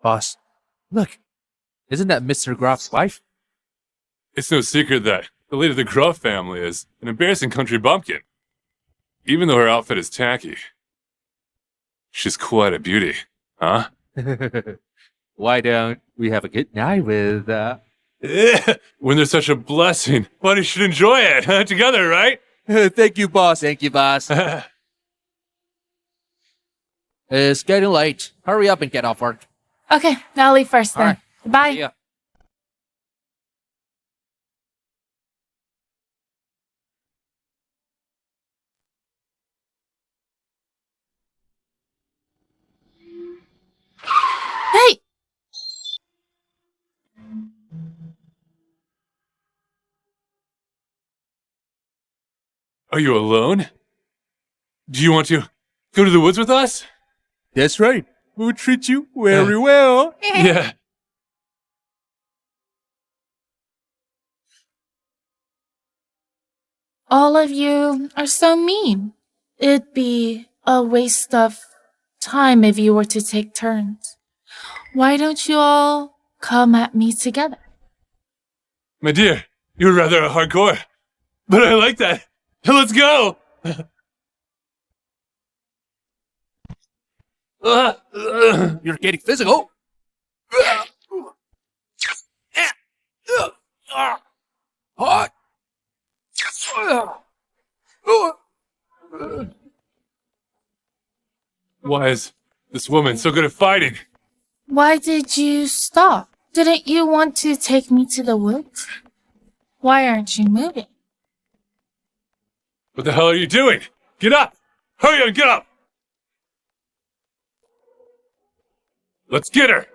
Boss, look. Isn't that Mr. Groff's wife? It's no secret that the leader of the Groff family is an embarrassing country bumpkin. Even though her outfit is tacky, she's quite a beauty, huh? Why don't we have a good night with, When there's such a blessing, one should enjoy it, together, right? Thank you, boss. Thank you, boss. It's getting late. Hurry up and get off work. Okay, I'll leave first then. All right. Bye. Yeah. Hey! Are you alone? Do you want to go to the woods with us? That's right. We'll treat you very well. Yeah. All of you are so mean. It'd be a waste of time if you were to take turns. Why don't you all come at me together? My dear, you're rather hardcore, but I like that. Let's go! You're getting physical. Hot. Why is this woman so good at fighting? Why did you stop? Didn't you want to take me to the woods? Why aren't you moving? What the hell are you doing? Get up! Hurry on, get up! Let's get her!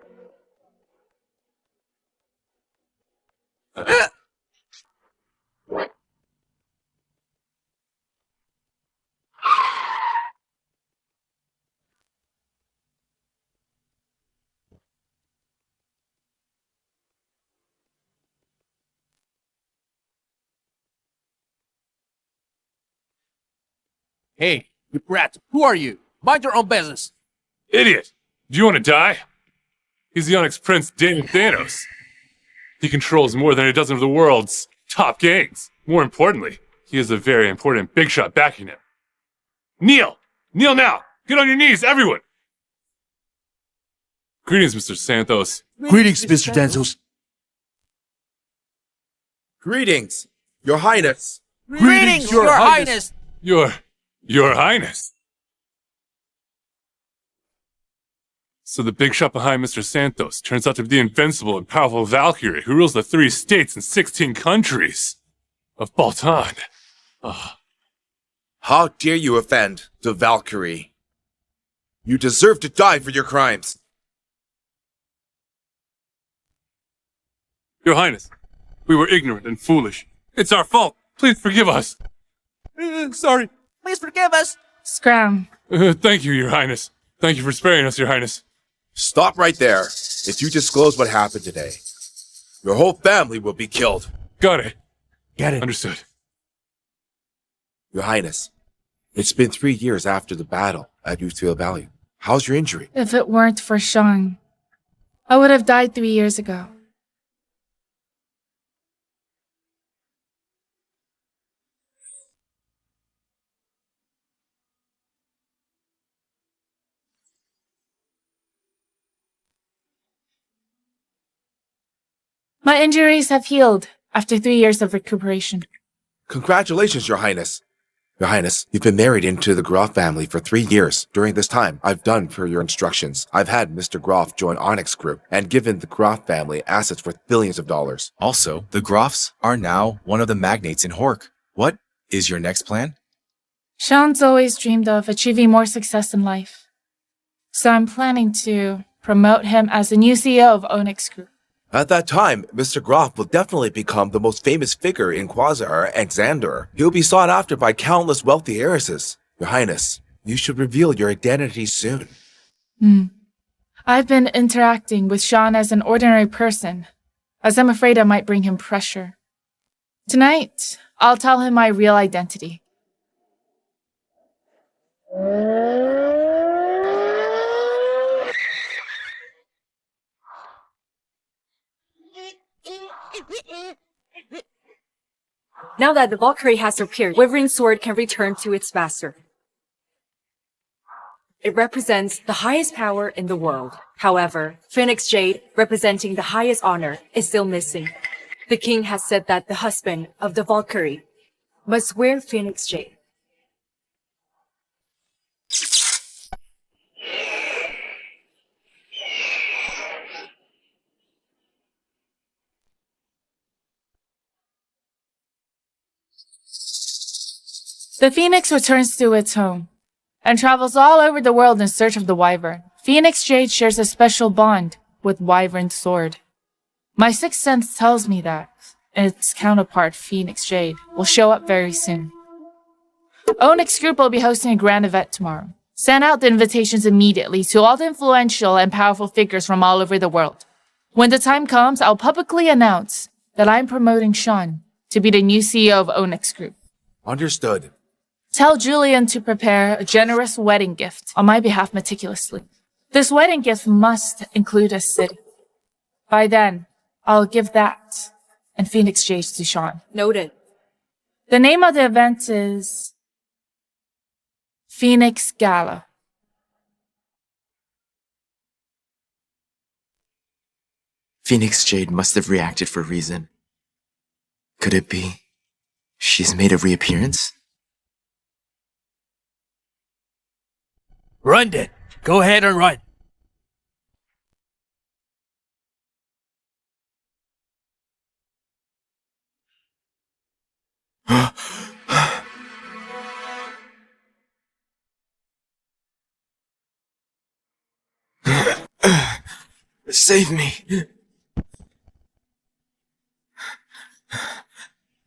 Hey, you brat. Who are you? Mind your own business. Idiot! Do you want to die? He's the Onyx Prince, David Thanos. He controls more than a dozen of the world's top gangs. More importantly, he has a very important big shot backing him. Kneel! Kneel now! Get on your knees, everyone! Greetings, Mr. Santos. Greetings, Mr. Danzos. Greetings, Your Highness. Greetings, Your Highness. Your Highness. So the big shot behind Mr. Santos turns out to be the invincible and powerful Valkyrie who rules the 3 states and 16 countries of Balton. How dare you offend the Valkyrie? You deserve to die for your crimes. Your Highness, we were ignorant and foolish. It's our fault. Please forgive us. Sorry. Please forgive us. Scram. Thank you, Your Highness. Thank you for sparing us, Your Highness. Stop right there. If you disclose what happened today, your whole family will be killed. Got it. Get it. Understood. Your Highness, it's been 3 years after the battle at Youthfield Valley. How's your injury? If it weren't for Sean, I would have died 3 years ago. My injuries have healed after 3 years of recuperation. Congratulations, Your Highness. Your Highness, you've been married into the Groff family for 3 years. During this time, I've done per your instructions. I've had Mr. Groff join Onyx Group and given the Groff family assets worth billions of dollars. Also, the Groffs are now one of the magnates in Hork. What is your next plan? Sean's always dreamed of achieving more success in life. So I'm planning to promote him as the new CEO of Onyx Group. At that time, Mr. Groff will definitely become the most famous figure in Quasar and Xandor. He'll be sought after by countless wealthy heiresses. Your Highness, you should reveal your identity soon. I've been interacting with Sean as an ordinary person, as I'm afraid I might bring him pressure. Tonight, I'll tell him my real identity. Now that the Valkyrie has appeared, Wyvern Sword can return to its master. It represents the highest power in the world. However, Phoenix Jade, representing the highest honor, is still missing. The king has said that the husband of the Valkyrie must wear Phoenix Jade. The Phoenix returns to its home and travels all over the world in search of the Wyvern. Phoenix Jade shares a special bond with Wyvern Sword. My sixth sense tells me that its counterpart, Phoenix Jade, will show up very soon. Onyx Group will be hosting a grand event tomorrow. Send out the invitations immediately to all the influential and powerful figures from all over the world. When the time comes, I'll publicly announce that I'm promoting Sean to be the new CEO of Onyx Group. Understood. Tell Julian to prepare a generous wedding gift on my behalf meticulously. This wedding gift must include a city. By then, I'll give that and Phoenix Jade to Sean. Noted. The name of the event is Phoenix Gala. Phoenix Jade must have reacted for a reason. Could it be she's made a reappearance? Run then. Go ahead and run. Save me.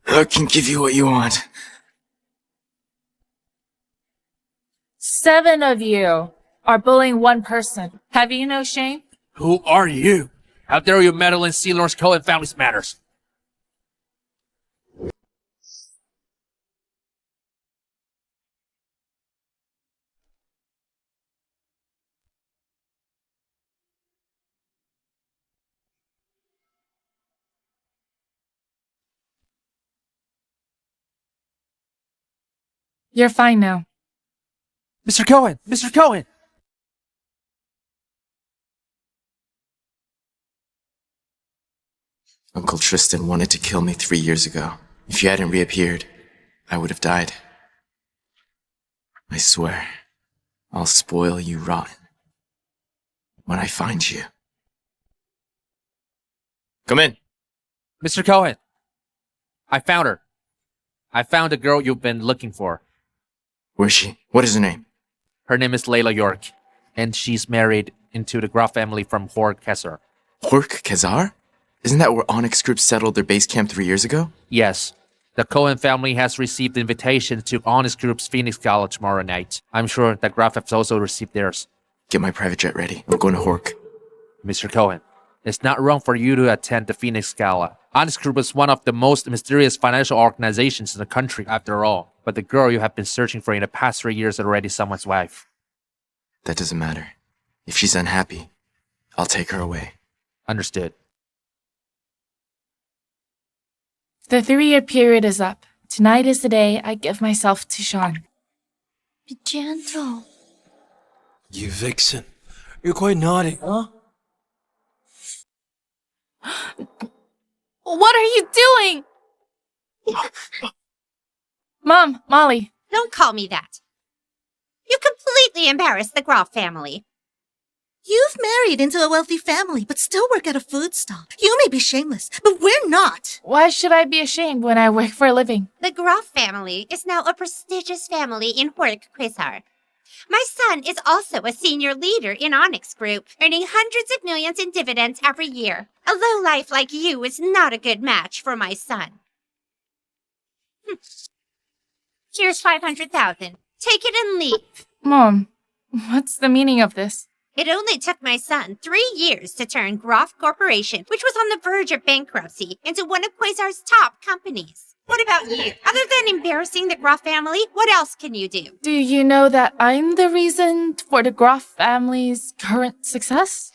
I can give you what you want. 7 of you are bullying one person. Have you no shame? Who are you? How dare you meddle in C. Lawrence Cohen family's matters? You're fine now. Mr. Cohen! Mr. Cohen! Uncle Tristan wanted to kill me 3 years ago. If you hadn't reappeared, I would have died. I swear, I'll spoil you rotten when I find you. Come in. Mr. Cohen, I found her. I found the girl you've been looking for. Where's she? What is her name? Her name is Layla York, and she's married into the Groff family from Hork-Kesser. Hork-Kesser? Isn't that where Onyx Group settled their base camp 3 years ago? Yes. The Cohen family has received invitations to Onyx Group's Phoenix Gala tomorrow night. I'm sure that Groff has also received theirs. Get my private jet ready. I'm going to Hork. Mr. Cohen, it's not wrong for you to attend the Phoenix Gala. Onyx Group is one of the most mysterious financial organizations in the country, after all. But the girl you have been searching for in the past 3 years is already someone's wife. That doesn't matter. If she's unhappy, I'll take her away. Understood. The 3-year period is up. Tonight is the day I give myself to Sean. Be gentle. You vixen. You're quite naughty, huh? What are you doing? Mom, Molly. Don't call me that. You completely embarrassed the Groff family. You've married into a wealthy family, but still work at a food stall. You may be shameless, but we're not. Why should I be ashamed when I work for a living? The Groff family is now a prestigious family in Hork-Kesser. My son is also a senior leader in Onyx Group, earning hundreds of millions in dividends every year. A lowlife like you is not a good match for my son. Here's 500,000. Take it and leave. Mom, what's the meaning of this? It only took my son 3 years to turn Groff Corporation, which was on the verge of bankruptcy, into one of Quasar's top companies. What about you? Other than embarrassing the Groff family, what else can you do? Do you know that I'm the reason for the Groff family's current success?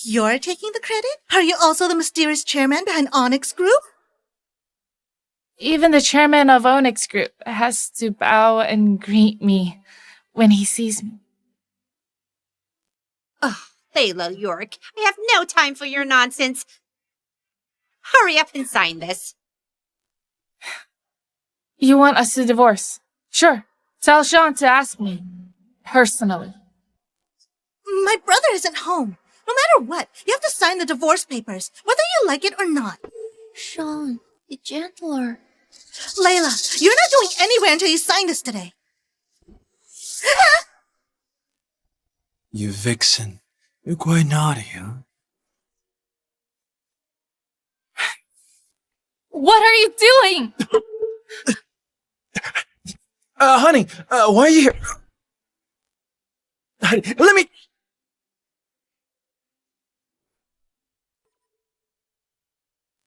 You're taking the credit? Are you also the mysterious chairman behind Onyx Group? Even the chairman of Onyx Group has to bow and greet me when he sees me. Oh, Layla York, I have no time for your nonsense. Hurry up and sign this. You want us to divorce? Sure. Tell Sean to ask me. Personally. My brother isn't home. No matter what, you have to sign the divorce papers, whether you like it or not. Sean, be gentler. Layla, you're not going anywhere until you sign this today. You vixen. You're quite naughty, huh? What are you doing? Honey, why are you here? Honey, let me...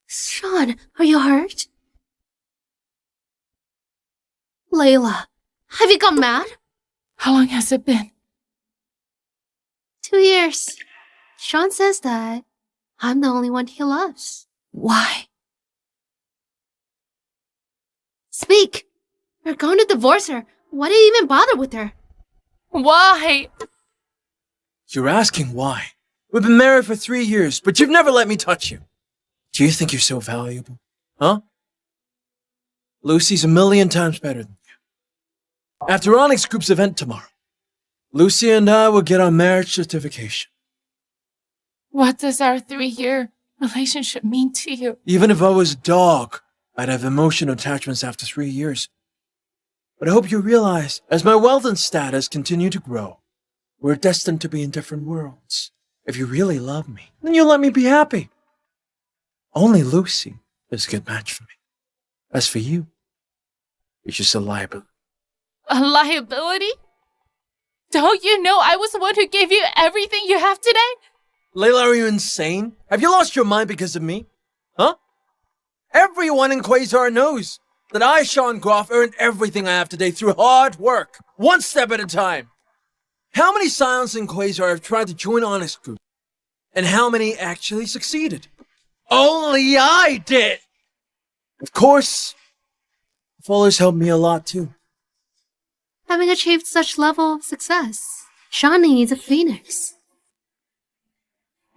Sean, are you hurt? Layla, have you gone mad? How long has it been? 2 years. Sean says that I'm the only one he loves. Why? Speak. You're going to divorce her. Why do you even bother with her? Why? You're asking why. We've been married for 3 years, but you've never let me touch you. Do you think you're so valuable? Huh? Lucy's 1,000,000 times better than you. After Onyx Group's event tomorrow, Lucy and I will get our marriage certification. What does our 3-year relationship mean to you? Even if I was a dog, I'd have emotional attachments after 3 years. But I hope you realize, as my wealth and status continue to grow, we're destined to be in different worlds. If you really love me, then you'll let me be happy. Only Lucy is a good match for me. As for you, you're just a liability. A liability? Don't you know I was the one who gave you everything you have today? Layla, are you insane? Have you lost your mind because of me? Huh? Everyone in Quasar knows that I, Sean Groff, earned everything I have today through hard work, one step at a time. How many Scions in Quasar have tried to join Onyx Group? And how many actually succeeded? Only I did! Of course, Fuller's helped me a lot too. Having achieved such level of success, Sean needs a phoenix.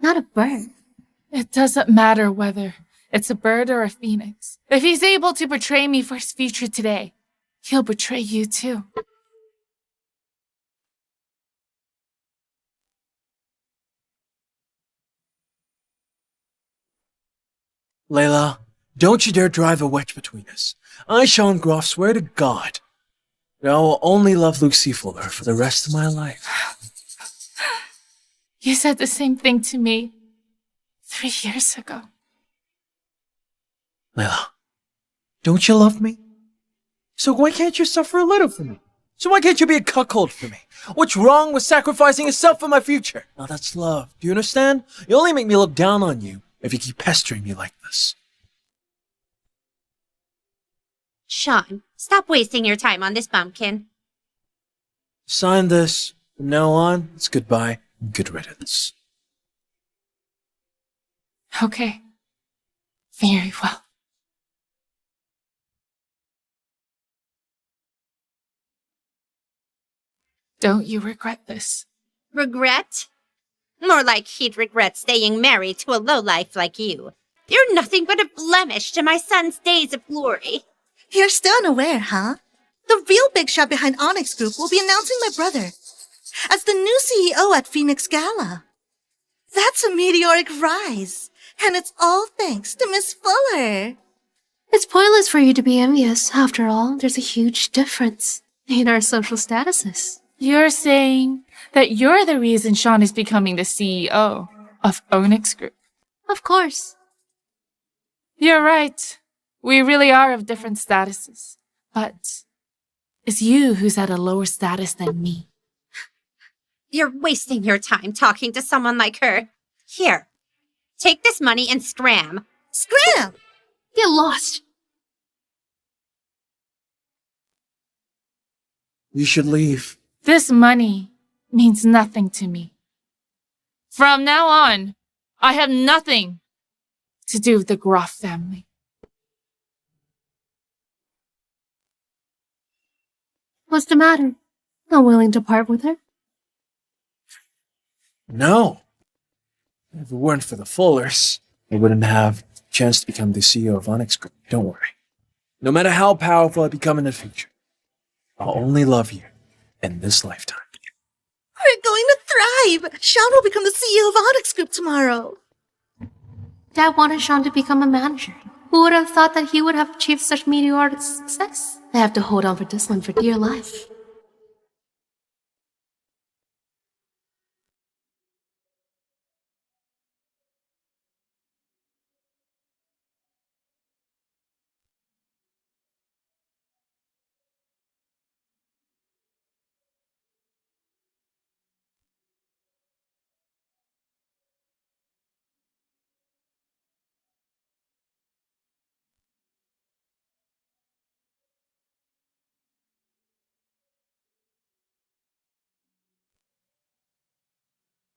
Not a bird. It doesn't matter whether it's a bird or a phoenix. If he's able to betray me for his future today, he'll betray you too. Layla, don't you dare drive a wedge between us. I, Sean Groff, swear to God that I will only love Lucy Fuller for the rest of my life. You said the same thing to me 3 years ago. Layla, don't you love me? So why can't you suffer a little for me? So why can't you be a cuckold for me? What's wrong with sacrificing yourself for my future? Now that's love. Do you understand? You only make me look down on you if you keep pestering me like this. Sean, stop wasting your time on this bumpkin. Sign this. From now on, it's goodbye and good riddance. Okay. Very well. Don't you regret this? Regret? More like he'd regret staying married to a lowlife like you. You're nothing but a blemish to my son's days of glory. You're still unaware, huh? The real big shot behind Onyx Group will be announcing my brother as the new CEO at Phoenix Gala. That's a meteoric rise, and it's all thanks to Miss Fuller. It's pointless for you to be envious. After all, there's a huge difference in our social statuses. You're saying that you're the reason Sean is becoming the CEO of Onyx Group. Of course. You're right. We really are of different statuses. But it's you who's at a lower status than me. You're wasting your time talking to someone like her. Here, take this money and scram. Scram! Get lost. You should leave. This money means nothing to me. From now on, I have nothing to do with the Groff family. What's the matter? Not willing to part with her? No. If it weren't for the Fullers, I wouldn't have a chance to become the CEO of Onyx Group. Don't worry. No matter how powerful I become in the future, I'll only love you in this lifetime. We're going to thrive! Sean will become the CEO of Onyx Group tomorrow. Dad wanted Sean to become a manager. Who would have thought that he would have achieved such meteoric success? I have to hold on for this one for dear life.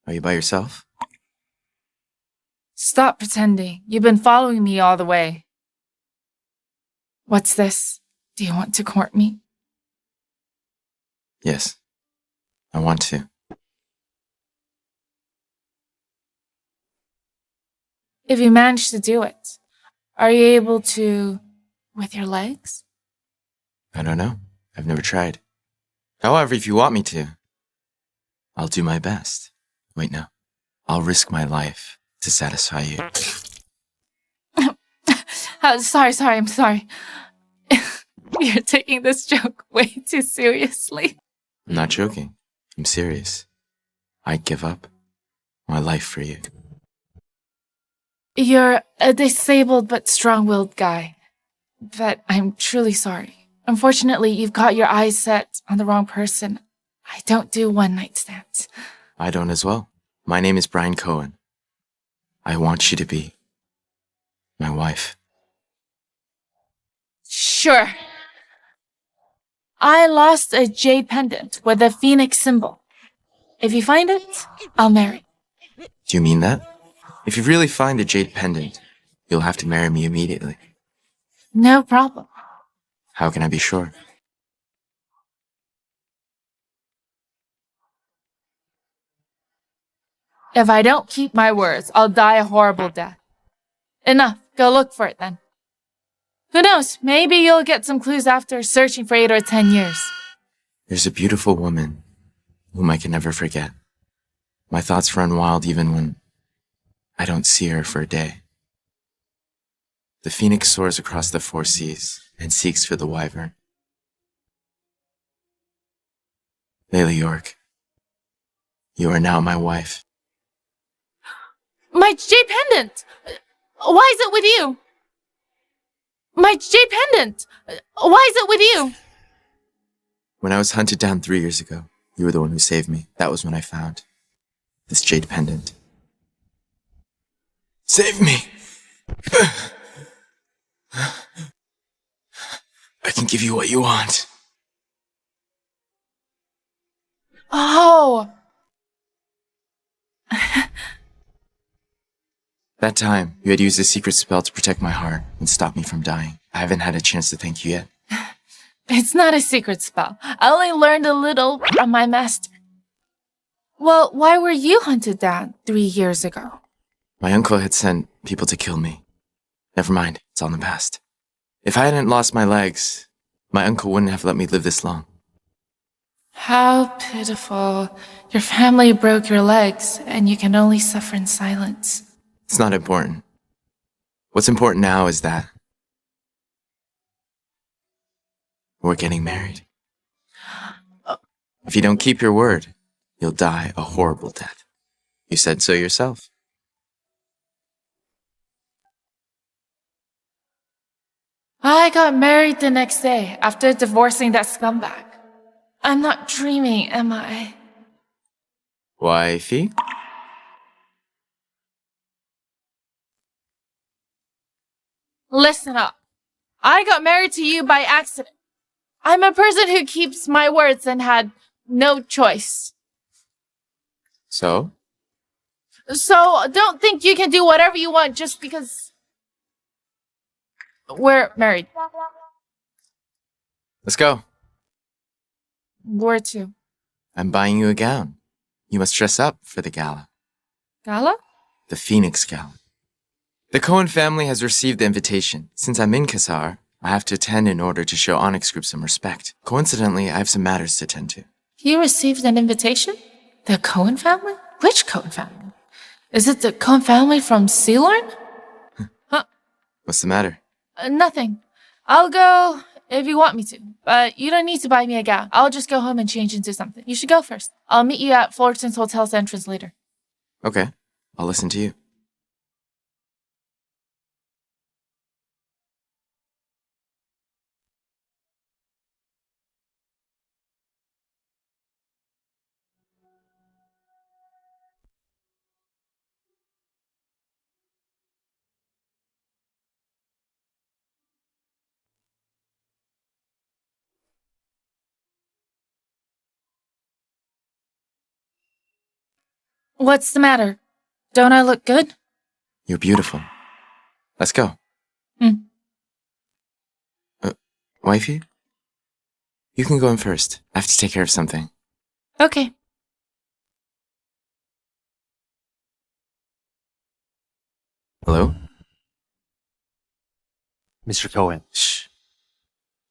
Are you by yourself? Stop pretending. You've been following me all the way. What's this? Do you want to court me? Yes. I want to. If you manage to do it, are you able to with your legs? I don't know. I've never tried. However, if you want me to, I'll do my best. Wait, no. I'll risk my life to satisfy you. Sorry, I'm sorry. You're taking this joke way too seriously. I'm not joking. I'm serious. I'd give up my life for you. You're a disabled but strong-willed guy. But I'm truly sorry. Unfortunately, you've got your eyes set on the wrong person. I don't do one-night stands. I don't as well. My name is Brian Cohen. I want you to be my wife. Sure. I lost a jade pendant with a phoenix symbol. If you find it, I'll marry. Do you mean that? If you really find the jade pendant, you'll have to marry me immediately. No problem. How can I be sure? If I don't keep my words, I'll die a horrible death. Enough. Go look for it then. Who knows? Maybe you'll get some clues after searching for 8 or 10 years. There's a beautiful woman whom I can never forget. My thoughts run wild even when I don't see her for a day. The phoenix soars across the 4 seas and seeks for the wyvern. Layla York, you are now my wife. My jade pendant! Why is it with you? My jade pendant! Why is it with you? When I was hunted down 3 years ago, you were the one who saved me. That was when I found this jade pendant. Save me! I can give you what you want. Oh! That time, you had used a secret spell to protect my heart and stop me from dying. I haven't had a chance to thank you yet. It's not a secret spell. I only learned a little from my master. Well, why were you hunted down 3 years ago? My uncle had sent people to kill me. Never mind, it's all in the past. If I hadn't lost my legs, my uncle wouldn't have let me live this long. How pitiful. Your family broke your legs, and you can only suffer in silence. It's not important. What's important now is that we're getting married. If you don't keep your word, you'll die a horrible death. You said so yourself. I got married the next day after divorcing that scumbag. I'm not dreaming, am I? Wifey? Listen up. I got married to you by accident. I'm a person who keeps my words and had no choice. So? So don't think you can do whatever you want just because we're married. Let's go. Where to? I'm buying you a gown. You must dress up for the gala. Gala? The Phoenix Gala. The Cohen family has received the invitation. Since I'm in Qatar, I have to attend in order to show Onyx Group some respect. Coincidentally, I have some matters to attend to. You received an invitation? The Cohen family? Which Cohen family? Is it the Cohen family from Sealorn? Huh? What's the matter? Nothing. I'll go if you want me to, but you don't need to buy me a gown. I'll just go home and change into something. You should go first. I'll meet you at Fullerton's Hotel's entrance later. Okay, I'll listen to you. What's the matter? Don't I look good? You're beautiful. Let's go. Wifey? You can go in first. I have to take care of something. Okay. Hello? Mr. Cohen. Shh.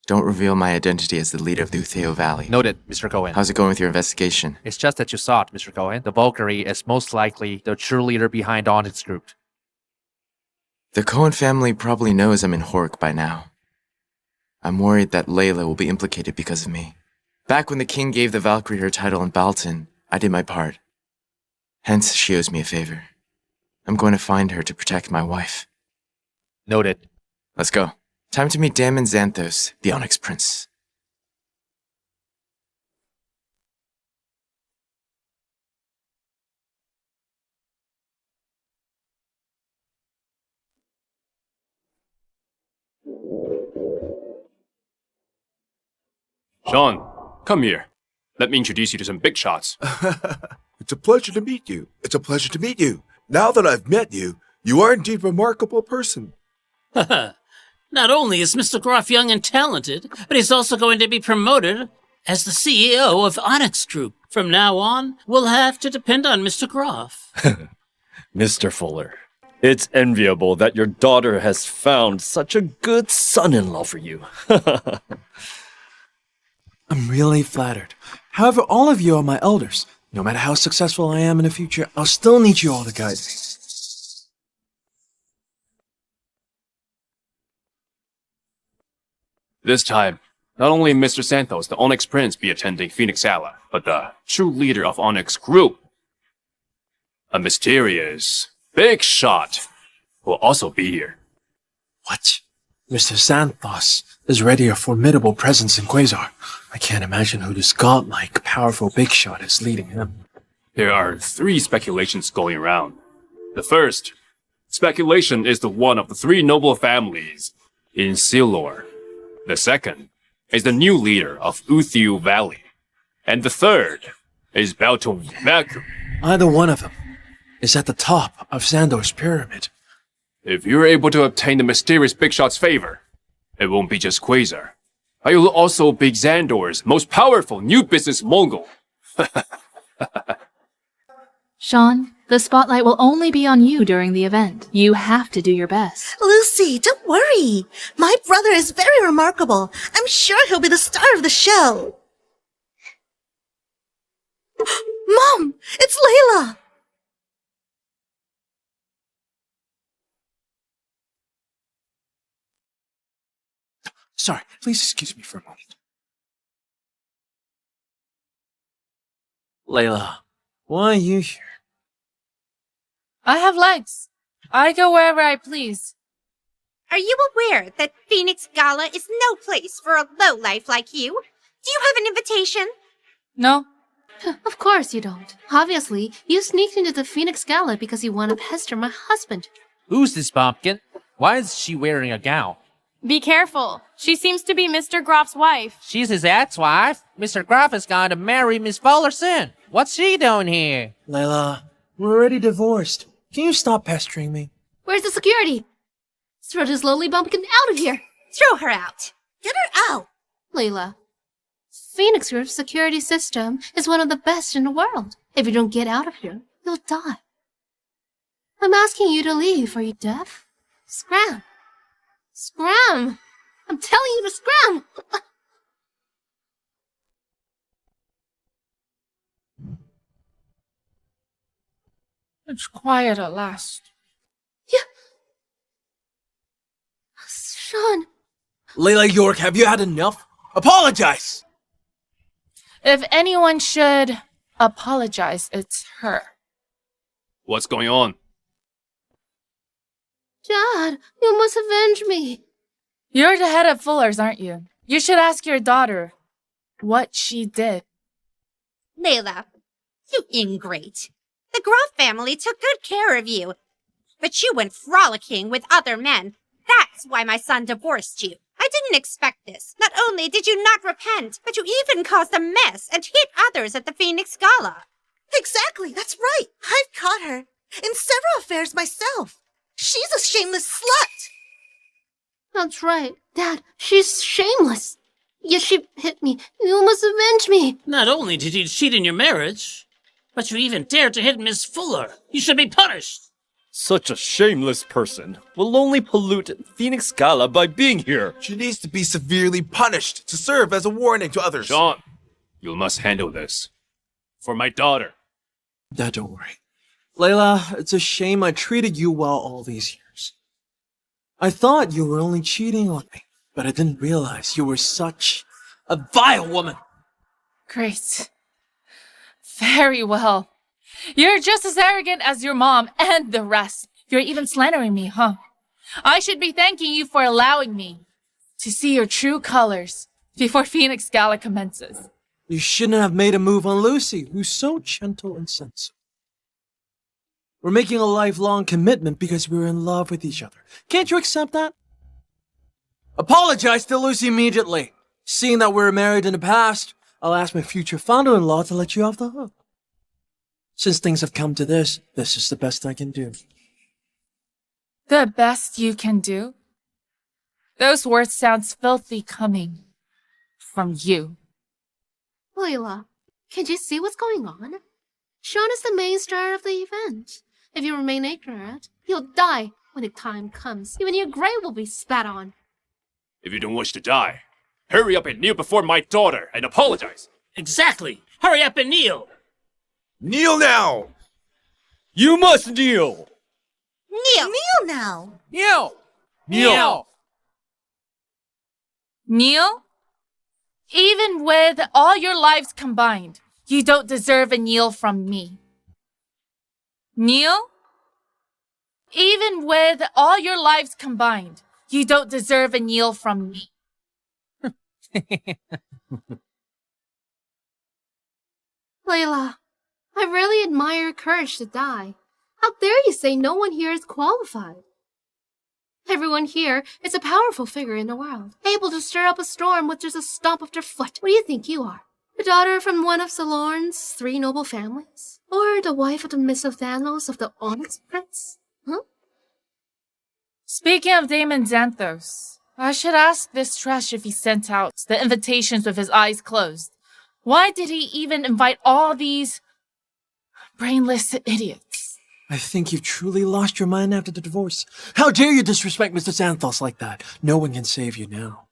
Don't reveal my identity as the leader of the Utheo Valley. Noted, Mr. Cohen. How's it going with your investigation? It's just that you saw it, Mr. Cohen. The Valkyrie is most likely the true leader behind Onyx Group. The Cohen family probably knows I'm in Hork by now. I'm worried that Layla will be implicated because of me. Back when the king gave the Valkyrie her title in Balton, I did my part. Hence, she owes me a favor. I'm going to find her to protect my wife. Noted. Let's go. Time to meet Damon Xanthos, the Onyx Prince. Sean, come here. Let me introduce you to some big shots. It's a pleasure to meet you. It's a pleasure to meet you. Now that I've met you, you are indeed a remarkable person. Not only is Mr. Groff young and talented, but he's also going to be promoted as the CEO of Onyx Group. From now on, we'll have to depend on Mr. Groff. Mr. Fuller, it's enviable that your daughter has found such a good son-in-law for you. I'm really flattered. However, all of you are my elders. No matter how successful I am in the future, I'll still need you all to guide me. This time, not only Mr. Xanthos, the Onyx Prince, be attending Phoenix Gala, but the true leader of Onyx Group, a mysterious big shot, will also be here. What? Mr. Xanthos is already a formidable presence in Quasar. I can't imagine who this godlike, powerful big shot is leading him. There are 3 speculations going around. The first speculation is the one of the 3 noble families in Sealorn. The second is the new leader of Utheo Valley. And the third is Balton Valkyrie. Either one of them is at the top of Xandor's pyramid. If you're able to obtain the mysterious Big Shot's favor, it won't be just Quasar, but you'll also be Xandor's most powerful new business mogul. Sean, the spotlight will only be on you during the event. You have to do your best. Lucy, don't worry. My brother is very remarkable. I'm sure he'll be the star of the show. Mom, it's Layla. Sorry, please excuse me for a moment. Layla, why are you here? I have legs. I go wherever I please. Are you aware that Phoenix Gala is no place for a lowlife like you? Do you have an invitation? No. Of course you don't. Obviously, you sneaked into the Phoenix Gala because you want to pester my husband. Who's this pumpkin? Why is she wearing a gown? Be careful. She seems to be Mr. Groff's wife. She's his ex-wife. Mr. Groff is going to marry Miss Fullerton. What's she doing here? Layla, we're already divorced. Can you stop pestering me? Where's the security? Throw this lowly bumpkin out of here. Throw her out. Get her out. Layla. Phoenix Group's security system is one of the best in the world. If you don't get out of here, you'll die. I'm asking you to leave. Are you deaf? Scram! Scram! I'm telling you to scram! It's quiet at last. Yeah. Sean. Layla York, have you had enough? Apologize! If anyone should apologize, it's her. What's going on? Dad, you must avenge me. You're the head of Fuller's, aren't you? You should ask your daughter what she did. Layla, you ingrate. The Groff family took good care of you. But you went frolicking with other men. That's why my son divorced you. I didn't expect this. Not only did you not repent, but you even caused a mess and hit others at the Phoenix Gala. Exactly, that's right. I've caught her in several affairs myself. She's a shameless slut. That's right, Dad. She's shameless. Yes, she hit me. You must avenge me. Not only did you cheat in your marriage, but you even dared to hit Miss Fuller. You should be punished. Such a shameless person will only pollute Phoenix Gala by being here. She needs to be severely punished to serve as a warning to others. Sean, you must handle this. For my daughter. Dad, don't worry. Layla, it's a shame I treated you well all these years. I thought you were only cheating on me, but I didn't realize you were such a vile woman. Great. Very well. You're just as arrogant as your mom and the rest. You're even slandering me, huh? I should be thanking you for allowing me to see your true colors before Phoenix Gala commences. You shouldn't have made a move on Lucy, who's so gentle and sensitive. We're making a lifelong commitment because we're in love with each other. Can't you accept that? Apologize to Lucy immediately. Seeing that we're married in the past, I'll ask my future father-in-law to let you off the hook. Since things have come to this is the best I can do. The best you can do? Those words sound filthy coming from you. Layla, can't you see what's going on? Sean is the main star of the event. If you remain ignorant, you'll die when the time comes. Even your grave will be spat on. If you don't wish to die, hurry up and kneel before my daughter and apologize. Exactly. Hurry up and kneel. Kneel now! You must kneel! Kneel! Kneel now! Kneel! Kneel! Kneel? Even with all your lives combined, you don't deserve a kneel from me. Kneel? Even with all your lives combined, you don't deserve a kneel from me. Layla, I really admire your courage to die. How dare you say no one here is qualified? Everyone here is a powerful figure in the world, able to stir up a storm with just a stomp of their foot. What do you think you are? The daughter from one of Salorn's 3 noble families? Or the wife of the Miss of Thanos of the Onyx Prince? Huh? Speaking of Damon Xanthos, I should ask this trash if he sent out the invitations with his eyes closed. Why did he even invite all these brainless idiots? I think you've truly lost your mind after the divorce. How dare you disrespect Mr. Santos like that? No one can save you now.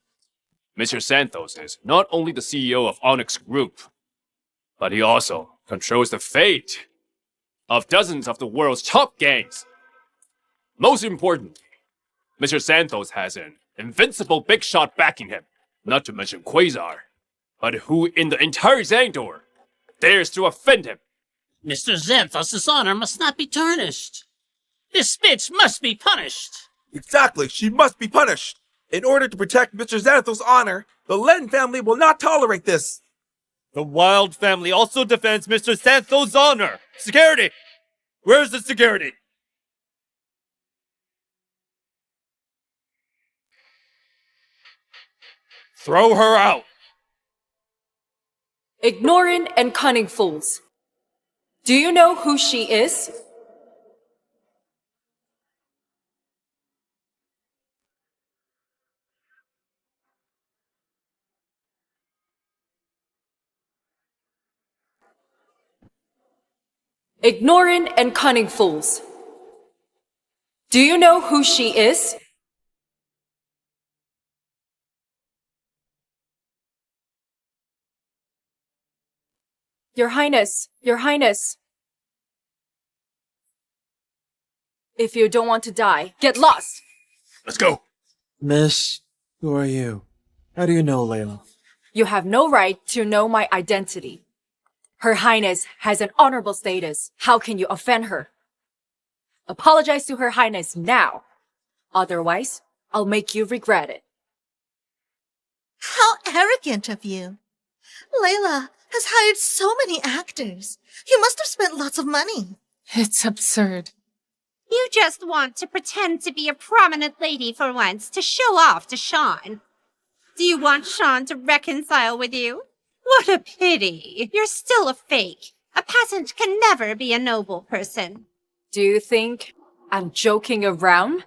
Mr. Santos is not only the CEO of Onyx Group, but he also controls the fate of dozens of the world's top gangs. Most importantly, Mr. Santos has an invincible big shot backing him, not to mention Quasar, but who in the entire Xandor dares to offend him? Mr. Xanthos' honor must not be tarnished. This bitch must be punished. Exactly, she must be punished. In order to protect Mr. Xanthos' honor, the Len family will not tolerate this. The Wild family also defends Mr. Santos' honor. Security! Where's the security? Throw her out! Ignorant and cunning fools. Do you know who she is? Ignorant and cunning fools. Do you know who she is? Your Highness, Your Highness. If you don't want to die, get lost! Let's go. Miss, who are you? How do you know Layla? You have no right to know my identity. Her Highness has an honorable status. How can you offend her? Apologize to Her Highness now. Otherwise, I'll make you regret it. How arrogant of you. Layla has hired so many actors. You must have spent lots of money. It's absurd. You just want to pretend to be a prominent lady for once to show off to Sean. Do you want Sean to reconcile with you? What a pity. You're still a fake. A peasant can never be a noble person. Do you think I'm joking around?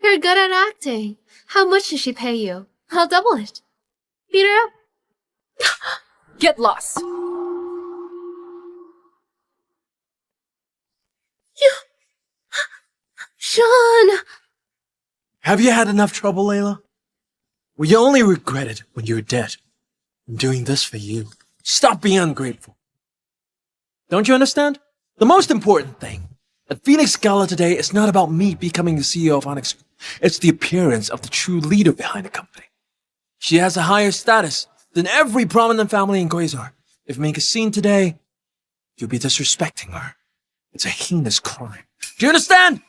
You're good at acting. How much does she pay you? I'll double it. Beat her up. Get lost. Sean! Have you had enough trouble, Layla? Will you only regret it when you're dead? I'm doing this for you. Stop being ungrateful. Don't you understand? The most important thing at Phoenix Gala today is not about me becoming the CEO of Onyx Group. It's the appearance of the true leader behind the company. She has a higher status than every prominent family in Quasar. If you make a scene today, you'll be disrespecting her. It's a heinous crime. Do you understand?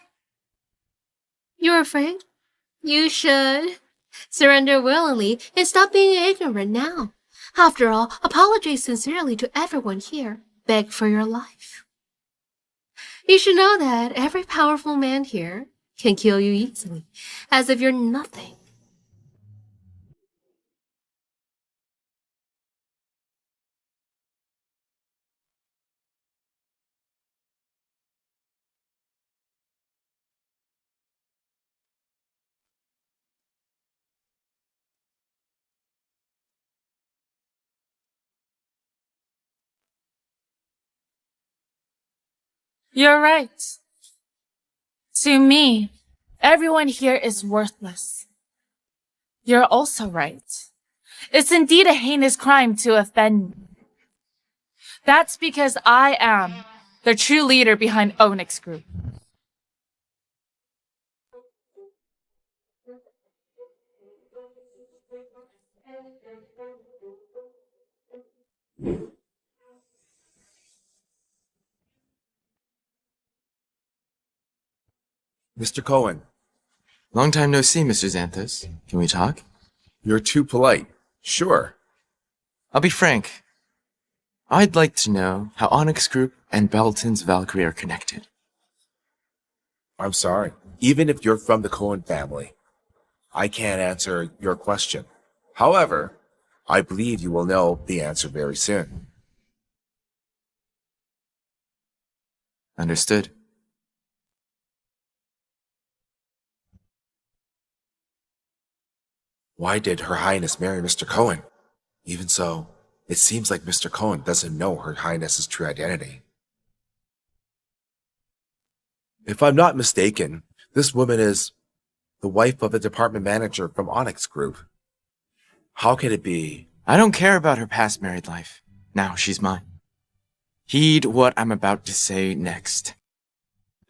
You're afraid? You should. Surrender willingly and stop being ignorant now. After all, apologize sincerely to everyone here. Beg for your life. You should know that every powerful man here can kill you easily, as if you're nothing. You're right. To me, everyone here is worthless. You're also right. It's indeed a heinous crime to offend me. That's because I am the true leader behind Onyx Group. Mr. Cohen. Long time no see, Mr. Xanthos. Can we talk? You're too polite. Sure. I'll be frank. I'd like to know how Onyx Group and Balton's Valkyrie are connected. I'm sorry. Even if you're from the Cohen family, I can't answer your question. However, I believe you will know the answer very soon. Understood. Why did Her Highness marry Mr. Cohen? Even so, it seems like Mr. Cohen doesn't know Her Highness's true identity. If I'm not mistaken, this woman is the wife of a department manager from Onyx Group. How can it be? I don't care about her past married life. Now she's mine. Heed what I'm about to say next.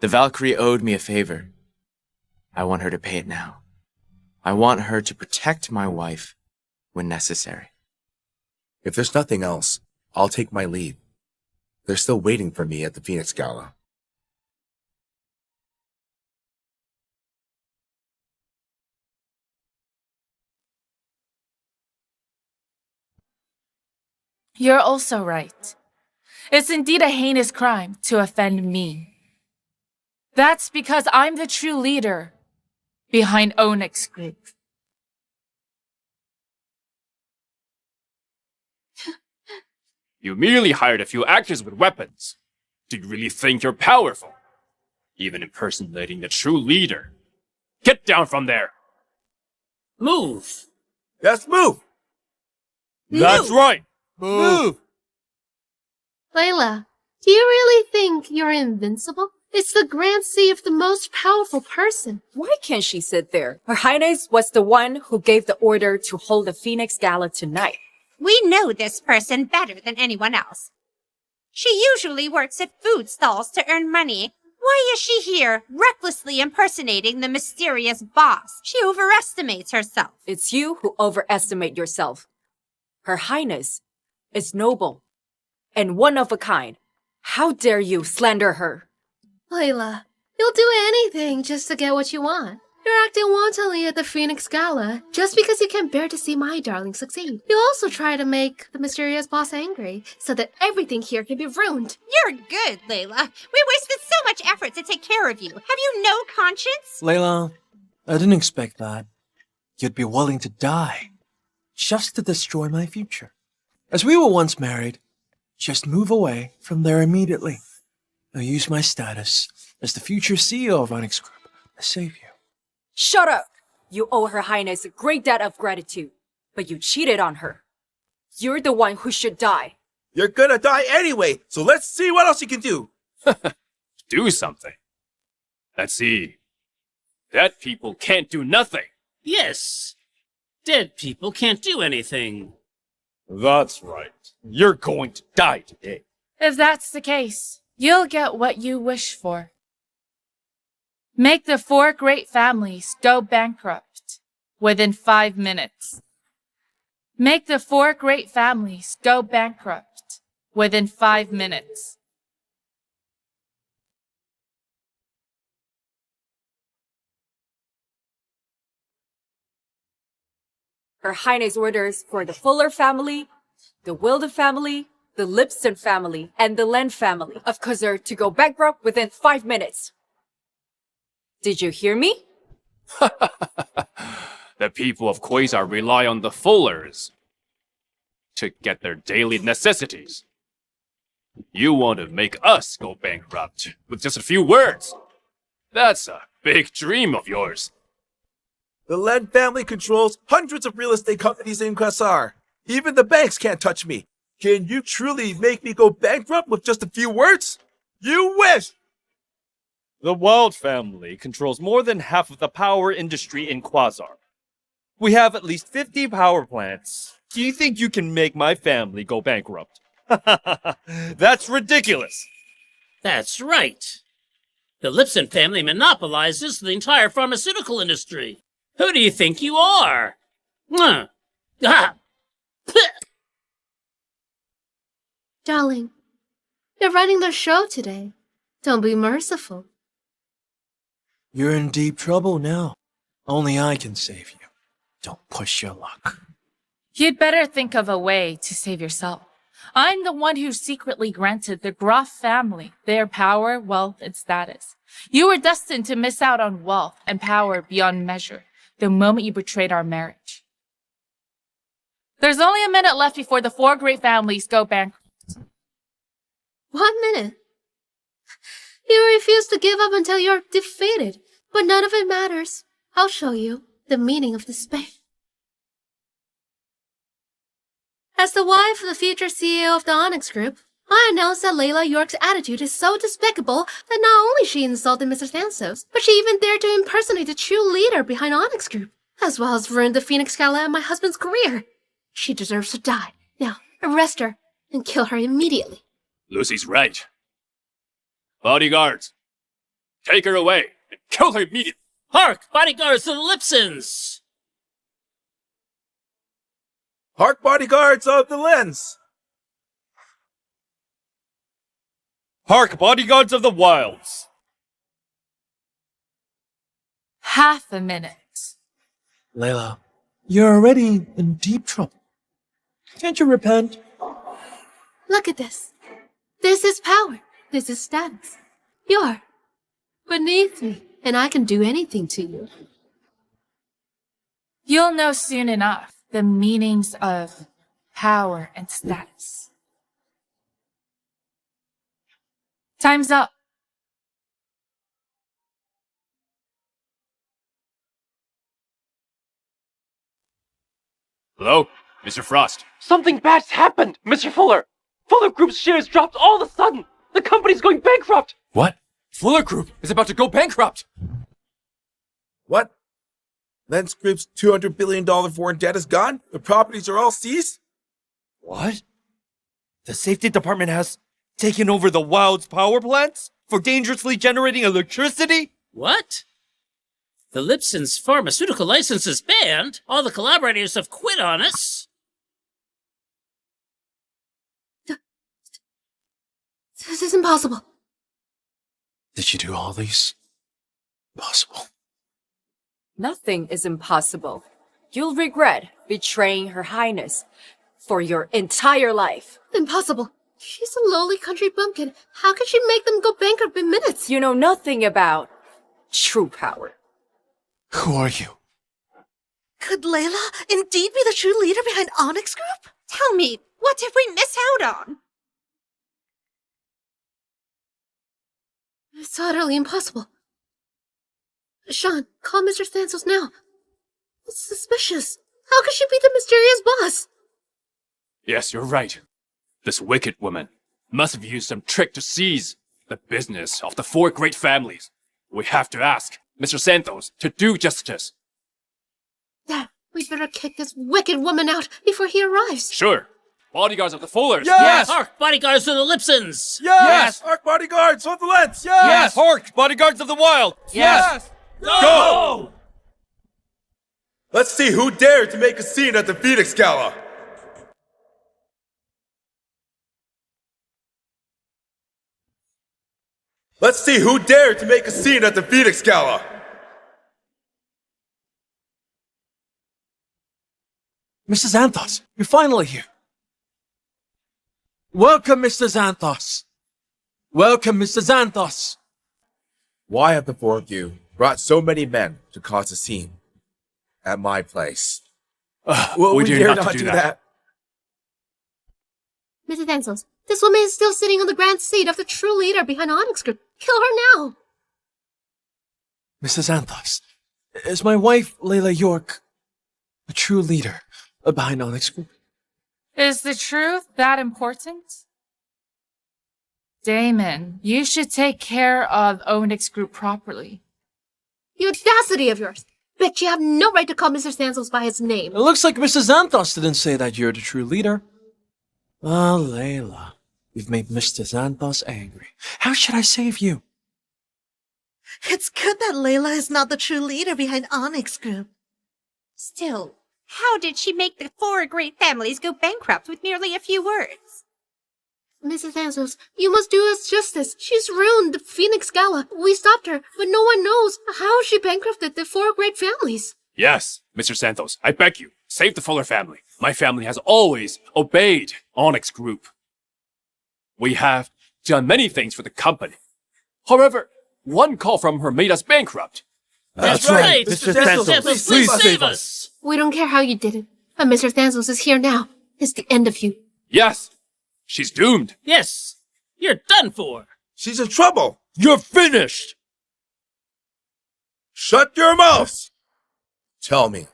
The Valkyrie owed me a favor. I want her to pay it now. I want her to protect my wife when necessary. If there's nothing else, I'll take my leave. They're still waiting for me at the Phoenix Gala. You're also right. It's indeed a heinous crime to offend me. That's because I'm the true leader behind Onyx Group. You merely hired a few actors with weapons. Do you really think you're powerful? Even impersonating the true leader. Get down from there! Move! Yes, move! That's right! Move! Layla, Do you really think you're invincible? It's the Grand Sea of the most powerful person. Why can't she sit there? Her Highness was the one who gave the order to hold the Phoenix Gala tonight. We know this person better than anyone else. She usually works at food stalls to earn money. Why is she here, recklessly impersonating the mysterious boss? She overestimates herself. It's you who overestimate yourself. Her Highness is noble and one of a kind. How dare you slander her? Layla, you'll do anything just to get what you want. You're acting wantonly at the Phoenix Gala just because you can't bear to see my darling succeed. You also try to make the mysterious boss angry so that everything here can be ruined. You're good, Layla. We wasted so much effort to take care of you. Have you no conscience? Layla, I didn't expect that. You'd be willing to die just to destroy my future. As we were once married, just move away from there immediately. I'll use my status as the future CEO of Onyx Group to save you. Shut up! You owe Her Highness a great debt of gratitude, but you cheated on her. You're the one who should die. You're gonna die anyway, so let's see what else you can do. Do something. Let's see. Dead people can't do nothing. Yes. Dead people can't do anything. That's right. You're going to die today. If that's the case, you'll get what you wish for. Make the 4 great families go bankrupt within 5 minutes. Make the 4 great families go bankrupt within 5 minutes. Her Highness orders for the Fuller family, the Wilder family, the Lipson family, and the Len family of Khazur to go bankrupt within 5 minutes. Did you hear me? The people of Quasar rely on the Fullers to get their daily necessities. You want to make us go bankrupt with just a few words? That's a big dream of yours. The Len family controls hundreds of real estate companies in Quasar. Even the banks can't touch me. Can you truly make me go bankrupt with just a few words? You wish! The Wild family controls more than half of the power industry in Quasar. We have at least 50 power plants. Do you think you can make my family go bankrupt? That's ridiculous! That's right. The Lipson family monopolizes the entire pharmaceutical industry. Who do you think you are? Darling, you're running the show today. Don't be merciful. You're in deep trouble now. Only I can save you. Don't push your luck. You'd better think of a way to save yourself. I'm the one who secretly granted the Groff family their power, wealth, and status. You were destined to miss out on wealth and power beyond measure the moment you betrayed our marriage. There's only a minute left before the 4 great families go bankrupt. 1 minute? You refuse to give up until you're defeated, but none of it matters. I'll show you the meaning of despair. As the wife of the future CEO of the Onyx Group, I announce that Layla York's attitude is so despicable that not only she insulted Mr. Thansos, but she even dared to impersonate the true leader behind Onyx Group, as well as ruined the Phoenix Gala and my husband's career. She deserves to die. Now, arrest her and kill her immediately. Lucy's right. Bodyguards, take her away and kill her immediately. Hark, bodyguards to the Lipsons! Hark, bodyguards of the Lens! Hark, bodyguards of the Wilds! Half a minute. Layla, you're already in deep trouble. Can't you repent? Look at this. This is power. This is status. You're beneath me, and I can do anything to you. You'll know soon enough the meanings of power and status. Time's up. Hello, Mr. Frost. Something bad's happened, Mr. Fuller. Fuller Group's shares dropped all of a sudden. The company's going bankrupt! What? Fuller Group is about to go bankrupt! What? Lens Group's $200 billion foreign debt is gone? The properties are all seized? What? The safety department has taken over the Wild's power plants for dangerously generating electricity? What? The Lipson's pharmaceutical license is banned? All the collaborators have quit on us? This is impossible. Did you do all these? Possible. Nothing is impossible. You'll regret betraying Her Highness for your entire life. Impossible. She's a lowly country bumpkin. How could she make them go bankrupt in minutes? You know nothing about true power. Who are you? Could Layla indeed be the true leader behind Onyx Group? Tell me, what did we miss out on? It's utterly impossible. Sean, call Mr. Thansos now. It's suspicious. How could she be the mysterious boss? Yes, you're right. This wicked woman must have used some trick to seize the business of the four great families. We have to ask Mr. Santos to do justice. Dad, we'd better kick this wicked woman out before he arrives. Sure. Bodyguards of the Fullers. Yes! Hark, bodyguards to the Lipsons! Yes! Arc bodyguards on the lens! Yes! Hark! Bodyguards of the Wild! Yes! Go! Let's see who dared to make a scene at the Phoenix Gala. Let's see who dared to make a scene at the Phoenix Gala. Mrs. Xanthos, you're finally here. Welcome, Mr. Xanthos. Welcome, Mr. Xanthos. Why have the four of you brought so many men to cause a scene at my place? We dare not do that. Mrs. Thansos, this woman is still sitting on the grand seat of the true leader behind Onyx Group. Kill her now! Mrs. Xanthos, is my wife, Layla York, a true leader behind Onyx Group? Is the truth that important? Damon, you should take care of Onyx Group properly. The audacity of yours! Bet you have no right to call Mr. Thansos by his name. It looks like Mrs. Xanthos didn't say that you're the true leader. Ah, Layla, you've made Mr. Xanthos angry. How should I save you? It's good that Layla is not the true leader behind Onyx Group. Still, how did she make the four great families go bankrupt with merely a few words? Mrs. Thansos, you must do us justice. She's ruined the Phoenix Gala. We stopped her, but no one knows how she bankrupted the four great families. Yes, Mr. Santos, I beg you, save the Fuller family. My family has always obeyed Onyx Group. We have done many things for the company. However, one call from her made us bankrupt. That's right! Mr. Thansos, Please save us! We don't care how you did it, but Mr. Thansos is here now. It's the end of you. Yes, she's doomed. Yes, you're done for. She's in trouble. You're finished! Shut your mouth. Tell me,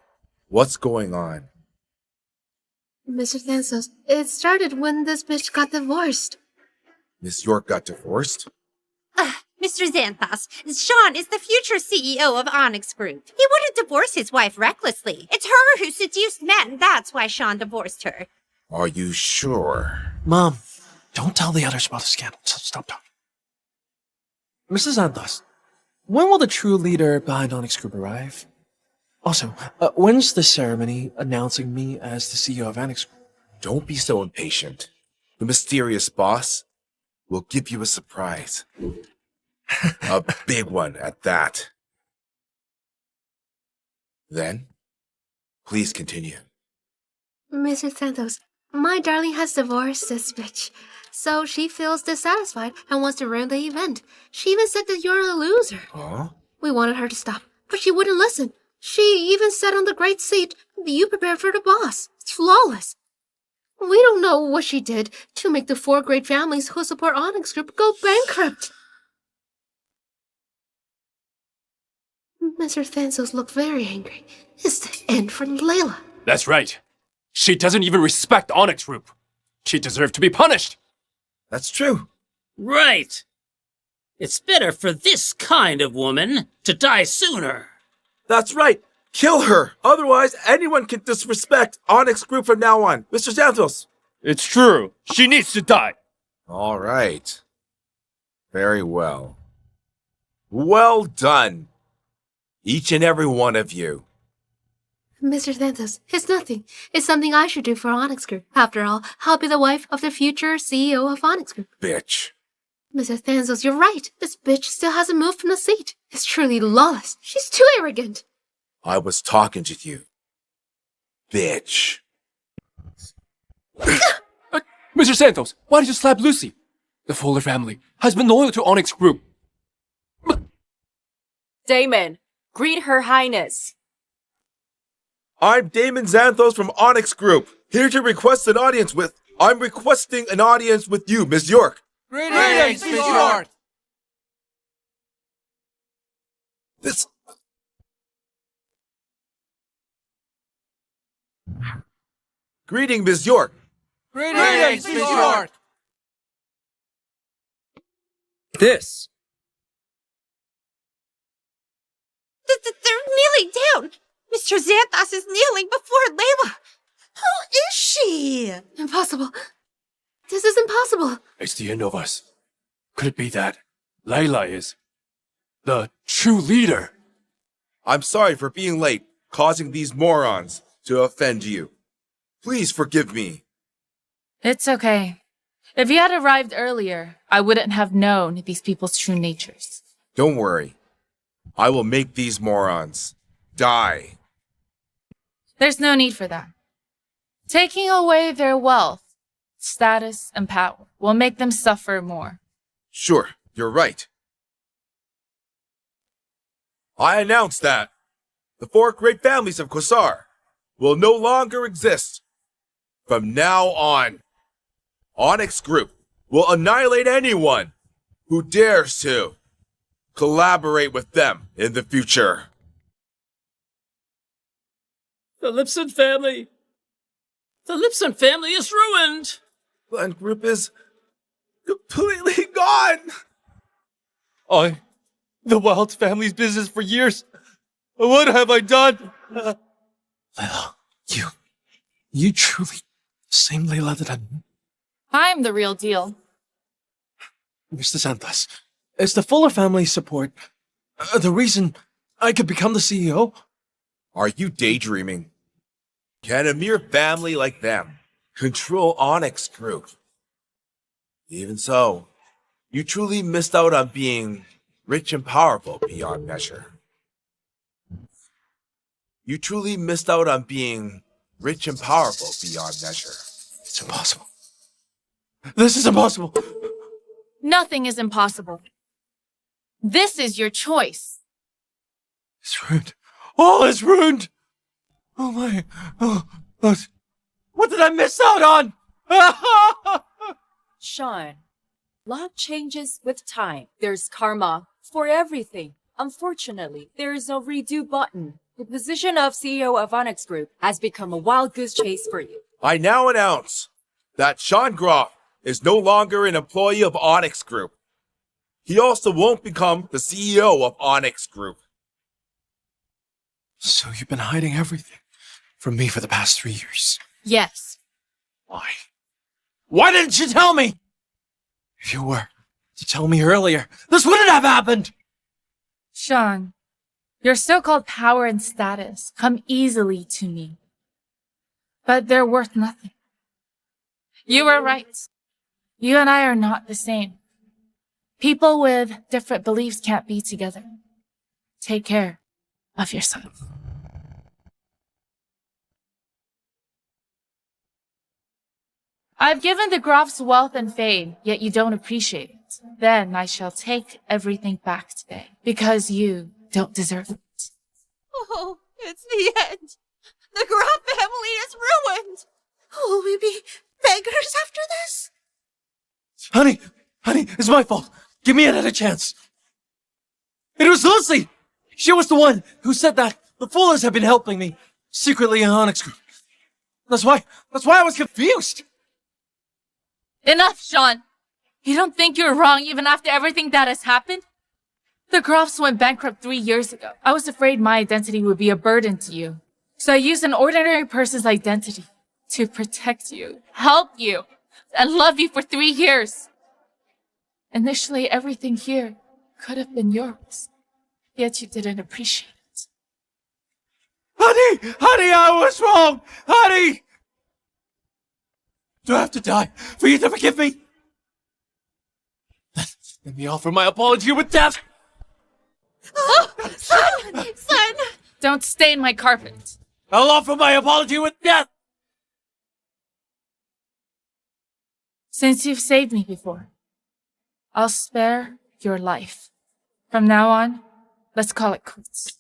what's going on? Mr. Thansos, it started when this bitch got divorced. Miss York got divorced? Mr. Xanthos, Sean is the future CEO of Onyx Group. He wouldn't divorce his wife recklessly. It's her who seduced men. That's why Sean divorced her. Are you sure? Mom, don't tell the others about the scandal. Stop talking. Mrs. Xanthos, when will the true leader behind Onyx Group arrive? Also, when's the ceremony announcing me as the CEO of Onyx Group? Don't be so impatient. The mysterious boss will give you a surprise. A big one at that. Then, please continue. Mr. Santos, my darling has divorced this bitch, so she feels dissatisfied and wants to ruin the event. She even said that you're a loser. Huh? We wanted her to stop, but she wouldn't listen. She even sat on the great seat you prepared for the boss. It's flawless. We don't know what she did to make the four great families who support Onyx Group go bankrupt. Mr. Thansos looked very angry. It's the end for Layla. That's right. She doesn't even respect Onyx Group. She deserved to be punished. That's true. Right. It's better for this kind of woman to die sooner. That's right. Kill her. Otherwise, anyone can disrespect Onyx Group from now on. Mr. Santos. It's true. She needs to die. All right. Very well. Well done. Each and every one of you. Mr. Santos, it's nothing. It's something I should do for Onyx Group. After all, I'll be the wife of the future CEO of Onyx Group. Bitch. Mr. Santos, you're right. This bitch still hasn't moved from the seat. It's truly lawless. She's too arrogant. I was talking to you. Bitch. Mr. Santos, why did you slap Lucy? The Fuller family has been loyal to Onyx Group. Damon, greet Her Highness. I'm Damon Xanthos from Onyx Group, here to request an audience with... I'm requesting an audience with you, Ms. York. Greetings, Ms. York. This... Greeting, Ms. York. Greetings, Ms. York. This. They're kneeling down. Mr. Xanthos is kneeling before Layla. Who is she? Impossible. This is impossible. It's the end of us. Could it be that Layla is the true leader? I'm sorry for being late, causing these morons to offend you. Please forgive me. It's okay. If you had arrived earlier, I wouldn't have known these people's true natures. Don't worry. I will make these morons die. There's no need for that. Taking away their wealth, status, and power will make them suffer more. Sure, you're right. I announce that the 4 great families of Quasar will no longer exist. From now on, Onyx Group will annihilate anyone who dares to collaborate with them in the future. The Lipson family. The Lipson family is ruined. Glen Group is completely gone. The Wild family's business for years. What have I done? Layla, you truly the same Layla that I knew? I'm the real deal. Mr. Santos, is the Fuller family support the reason I could become the CEO? Are you daydreaming? Can a mere family like them control Onyx Group? Even so, you truly missed out on being rich and powerful beyond measure. You truly missed out on being rich and powerful beyond measure. It's impossible. This is impossible. Nothing is impossible. This is your choice. It's ruined. All is ruined. Oh my. Oh, what did I miss out on? Sean, life changes with time. There's karma for everything. Unfortunately, there is no redo button. The position of CEO of Onyx Group has become a wild goose chase for you. I now announce that Sean Groff is no longer an employee of Onyx Group. He also won't become the CEO of Onyx Group. So you've been hiding everything from me for the past 3 years? Yes. Why? Why didn't you tell me? If you were to tell me earlier, this wouldn't have happened! Sean, your so-called power and status come easily to me. But they're worth nothing. You were right. You and I are not the same. People with different beliefs can't be together. Take care of yourself. I've given the Groffs wealth and fame, yet you don't appreciate it. Then I shall take everything back today, because you don't deserve it. Oh, it's the end. The Groff family is ruined. Will we be beggars after this? Honey, it's my fault. Give me another chance. It was Lucy! She was the one who said that the Fullers have been helping me secretly in Onyx Group. That's why I was confused. Enough, Sean. You don't think you're wrong even after everything that has happened? The Groffs went bankrupt 3 years ago. I was afraid my identity would be a burden to you. So I used an ordinary person's identity to protect you, help you, and love you for 3 years. Initially, everything here could have been yours, yet you didn't appreciate it. Honey, I was wrong! Honey! Do I have to die for you to forgive me? Let me offer my apology with death! Son! Don't stain my carpet. I'll offer my apology with death! Since you've saved me before, I'll spare your life. From now on, let's call it quits.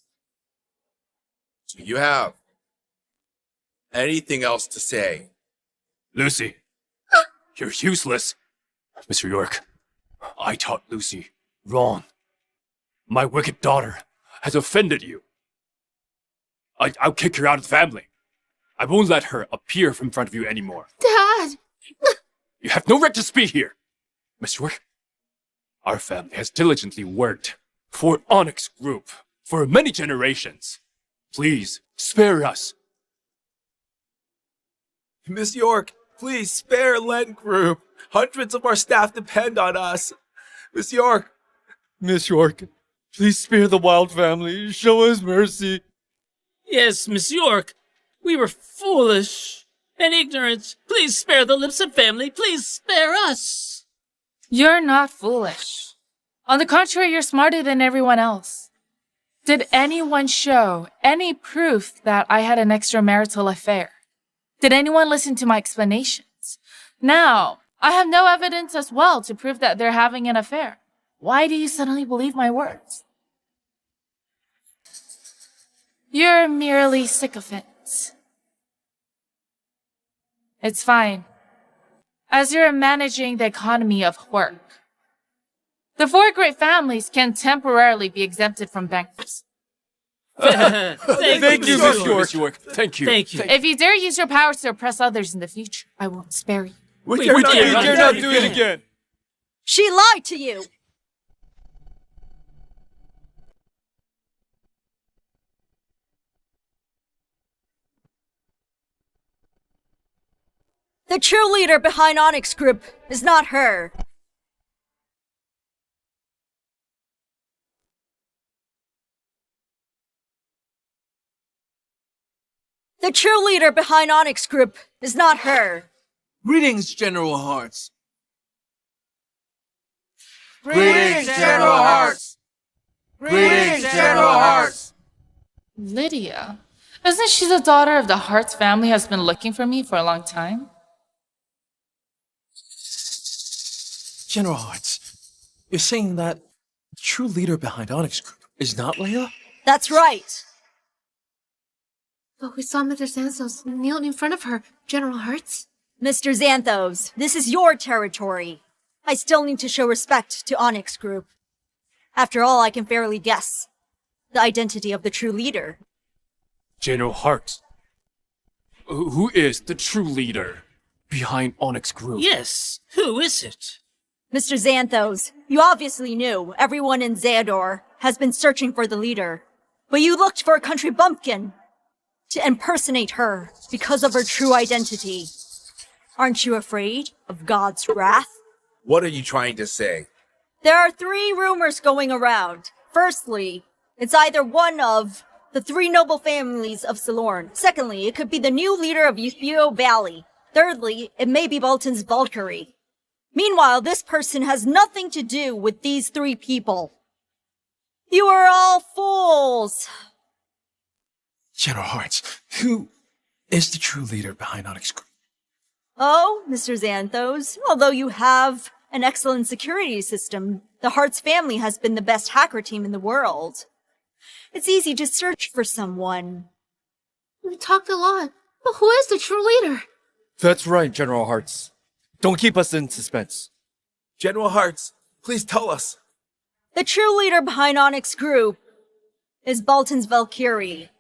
Do you have anything else to say? Lucy, you're useless. Mr. York, I taught Lucy wrong. My wicked daughter has offended you. I'll kick her out of the family. I won't let her appear in front of you anymore. Dad! You have no right to speak here. Mr. York, our family has diligently worked for Onyx Group for many generations. Please, spare us. Miss York, please spare Len Group. Hundreds of our staff depend on us. Miss York. Miss York, please spare the Wild family. Show us mercy. Yes, Miss York. We were foolish and ignorant. Please spare the Lipson family. Please spare us. You're not foolish. On the contrary, you're smarter than everyone else. Did anyone show any proof that I had an extramarital affair? Did anyone listen to my explanations? Now, I have no evidence as well to prove that they're having an affair. Why do you suddenly believe my words? You're merely sycophants. It's fine. As you're managing the economy of work, the 4 great families can temporarily be exempted from bankruptcy. Thank you, Miss York. Thank you. Thank you. If you dare use your powers to oppress others in the future, I won't spare you. We dare not do it again. She lied to you! The true leader behind Onyx Group is not her. The true leader behind Onyx Group is not her. Greetings, General Hearts. Greetings, General Hearts! Greetings, General Hearts! Lydia? Isn't she the daughter of the Hart's family who has been looking for me for a long time? General Hearts, you're saying that the true leader behind Onyx Group is not Layla? That's right. But we saw Mr. Santos kneel in front of her, General Hertz. Mr. Xanthos, this is your territory. I still need to show respect to Onyx Group. After all, I can fairly guess the identity of the true leader. General Hart, who is the true leader behind Onyx Group? Yes, who is it? Mr. Xanthos, you obviously knew everyone in Xeodor has been searching for the leader. But you looked for a country bumpkin to impersonate her because of her true identity. Aren't you afraid of God's wrath? What are you trying to say? There are 3 rumors going around. Firstly, it's either one of the 3 noble families of Silorn. Secondly, it could be the new leader of Eupheo Valley. Thirdly, it may be Balton's Valkyrie. Meanwhile, this person has nothing to do with these 3 people. You are all fools! General Hearts, who is the true leader behind Onyx Group? Oh, Mr. Xanthos, although you have an excellent security system, the Hart's family has been the best hacker team in the world. It's easy to search for someone. We talked a lot, but who is the true leader? That's right, General Hearts. Don't keep us in suspense. General Hearts, please tell us. The true leader behind Onyx Group is Balton's Valkyrie.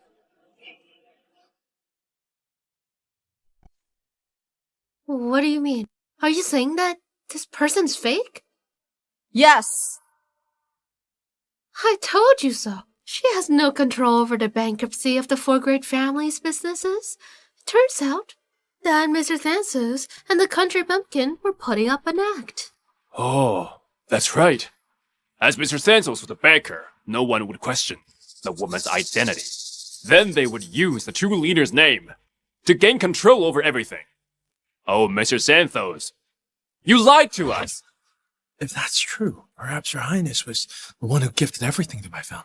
What do you mean? Are you saying that This person's fake? Yes. I told you so. She has no control over the bankruptcy of the four great families' businesses. It turns out that Mr. Thansos and the Country Bumpkin were putting up an act. Oh, that's right. As Mr. Thansos was a banker, no one would question the woman's identity. Then they would use the true leader's name to gain control over everything. Oh, Mr. Santhos, you lied to us! If that's true, perhaps Your Highness was the one who gifted everything to my family.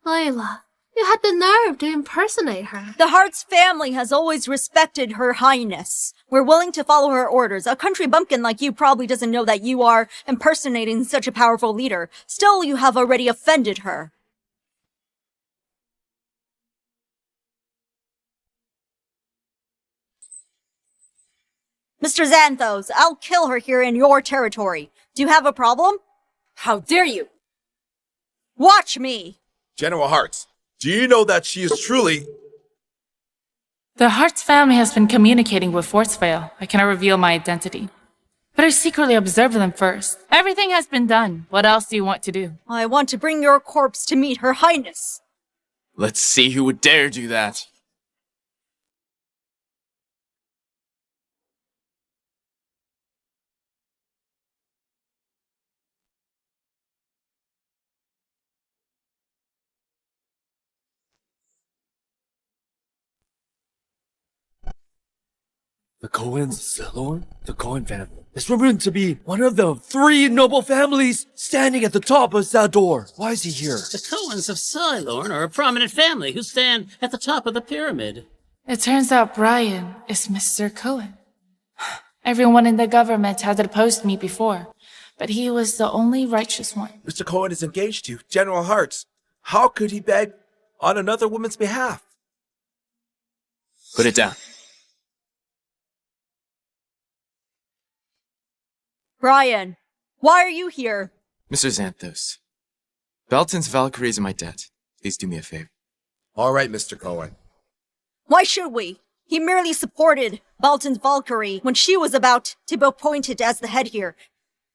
Layla, you had the nerve to impersonate her. The Hart's family has always respected Her Highness. We're willing to follow her orders. A country bumpkin like you probably doesn't know that you are impersonating such a powerful leader. Still, you have already offended her. Mr. Xanthos, I'll kill her here in your territory. Do you have a problem? How dare you? Watch me! General Hartz, do you know that she is truly... The Hart's family has been communicating with Forcevale. I cannot reveal my identity. But I secretly observed them first. Everything has been done. What else do you want to do? I want to bring your corpse to meet Her Highness. Let's see who would dare do that. The Cohens, the Lord, the Cohen family is rumored to be one of the three noble families standing at the top of that door. Why is he here? The Cohens of Cylorn are a prominent family who stand at the top of the pyramid. It turns out Brian is Mr. Cohen. Everyone in the government had opposed me before, but he was the only righteous one. Mr. Cohen is engaged to General Hartz. How could he beg on another woman's behalf? Put it down. Brian, why are you here? Mr. Xanthos, Balton's Valkyries are my debt. Please do me a favor. All right, Mr. Cohen. Why should we? He merely supported Balton's Valkyrie when she was about to be appointed as the head here.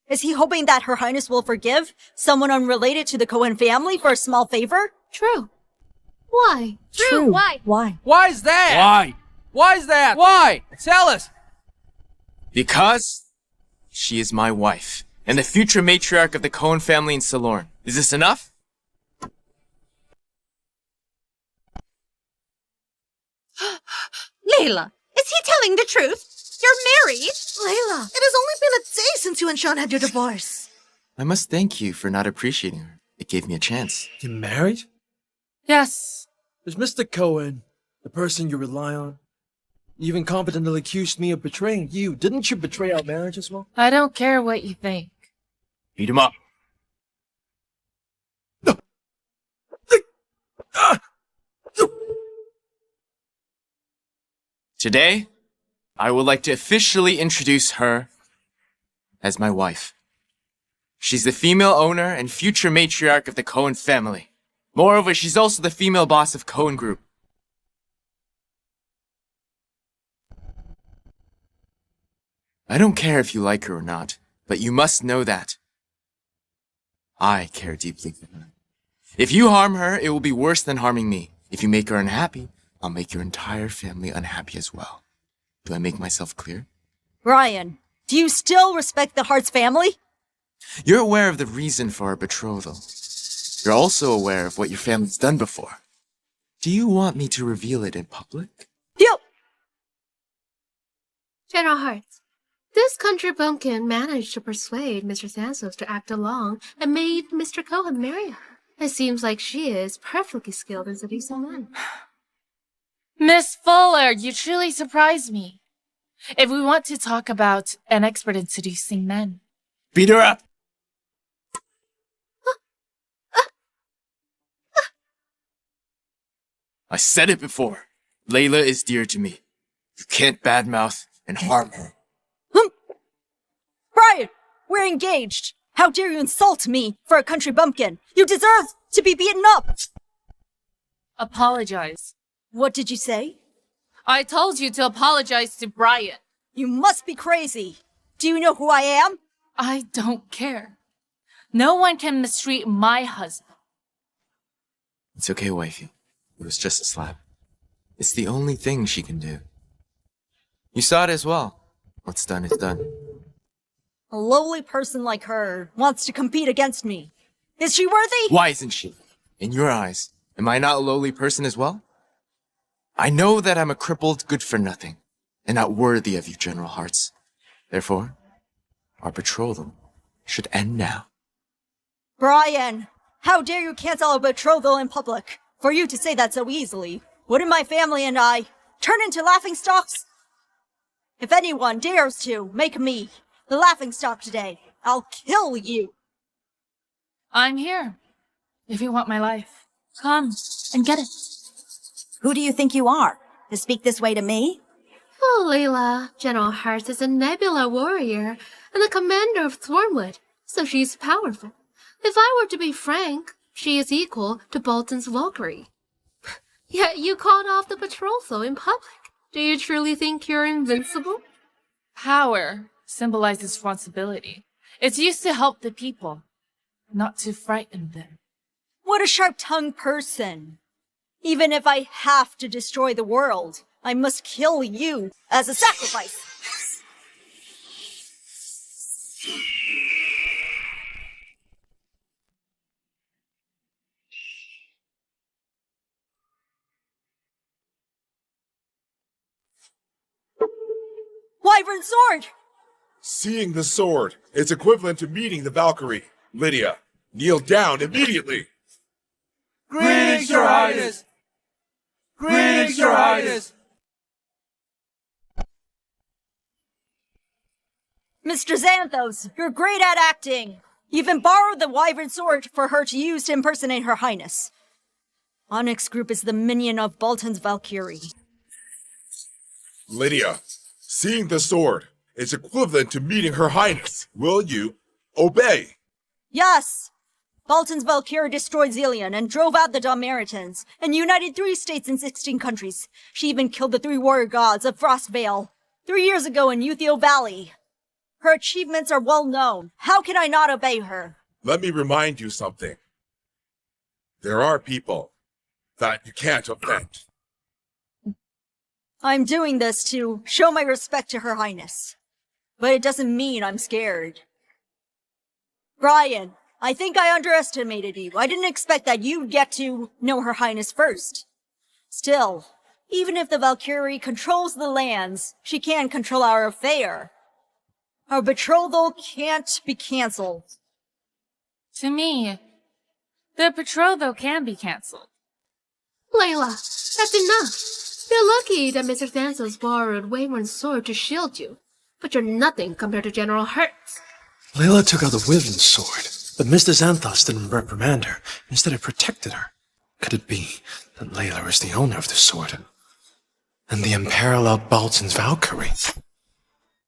Is he hoping that Her Highness will forgive someone unrelated to the Cohen family for a small favor? True. Why? True. Why? Why? Why is that? Why? Why is that? Why? Tell us. Because she is my wife, and the future matriarch of the Cohen family in Cylorn. Is this enough? Layla, is he telling the truth? You're married? Layla, it has only been a day since you and Sean had your divorce. I must thank you for not appreciating her. It gave me a chance. You married? Yes. Is Mr. Cohen the person you rely on? You even confidently accused me of betraying you. Didn't you betray our marriage as well? I don't care what you think. Beat him up. Today, I would like to officially introduce her as my wife. She's the female owner and future matriarch of the Cohen family. Moreover, she's also the female boss of Cohen Group. I don't care if you like her or not, but you must know that I care deeply for her. If you harm her, it will be worse than harming me. If you make her unhappy, I'll make your entire family unhappy as well. Do I make myself clear? Brian, do you still respect the Hart's family? You're aware of the reason for our betrothal. You're also aware of what your family's done before. Do you want me to reveal it in public? You! General Hartz, this country bumpkin managed to persuade Mr. Thansos to act along and made Mr. Cohen marry her. It seems like she is perfectly skilled in seducing men. Miss Fuller, you truly surprised me. If we want to talk about an expert in seducing men. Beat her up! I said it before. Layla is dear to me. You can't badmouth and harm her. Brian, we're engaged. How dare you insult me for a country bumpkin? You deserve to be beaten up. Apologize. What did you say? I told you to apologize to Brian. You must be crazy. Do you know who I am? I don't care. No one can mistreat my husband. It's okay, wifey. It was just a slap. It's the only thing she can do. You saw it as well. What's done is done. A lowly person like her wants to compete against me. Is she worthy? Why isn't she? In your eyes, am I not a lowly person as well? I know that I'm a crippled good-for-nothing, and not worthy of you, General Hearts. Therefore, our betrothal should end now. Brian, how dare you cancel a betrothal in public? For you to say that so easily, wouldn't my family and I turn into laughingstocks? If anyone dares to make me the laughingstock today, I'll kill you. I'm here. If you want my life, come and get it. Who do you think you are, to speak this way to me? Oh, Layla, General Hearts is a Nebula warrior and the commander of Thornwood, so she's powerful. If I were to be frank, she is equal to Balton's Valkyrie. Yet you called off the betrothal in public. Do you truly think you're invincible? Power symbolizes responsibility. It's used to help the people, not to frighten them. What a sharp-tongued person. Even if I have to destroy the world, I must kill you as a sacrifice. Wyvern sword! Seeing the sword, it's equivalent to meeting the Valkyrie. Lydia, kneel down immediately. Greetings, Your Highness! Greetings, Your Highness! Mr. Xanthos, you're great at acting. You even borrowed the Wyvern sword for her to use to impersonate Her Highness. Onyx Group is the minion of Balton's Valkyrie. Lydia, seeing the sword, it's equivalent to meeting Her Highness. Will you obey? Yes! Balton's Valkyrie destroyed Zelion and drove out the Dalmaritans, and united 3 states and 16 countries. She even killed the 3 warrior gods of Frostvale 3 years ago in Uthio Valley. Her achievements are well known. How can I not obey her? Let me remind you something. There are people that you can't offend. I'm doing this to show my respect to Her Highness. But it doesn't mean I'm scared. Brian, I think I underestimated you. I didn't expect that you'd get to know Her Highness first. Still, even if the Valkyrie controls the lands, she can't control our affair. Our betrothal can't be cancelled. To me, the betrothal can be cancelled. Layla, that's enough. You're lucky that Mr. Xanthos borrowed Wayward's sword to shield you, but you're nothing compared to General Hertz. Layla took out the Wyvern's sword, but Mr. Xanthos didn't reprimand her. Instead, it protected her. Could it be that Layla is the owner of the sword and the unparalleled Balton's Valkyrie?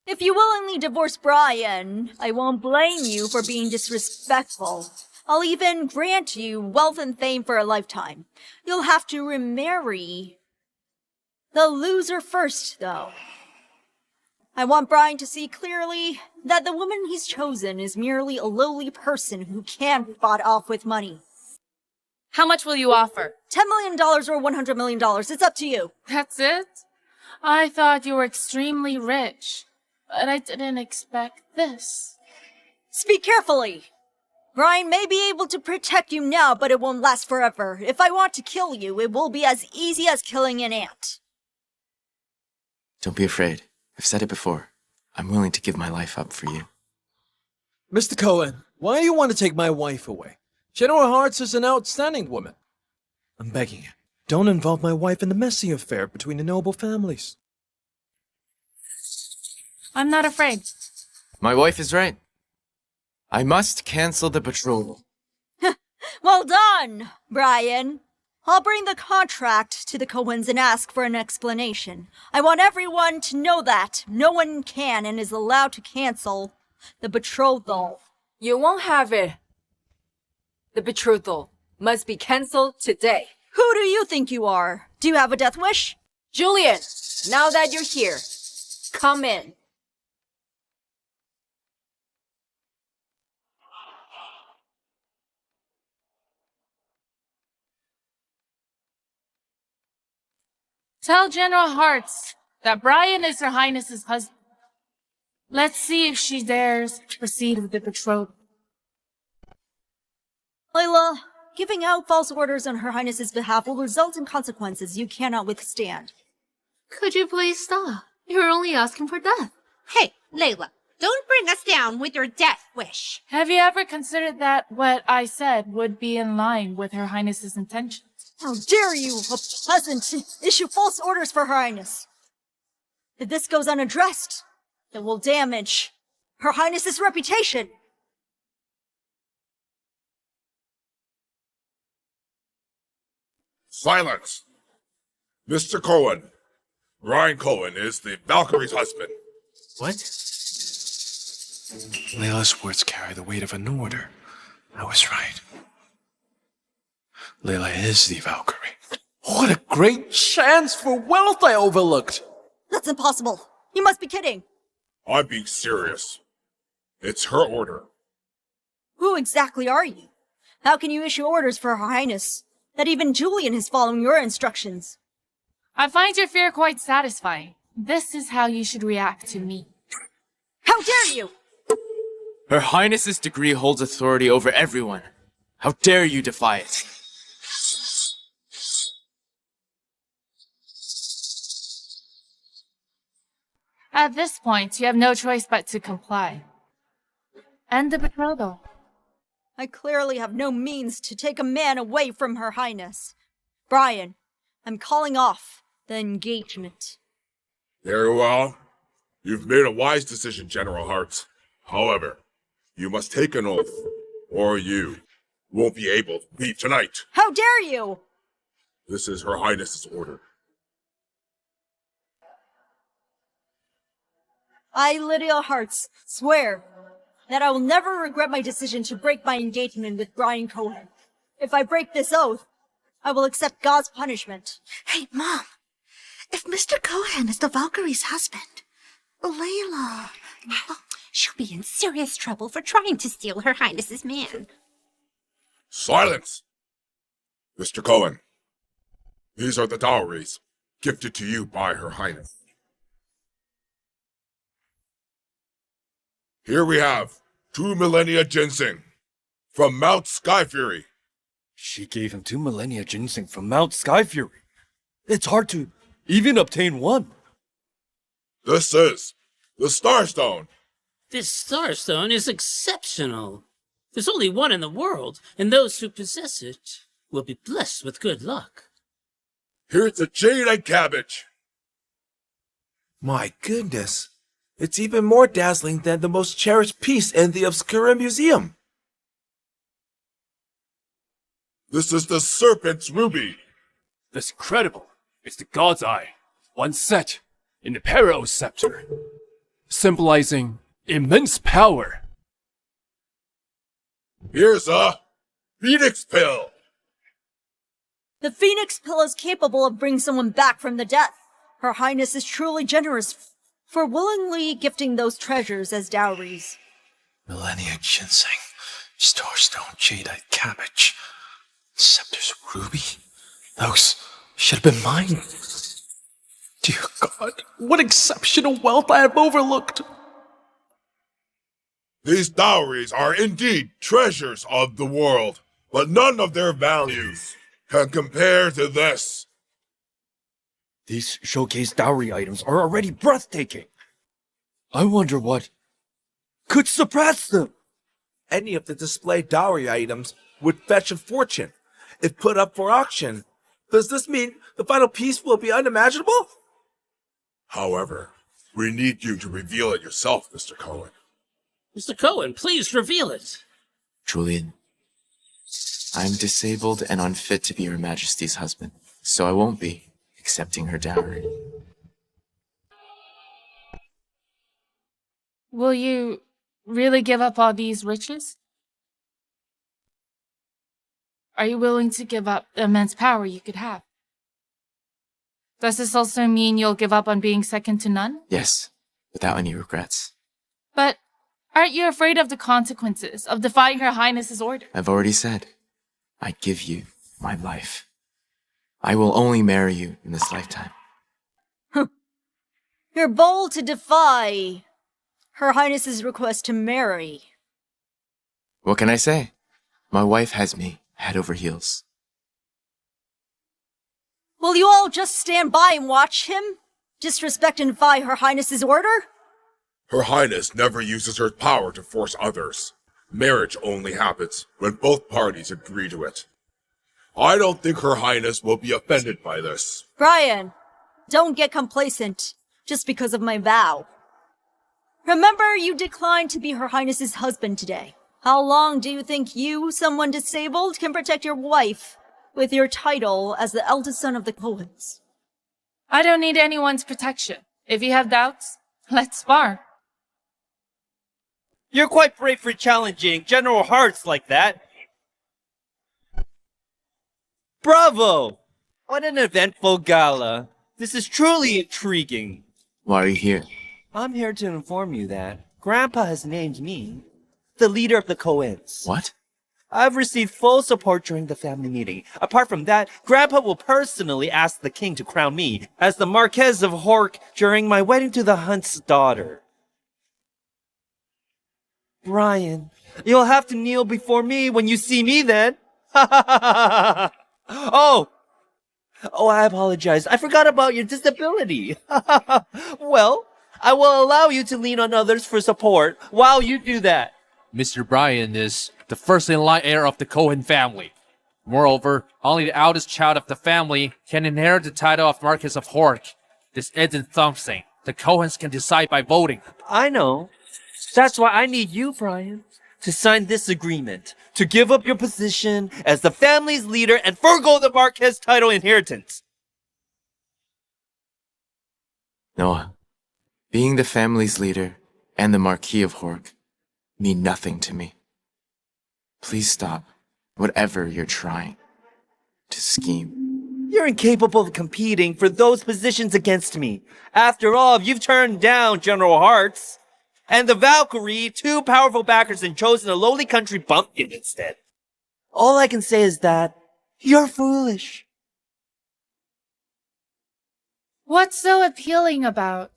If you willingly divorce Brian, I won't blame you for being disrespectful. I'll even grant you wealth and fame for a lifetime. You'll have to remarry the loser first, though. I want Brian to see clearly that the woman he's chosen is merely a lowly person who can't be bought off with money. How much will you offer? $10 million or $100 million. It's up to you. That's it? I thought you were extremely rich, but I didn't expect this. Speak carefully. Brian may be able to protect you now, but it won't last forever. If I want to kill you, it will be as easy as killing an ant. Don't be afraid. I've said it before. I'm willing to give my life up for you. Mr. Cohen, why do you want to take my wife away? General Hearts is an outstanding woman. I'm begging you, don't involve my wife in the messy affair between the noble families. I'm not afraid. My wife is right. I must cancel the betrothal. Well done, Brian. I'll bring the contract to the Cohens and ask for an explanation. I want everyone to know that no one can and is allowed to cancel the betrothal. You won't have it. The betrothal must be cancelled today. Who do you think you are? Do you have a death wish? Julian, now that you're here, come in. Tell General Hartz that Brian is Her Highness's husband. Let's see if she dares proceed with the betrothal. Layla, giving out false orders on Her Highness's behalf will result in consequences you cannot withstand. Could you please stop? You're only asking for death. Hey, Layla, don't bring us down with your death wish. Have you ever considered that what I said would be in line with Her Highness's intentions? How dare you, a peasant, issue false orders for Her Highness? If this goes unaddressed, it will damage Her Highness's reputation. Silence! Mr. Cohen. Ryan Cohen is the Valkyrie's husband. What? Layla's words carry the weight of an order. I was right. Layla is the Valkyrie. What a great chance for wealth I overlooked! That's impossible. You must be kidding. I'm being serious. It's her order. Who exactly are you? How can you issue orders for Her Highness? That even Julian is following your instructions. I find your fear quite satisfying. This is how you should react to me. How dare you! Her Highness's degree holds authority over everyone. How dare you defy it? At this point, you have no choice but to comply. End the betrothal. I clearly have no means to take a man away from Her Highness. Brian, I'm calling off the engagement. Very well. You've made a wise decision, General Hartz. However, you must take an oath, or you won't be able to leave tonight. How dare you! This is Her Highness's order. I, Lydia Hartz, swear that I will never regret my decision to break my engagement with Brian Cohen. If I break this oath, I will accept God's punishment. Hey, Mom. If Mr. Cohen is the Valkyrie's husband, Layla... She'll be in serious trouble for trying to steal Her Highness's man. Silence! Mr. Cohen, these are the dowries gifted to you by Her Highness. Here we have 2 millennia ginseng from Mount Sky Fury. She gave him 2 millennia ginseng from Mount Sky Fury. It's hard to even obtain one. This is the Starstone. This starstone is exceptional. There's only one in the world, and those who possess it will be blessed with good luck. Here's a jade and cabbage. My goodness. It's even more dazzling than the most cherished piece in the Obscura Museum. This is the Serpent's Ruby. That's incredible. It's the God's Eye, one set in the Peros Scepter, symbolizing immense power. Here's a Phoenix Pill. The Phoenix Pill is capable of bringing someone back from the death. Her Highness is truly generous for willingly gifting those treasures as dowries. Millennia ginseng, starstone, jadeite cabbage, scepter's ruby. Those should have been mine. Dear God, what exceptional wealth I have overlooked. These dowries are indeed treasures of the world, but none of their values can compare to this. These showcase dowry items are already breathtaking. I wonder what could surpass them. Any of the displayed dowry items would fetch a fortune if put up for auction. Does this mean the final piece will be unimaginable? However, we need you to reveal it yourself, Mr. Cohen. Mr. Cohen, please reveal it. Julian, I'm disabled and unfit to be Her Majesty's husband, so I won't be accepting her dowry. Will you really give up all these riches? Are you willing to give up the immense power you could have? Does this also mean you'll give up on being second to none? Yes, without any regrets. But aren't you afraid of the consequences of defying Her Highness's order? I've already said, I give you my life. I will only marry you in this lifetime. You're bold to defy Her Highness's request to marry. What can I say? My wife has me head over heels. Will you all just stand by and watch him? Disrespect and defy Her Highness's order? Her Highness never uses her power to force others. Marriage only happens when both parties agree to it. I don't think Her Highness will be offended by this. Brian, don't get complacent just because of my vow. Remember, you declined to be Her Highness's husband today. How long do you think you, someone disabled, can protect your wife with your title as the eldest son of the Cohens? I don't need anyone's protection. If you have doubts, let's spar. You're quite brave for challenging General Hearts like that. Bravo! What an eventful gala. This is truly intriguing. Why are you here? I'm here to inform you that Grandpa has named me the leader of the Cohens. What? I've received full support during the family meeting. Apart from that, Grandpa will personally ask the king to crown me as the Marquess of Hork during my wedding to the Hunt's daughter. Brian, you'll have to kneel before me when you see me then. Oh, I apologize. I forgot about your disability. Well, I will allow you to lean on others for support while you do that. Mr. Brian is the first in line heir of the Cohen family. Moreover, only the eldest child of the family can inherit the title of Marquess of Hork. This isn't something the Cohens can decide by voting. I know. That's why I need you, Brian, to sign this agreement, to give up your position as the family's leader and forgo the Marquess title inheritance. Noah, being the family's leader and the Marquis of Hork mean nothing to me. Please stop whatever you're trying to scheme. You're incapable of competing for those positions against me. After all, you've turned down General Hearts and the Valkyrie, two powerful backers, and chosen a lowly country bumpkin instead. All I can say is that you're foolish. What's so appealing about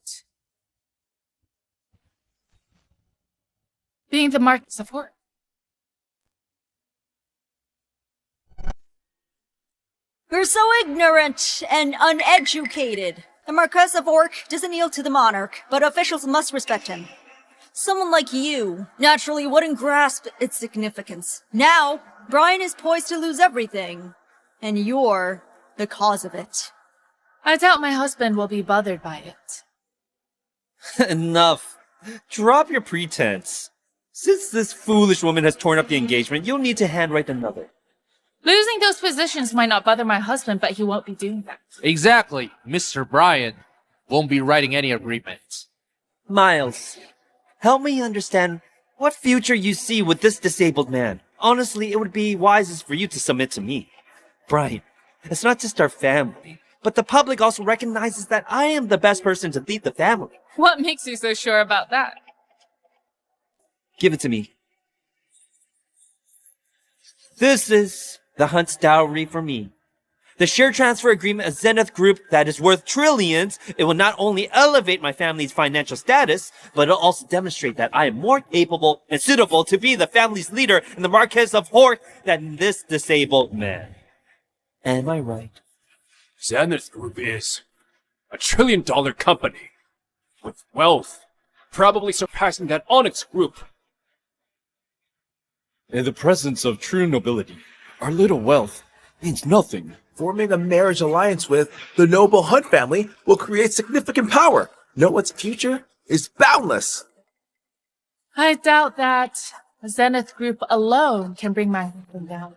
being the Marquess of Hork? You're so ignorant and uneducated. The Marquess of Hork doesn't kneel to the monarch, but officials must respect him. Someone like you naturally wouldn't grasp its significance. Now, Brian is poised to lose everything, and you're the cause of it. I doubt my husband will be bothered by it. Enough. Drop your pretense. Since this foolish woman has torn up the engagement, you'll need to handwrite another. Losing those positions might not bother my husband, but he won't be doing that. Exactly. Mr. Brian won't be writing any agreements. Miles, help me understand what future you see with this disabled man. Honestly, it would be wisest for you to submit to me. Brian, it's not just our family, but the public also recognizes that I am the best person to lead the family. What makes you so sure about that? Give it to me. This is the Hunt's dowry for me. The share transfer agreement of Zenith Group that is worth trillions. It will not only elevate my family's financial status, but it'll also demonstrate that I am more capable and suitable to be the family's leader and the Marquess of Hork than this disabled man. Am I right? Zenith Group is a $1 trillion company with wealth probably surpassing that Onyx Group. In the presence of true nobility, our little wealth means nothing. Forming a marriage alliance with the noble Hunt family will create significant power. Noah's future is boundless. I doubt that Zenith Group alone can bring my husband down.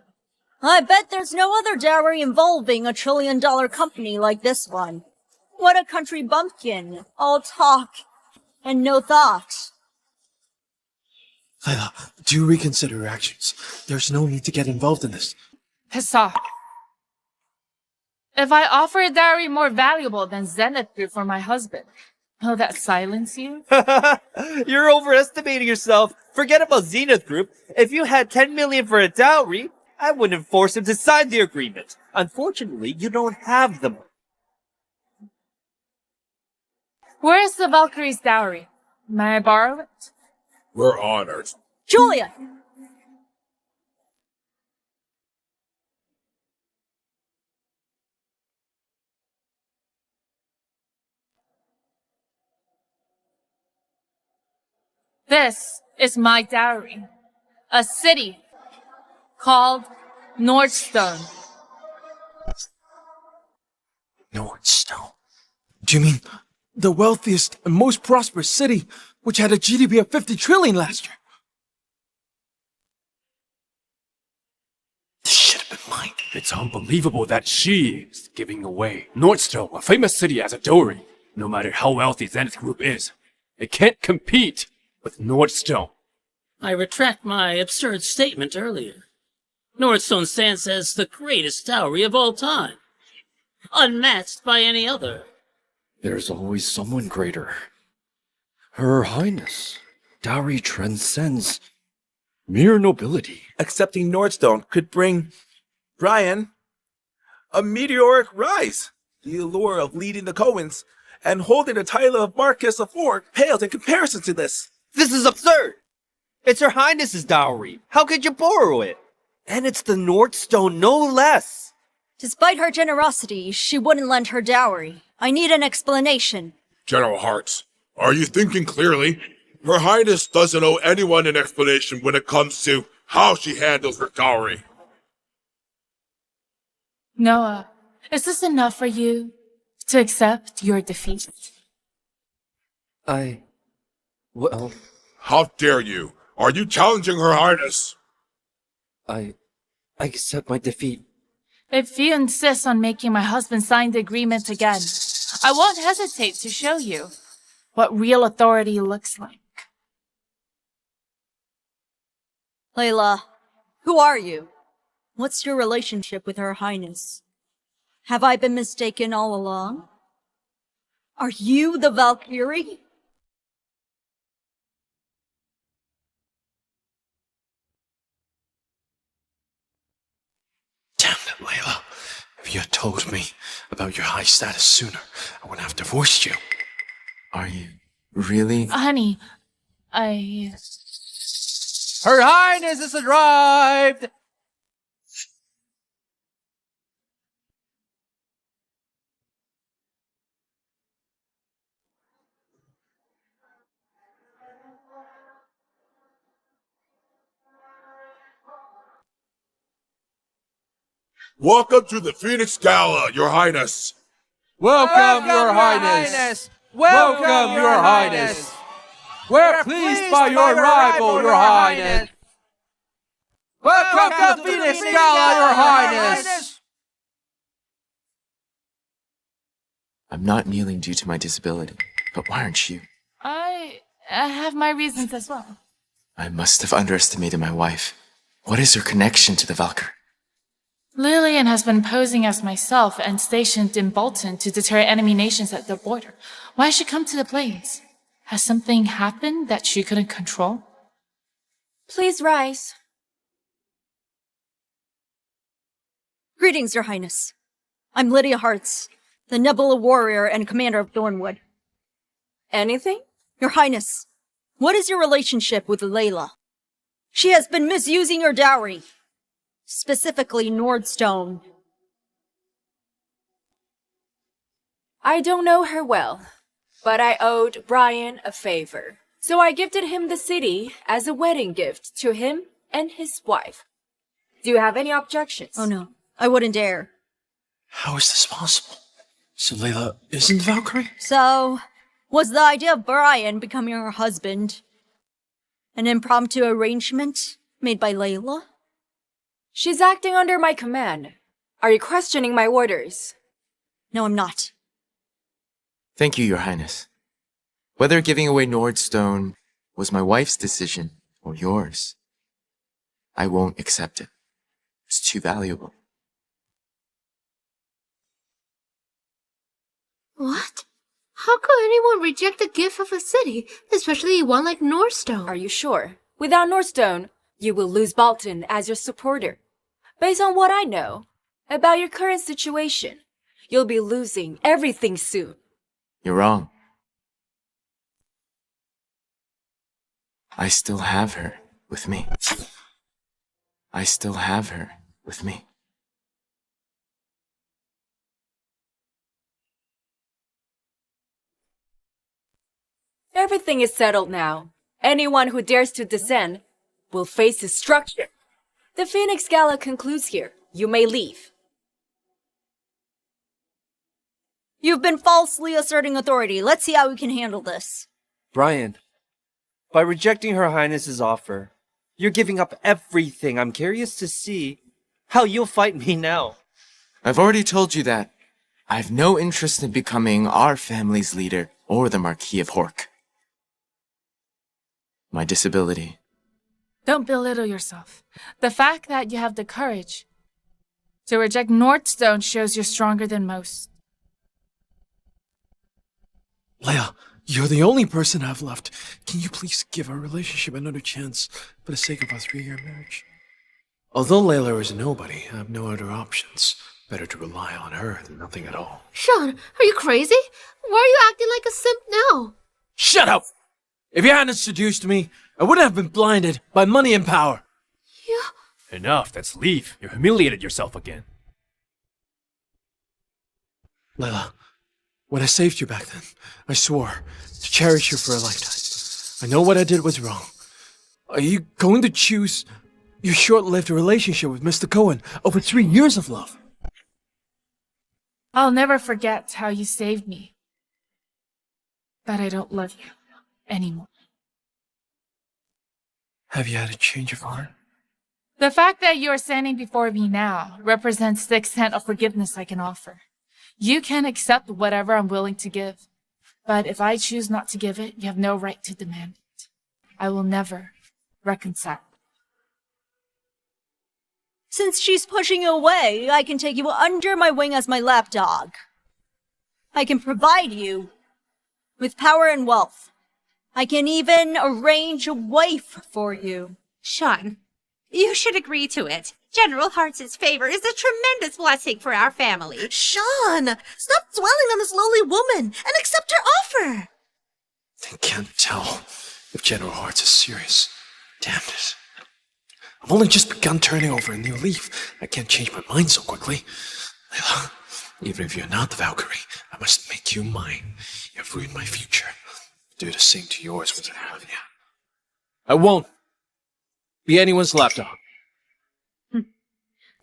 I bet there's no other dowry involving a $1 trillion company like this one. What a country bumpkin. All talk and no thought. Layla, do reconsider your actions. There's no need to get involved in this. Piss off. If I offer a dowry more valuable than Zenith Group for my husband, will that silence you? You're overestimating yourself. Forget about Zenith Group. If you had 10 million for a dowry, I wouldn't force him to sign the agreement. Unfortunately, you don't have the money. Where's the Valkyrie's dowry? May I borrow it? We're honored. Julia! This is my dowry. A city called Nordstone. Nordstone? Do you mean the wealthiest and most prosperous city, which had a GDP of 50 trillion last year? This should have been mine. It's unbelievable that she is giving away Nordstone, a famous city, as a dowry. No matter how wealthy Onyx Group is, it can't compete with Nordstone. I retract my absurd statement earlier. Nordstone stands as the greatest dowry of all time, unmatched by any other. There's always someone greater. Her Highness. Dowry transcends mere nobility. Accepting Nordstone could bring Brian a meteoric rise. The allure of leading the Coens and holding the title of Marquess of Ford pales in comparison to this. This is absurd! It's Her Highness's dowry. How could you borrow it? And it's the Nordstone, no less. Despite her generosity, she wouldn't lend her dowry. I need an explanation. General Hearts, are you thinking clearly? Her Highness doesn't owe anyone an explanation when it comes to how she handles her dowry. Noah, is this enough for you to accept your defeat? Well... How dare you? Are you challenging Her Highness? I accept my defeat. If you insist on making my husband sign the agreement again, I won't hesitate to show you what real authority looks like. Layla, who are you? What's your relationship with Her Highness? Have I been mistaken all along? Are you the Valkyrie? Damn it, Layla. If you had told me about your high status sooner, I wouldn't have divorced you. Are you really? Honey, Her Highness has arrived! Welcome to the Phoenix Gala, Your Highness. Welcome, Your Highness! Welcome, Your Highness! We're pleased by your arrival, Your Highness! Welcome to the Phoenix Gala, Your Highness! I'm not kneeling due to my disability, but why aren't you? I have my reasons as well. I must have underestimated my wife. What is her connection to the Valkyrie? Lillian has been posing as myself and stationed in Balton to deter enemy nations at the border. Why she come to the plains? Has something happened that she couldn't control? Please rise. Greetings, Your Highness. I'm Lydia Hartz, the Nebula warrior and commander of Thornwood. Anything? Your Highness, what is your relationship with Layla? She has been misusing her dowry. Specifically, Nordstone. I don't know her well, but I owed Brian a favor. So I gifted him the city as a wedding gift to him and his wife. Do you have any objections? Oh no, I wouldn't dare. How is this possible? So Layla isn't Valkyrie? So, was the idea of Brian becoming her husband an impromptu arrangement made by Layla? She's acting under my command. Are you questioning my orders? No, I'm not. Thank you, Your Highness. Whether giving away Nordstone was my wife's decision or yours, I won't accept it. It's too valuable. What? How could anyone reject the gift of a city, especially one like Nordstone? Are you sure? Without Nordstone, you will lose Balton as your supporter. Based on what I know about your current situation, you'll be losing everything soon. You're wrong. I still have her with me. I still have her with me. Everything is settled now. Anyone who dares to dissent will face destruction. The Phoenix Gala concludes here. You may leave. You've been falsely asserting authority. Let's see how we can handle this. Brian, by rejecting Her Highness's offer, you're giving up everything. I'm curious to see how you'll fight me now. I've already told you that. I've no interest in becoming our family's leader or the Marquis of Hork. My disability. Don't belittle yourself. The fact that you have the courage to reject Nordstone shows you're stronger than most. Layla, you're the only person I've left. Can you please give our relationship another chance for the sake of our 3-year marriage? Although Layla is nobody, I have no other options. Better to rely on her than nothing at all. Sean, are you crazy? Why are you acting like a simp now? Shut up! If you hadn't seduced me, I wouldn't have been blinded by money and power. Enough, let's leave. You humiliated yourself again. Layla, when I saved you back then, I swore to cherish you for a lifetime. I know what I did was wrong. Are you going to choose your short-lived relationship with Mr. Cohen over 3 years of love? I'll never forget how you saved me. But I don't love you anymore. Have you had a change of heart? The fact that you are standing before me now represents the extent of forgiveness I can offer. You can accept whatever I'm willing to give. But if I choose not to give it, you have no right to demand it. I will never reconcile. Since she's pushing you away, I can take you under my wing as my lapdog. I can provide you with power and wealth. I can even arrange a wife for you. Sean, you should agree to it. General Hart's favor is a tremendous blessing for our family. Sean, stop dwelling on this lowly woman and accept her offer. I can't tell if General Hartz is serious. Damn it. I've only just begun turning over a new leaf. I can't change my mind so quickly. Layla, even if you're not the Valkyrie, I must make you mine. You have ruined my future. Do the same to yours with I have you. I won't be anyone's lapdog.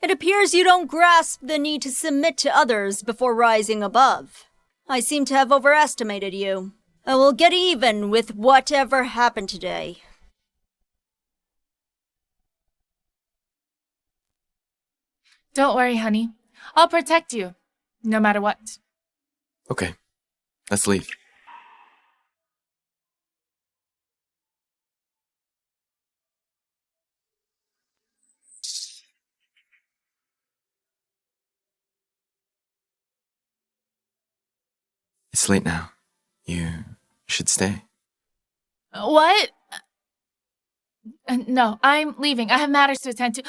It appears you don't grasp the need to submit to others before rising above. I seem to have overestimated you. I will get even with whatever happened today. Don't worry, honey. I'll protect you, no matter what. Okay, let's leave. It's late now. You should stay. What? No, I'm leaving. I have matters to attend to.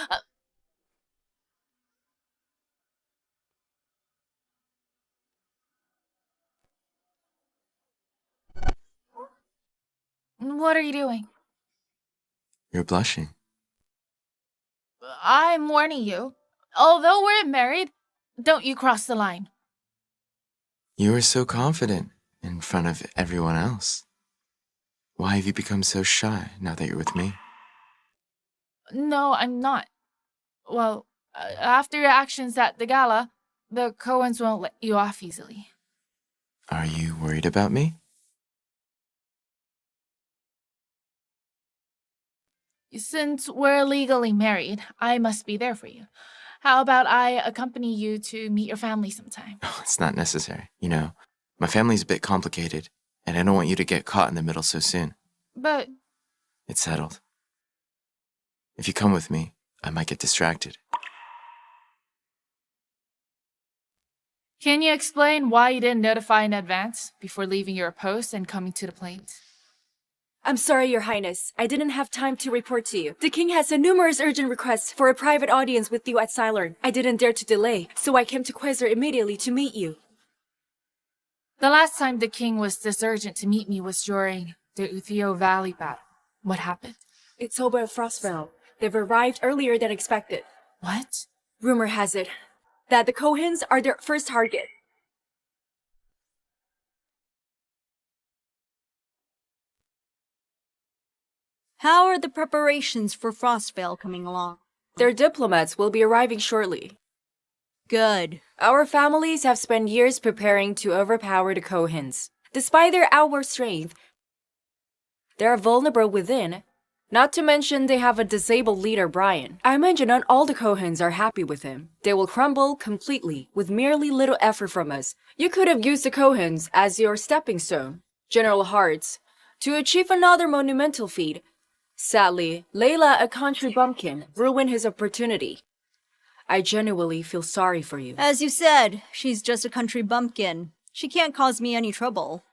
What are you doing? You're blushing. I'm warning you. Although we're married, don't you cross the line. You were so confident in front of everyone else. Why have you become so shy now that you're with me? No, I'm not. Well, after your actions at the gala, the Cohens won't let you off easily. Are you worried about me? Since we're legally married, I must be there for you. How about I accompany you to meet your family sometime? Oh, it's not necessary. You know, my family's a bit complicated, and I don't want you to get caught in the middle so soon. But... It's settled. If you come with me, I might get distracted. Can you explain why you didn't notify in advance before leaving your post and coming to the plains? I'm sorry, Your Highness. I didn't have time to report to you. The king has numerous urgent requests for a private audience with you at Cylern. I didn't dare to delay, so I came to Quasar immediately to meet you. The last time the king was this urgent to meet me was during the Uthio Valley battle. What happened? It's over at Frostvale. They've arrived earlier than expected. What? Rumor has it that the Cohens are their first target. How are the preparations for Frostvale coming along? Their diplomats will be arriving shortly. Good. Our families have spent years preparing to overpower the Cohens. Despite their outward strength, they are vulnerable within. Not to mention they have a disabled leader, Brian. I imagine not all the Cohens are happy with him. They will crumble completely with merely little effort from us. You could have used the Cohens as your stepping stone, General Hearts, to achieve another monumental feat. Sadly, Layla, a country bumpkin, ruined his opportunity. I genuinely feel sorry for you. As you said, she's just a country bumpkin. She can't cause me any trouble.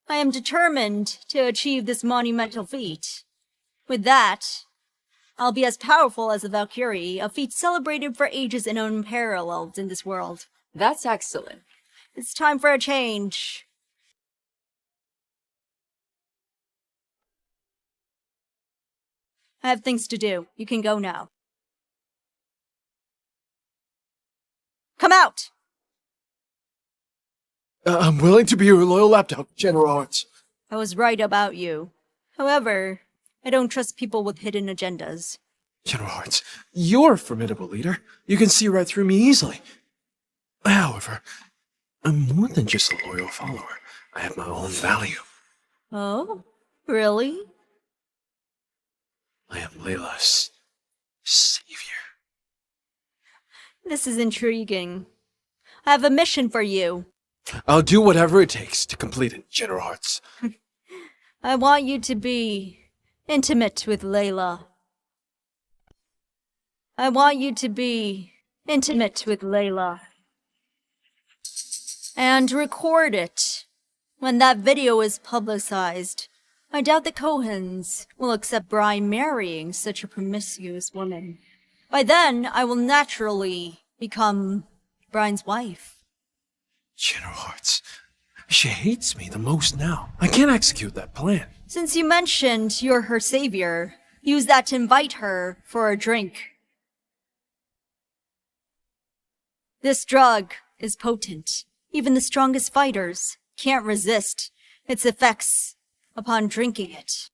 I am determined to achieve this monumental feat. With that, I'll be as powerful as a Valkyrie, a feat celebrated for ages and unparalleled in this world. That's excellent. It's time for a change. I have things to do. You can go now. Come out! I'm willing to be your loyal lapdog, General Hearts. I was right about you. However, I don't trust people with hidden agendas. General Hearts, you're a formidable leader. You can see right through me easily. However, I'm more than just a loyal follower. I have my own value. Oh? Really? I am Layla's savior. This is intriguing. I have a mission for you. I'll do whatever it takes to complete it, General Hearts. I want you to be intimate with Layla. I want you to be intimate with Layla. And record it. When that video is publicized, I doubt the Cohens will accept Brian marrying such a promiscuous woman. By then, I will naturally become Brian's wife. General Hearts, she hates me the most now. I can't execute that plan. Since you mentioned you're her savior, use that to invite her for a drink. This drug is potent. Even the strongest fighters can't resist its effects upon drinking it.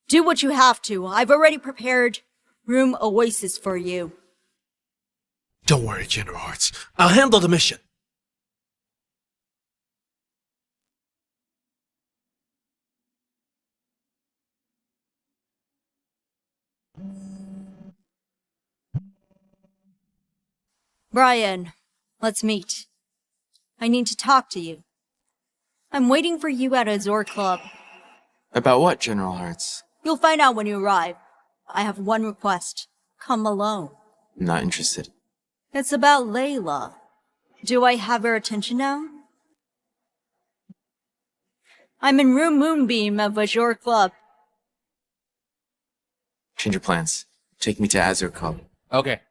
Do what you have to. I've already prepared Room Oasis for you. Don't worry, General Hearts. I'll handle the mission. Brian, let's meet. I need to talk to you. I'm waiting for you at Azor Club. About what, General Hearts? You'll find out when you arrive. I have one request. Come alone. I'm not interested. It's about Layla. Do I have her attention now? I'm in room Moonbeam of Azure Club. Change your plans. Take me to Azure Club. Okay.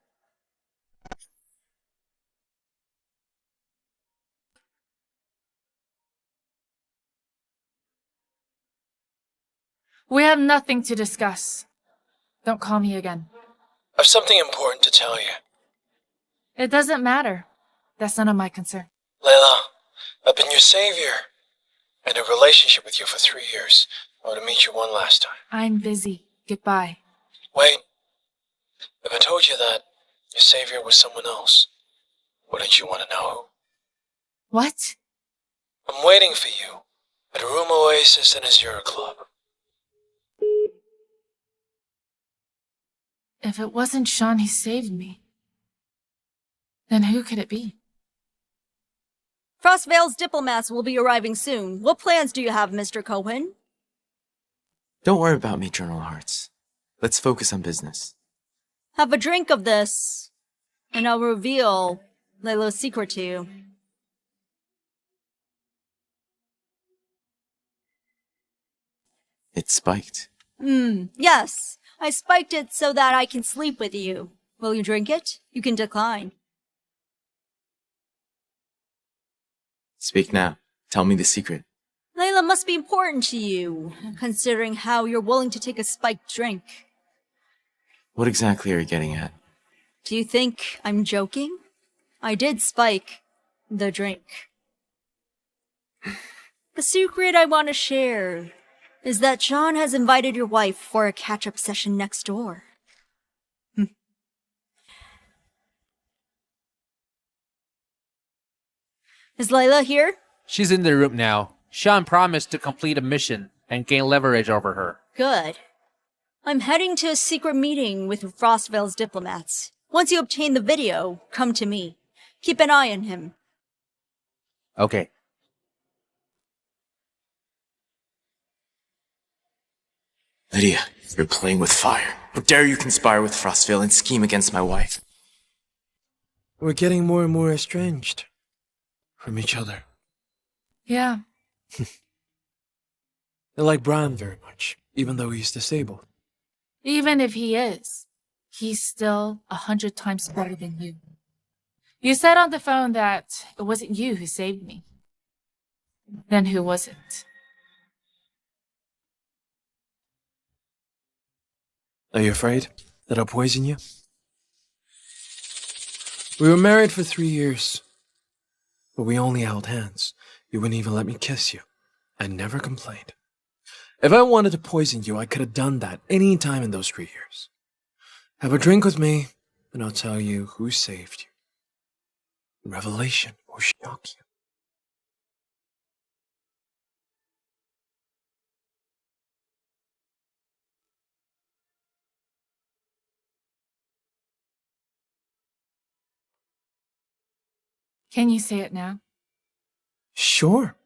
We have nothing to discuss. Don't call me again. I've something important to tell you. It doesn't matter. That's none of my concern. Layla, I've been your savior. In a relationship with you for 3 years. I want to meet you one last time. I'm busy. Goodbye. Wait. If I told you that your savior was someone else, wouldn't you want to know who? What? I'm waiting for you at a room Oasis in Azure Club. If it wasn't Sean who saved me, then who could it be? Frostvale's diplomats will be arriving soon. What plans do you have, Mr. Cohen? Don't worry about me, General Hearts. Let's focus on business. Have a drink of this, and I'll reveal Layla's secret to you. It's spiked. Yes. I spiked it so that I can sleep with you. Will you drink it? You can decline. Speak now. Tell me the secret. Layla must be important to you, considering how you're willing to take a spiked drink. What exactly are you getting at? Do you think I'm joking? I did spike the drink. The secret I want to share is that Sean has invited your wife for a catch-up session next door. Is Layla here? She's in the room now. Sean promised to complete a mission and gain leverage over her. Good. I'm heading to a secret meeting with Frostvale's diplomats. Once you obtain the video, come to me. Keep an eye on him. Okay. Lydia, you're playing with fire. How dare you conspire with Frostvale and scheme against my wife? We're getting more and more estranged from each other. Yeah. I like Brian very much, even though he's disabled. Even if he is, he's still 100 times better than you. You said on the phone that it wasn't you who saved me. Then who was it? Are you afraid that I'll poison you? We were married for 3 years, but we only held hands. You wouldn't even let me kiss you. I never complained. If I wanted to poison you, I could have done that any time in those 3 years. Have a drink with me, and I'll tell you who saved you. Revelation will shock you. Can you say it now? Sure.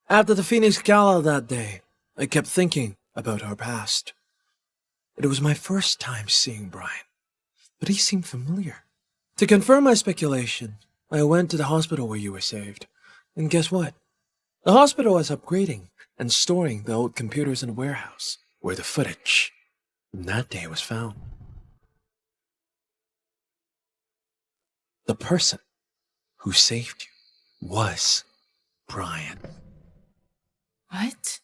After the Phoenix Gala that day, I kept thinking about our past. It was my first time seeing Brian, but he seemed familiar. To confirm my speculation, I went to the hospital where you were saved. And guess what? The hospital was upgrading and storing the old computers in a warehouse where the footage from that day was found. The person who saved you was Brian. What?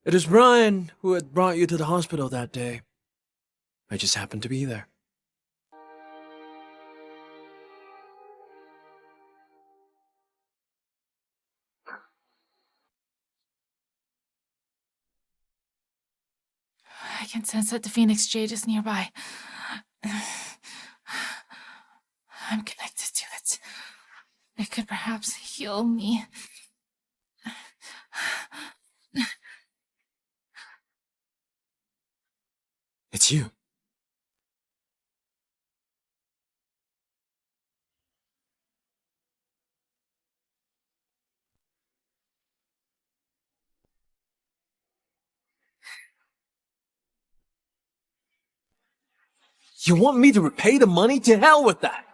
It is Brian who had brought you to the hospital that day. I just happened to be there. I can sense that the Phoenix Jade is nearby. I'm connected to it. It could perhaps heal me. It's you. You want me to repay the money? To hell with that!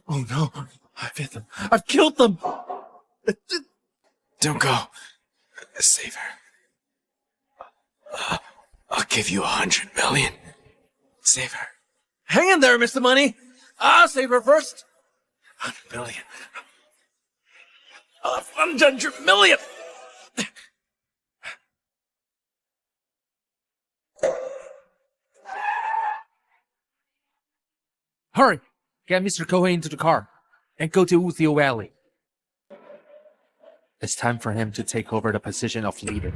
Oh no, I've hit them. I've killed them! Don't go. Save her. I'll give you 100 million. Save her. Hang in there, Mr. Money! I'll save her first! 100 million. 100 million! Hurry! Get Mr. Cohen into the car and go to Uthio Valley. It's time for him to take over the position of leader.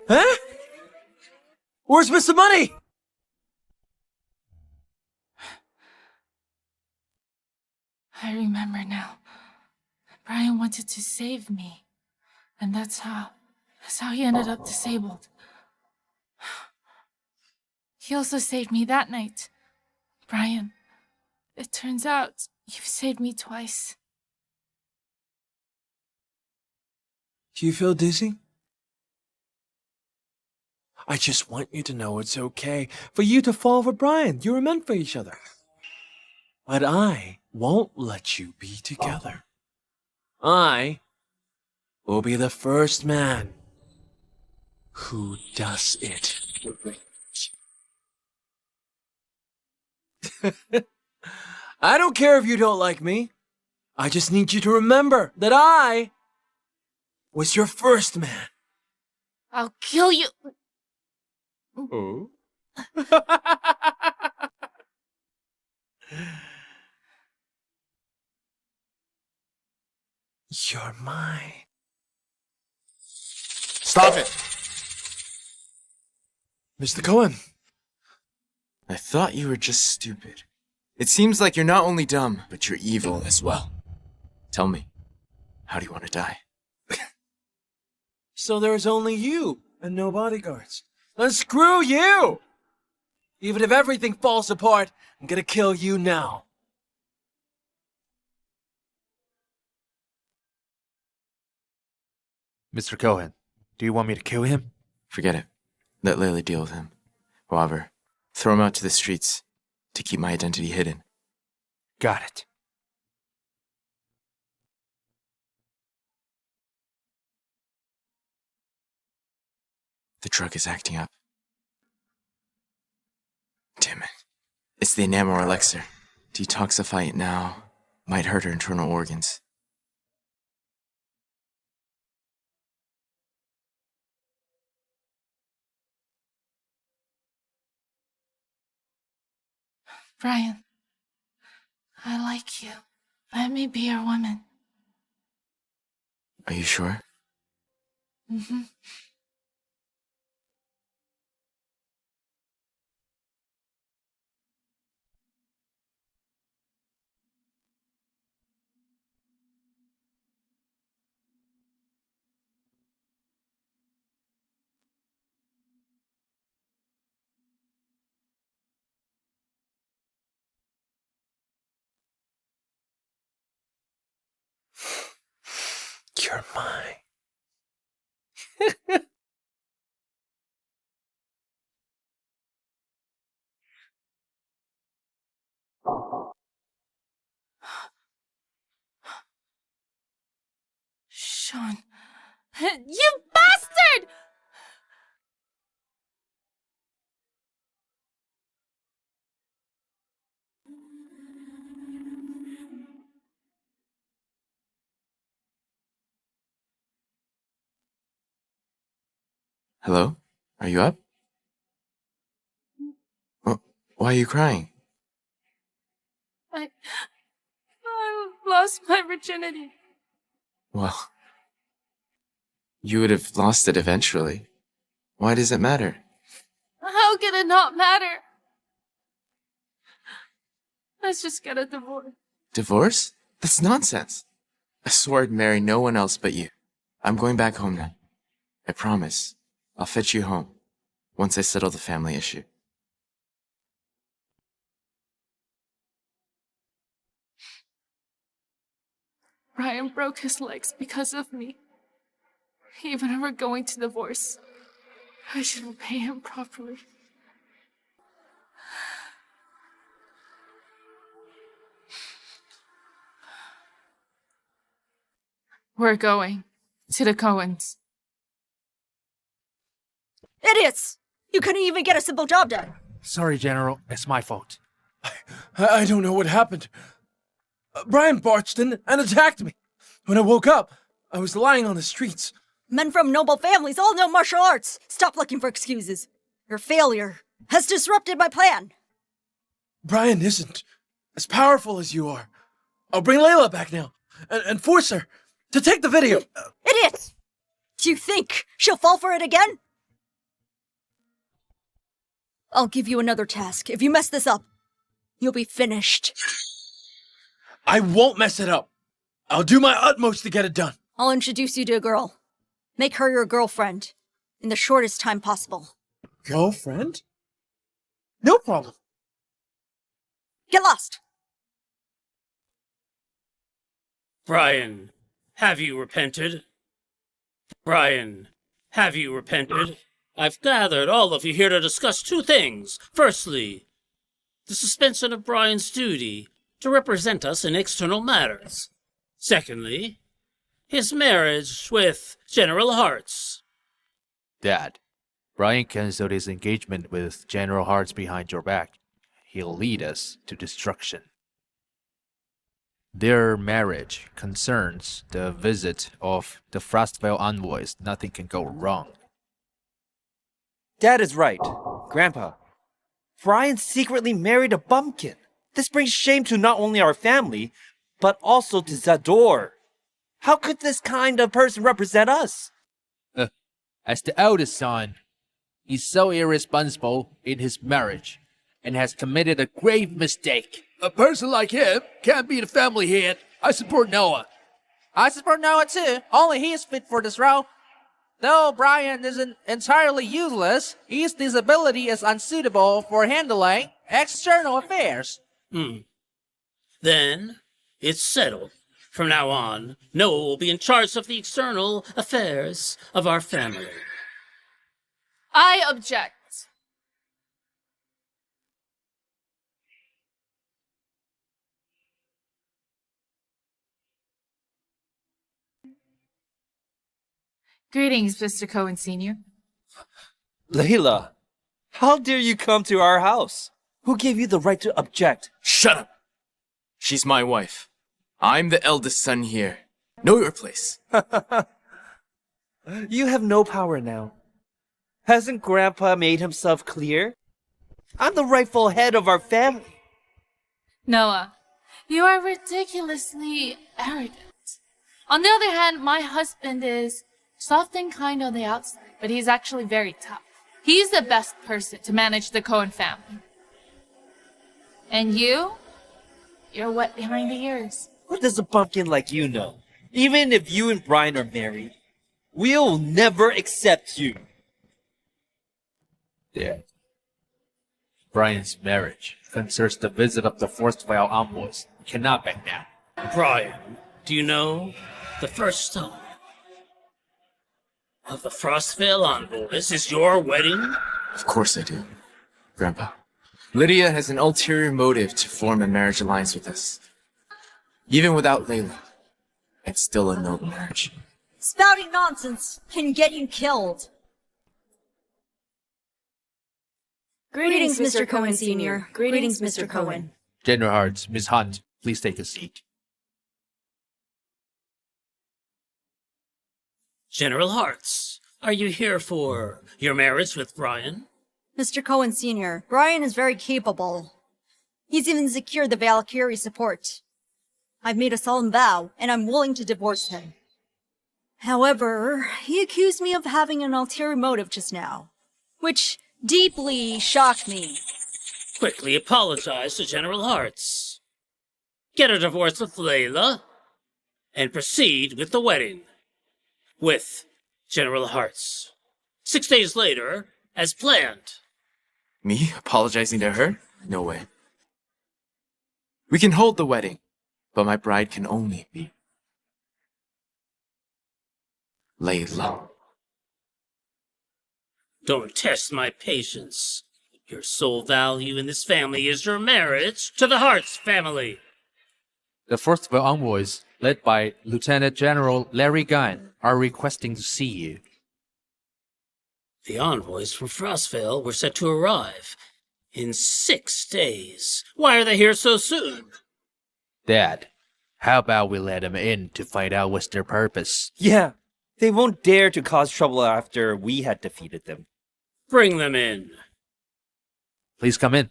Huh? Where's Mr. Money? I remember now. Brian wanted to save me. And that's how he ended up disabled. He also saved me that night. Brian, it turns out you've saved me twice. Do you feel dizzy? I just want you to know it's okay for you to fall for Brian. You were meant for each other. But I won't let you be together. I will be the first man who does it. I don't care if you don't like me. I just need you to remember that I was your first man. I'll kill you. Oh? You're mine. Stop it! Mr. Cohen. I thought you were just stupid. It seems like you're not only dumb, but you're evil as well. Tell me, how do you want to die? So there's only you and no bodyguards. Then screw you! Even if everything falls apart, I'm gonna kill you now. Mr. Cohen, do you want me to kill him? Forget it. Let Layla deal with him. However, throw him out to the streets to keep my identity hidden. Got it. The drug is acting up. Damn it. It's the enamel elixir. Detoxify it now might hurt her internal organs. Brian, I like you. Let me be your woman. Are you sure? Mm-hmm. You're mine. Sean. You bastard! Hello? Are you up? Why are you crying? I lost my virginity. Well, you would have lost it eventually. Why does it matter? How can it not matter? Let's just get a divorce. Divorce? That's nonsense. I swore I'd marry no one else but you. I'm going back home now. I promise. I'll fetch you home once I settle the family issue. Brian broke his legs because of me. Even if we're going to divorce, I should repay him properly. We're going to the Cohens. Idiots! You couldn't even get a simple job done. Sorry, General. It's my fault. I don't know what happened. Brian barged in and attacked me. When I woke up, I was lying on the streets. Men from noble families all know martial arts. Stop looking for excuses. Your failure has disrupted my plan. Brian isn't as powerful as you are. I'll bring Layla back now and force her to take the video. Idiots! Do you think she'll fall for it again? I'll give you another task. If you mess this up, you'll be finished. I won't mess it up. I'll do my utmost to get it done. I'll introduce you to a girl. Make her your girlfriend in the shortest time possible. Girlfriend? No problem. Get lost! Brian, have you repented? Brian, have you repented? I've gathered all of you here to discuss two things. Firstly, the suspension of Brian's duty to represent us in external matters. Secondly, his marriage with General Hearts. Dad, Brian canceled his engagement with General Hearts behind your back. He'll lead us to destruction. Their marriage concerns the visit of the Frostvale envoys. Nothing can go wrong. Dad is right. Grandpa, Brian secretly married a bumpkin. This brings shame to not only our family, but also to Zador. How could this kind of person represent us? As the eldest son, he's so irresponsible in his marriage and has committed a grave mistake. A person like him can't be the family head. I support Noah. I support Noah too. Only he is fit for this role. Though Brian isn't entirely useless, his disability is unsuitable for handling external affairs. Then, it's settled. From now on, Noah will be in charge of the external affairs of our family. I object. Greetings, Mr. Cohen Sr. Layla, how dare you come to our house? Who gave you the right to object? Shut up! She's my wife. I'm the eldest son here. Know your place. You have no power now. Hasn't Grandpa made himself clear? I'm the rightful head of our family. Noah, you are ridiculously arrogant. On the other hand, my husband is soft and kind on the outside, but he's actually very tough. He's the best person to manage the Cohen family. And you're wet behind the ears. What does a pumpkin like you know? Even if you and Brian are married, we'll never accept you. Dad, Brian's marriage concerns the visit of the Frostvale envoys. We cannot back down. Brian, do you know the first stone of the Frostvale envoys is your wedding? Of course I do, Grandpa. Lydia has an ulterior motive to form a marriage alliance with us. Even without Layla, it's still a noble marriage. Spouting nonsense can get you killed. Greetings, Mr. Cohen Sr. Greetings, Mr. Cohen. General Hearts, Miss Hunt, please take a seat. General Hearts, are you here for your marriage with Brian? Mr. Cohen Sr., Brian is very capable. He's even secured the Valkyrie support. I've made a solemn vow, and I'm willing to divorce him. However, he accused me of having an ulterior motive just now, which deeply shocked me. Quickly apologize to General Hearts. Get a divorce with Layla, and proceed with the wedding. With General Hearts. 6 days later, as planned. Me apologizing to her? No way. We can hold the wedding, but my bride can only be Layla. Don't test my patience. Your sole value in this family is your marriage to the Hearts family. The Frostvale envoys, led by Lieutenant General Larry Gunn, are requesting to see you. The envoys from Frostvale were set to arrive in 6 days. Why are they here so soon? Dad, how about we let them in to find out what's their purpose? Yeah, they won't dare to cause trouble after we had defeated them. Bring them in. Please come in.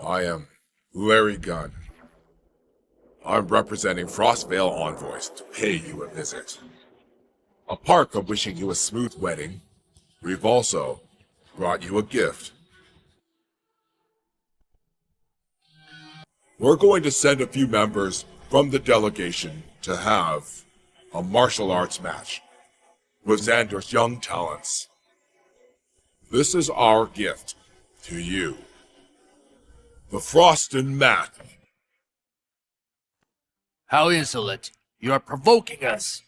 I am Larry Gunn. I'm representing Frostvale envoys to pay you a visit. Apart from wishing you a smooth wedding, we've also brought you a gift. We're going to send a few members from the delegation to have a martial arts match with Xander's young talents. This is our gift to you. The Frost and Mat. How insolent. You are provoking us.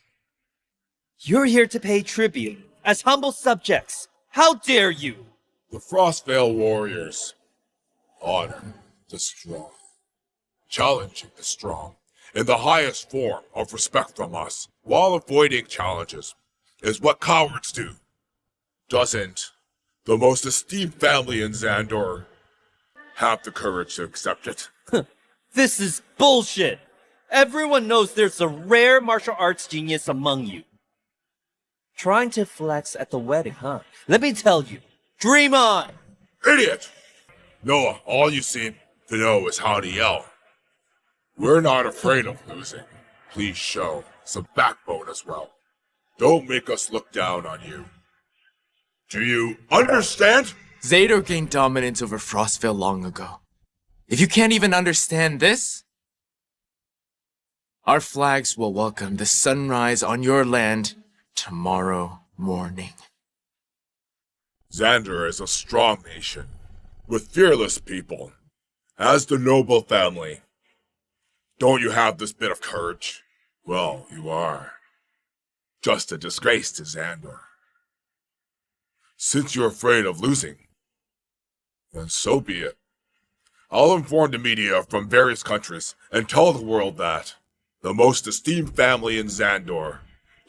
You're here to pay tribute, as humble subjects. How dare you? The Frostvale warriors honor the strong, challenging the strong in the highest form of respect from us, while avoiding challenges, is what cowards do. Doesn't the most esteemed family in Xandor have the courage to accept it? This is bullshit. Everyone knows there's a rare martial arts genius among you. Trying to flex at the wedding, huh? Let me tell you, dream on! Idiot! Noah, all you seem to know is how to yell. We're not afraid of losing. Please show some backbone as well. Don't make us look down on you. Do you understand? Xador gained dominance over Frostvale long ago. If you can't even understand this, our flags will welcome the sunrise on your land tomorrow morning. Xandor is a strong nation, with fearless people, as the noble family. Don't you have this bit of courage? Well, you are just a disgrace to Xandor. Since you're afraid of losing, then so be it. I'll inform the media from various countries and tell the world that the most esteemed family in Xandor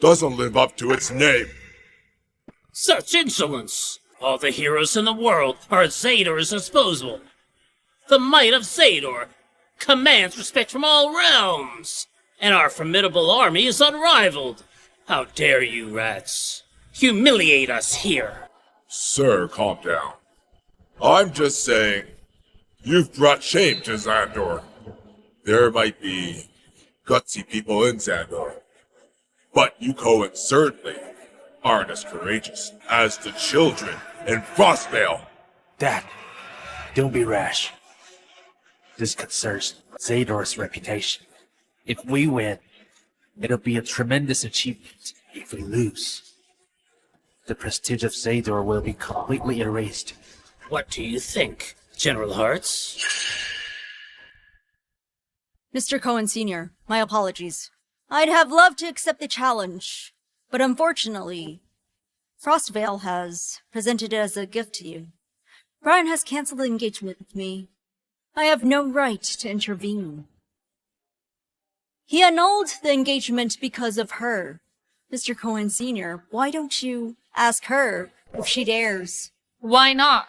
doesn't live up to its name. Such insolence! All the heroes in the world are at Xador's disposal. The might of Xador commands respect from all realms, and our formidable army is unrivaled. How dare you, rats, humiliate us here? Sir, calm down. I'm just saying, you've brought shame to Xandor. There might be gutsy people in Xandor, but you Cohen certainly aren't as courageous as the children in Frostvale. Dad, don't be rash. This concerns Xador's reputation. If we win, it'll be a tremendous achievement. If we lose, the prestige of Xador will be completely erased. What do you think, General Hearts? Mr. Cohen Sr., my apologies. I'd have loved to accept the challenge, but unfortunately, Frostvale has presented it as a gift to you. Brian has canceled the engagement with me. I have no right to intervene. He annulled the engagement because of her. Mr. Cohen Sr., why don't you ask her if she dares? Why not?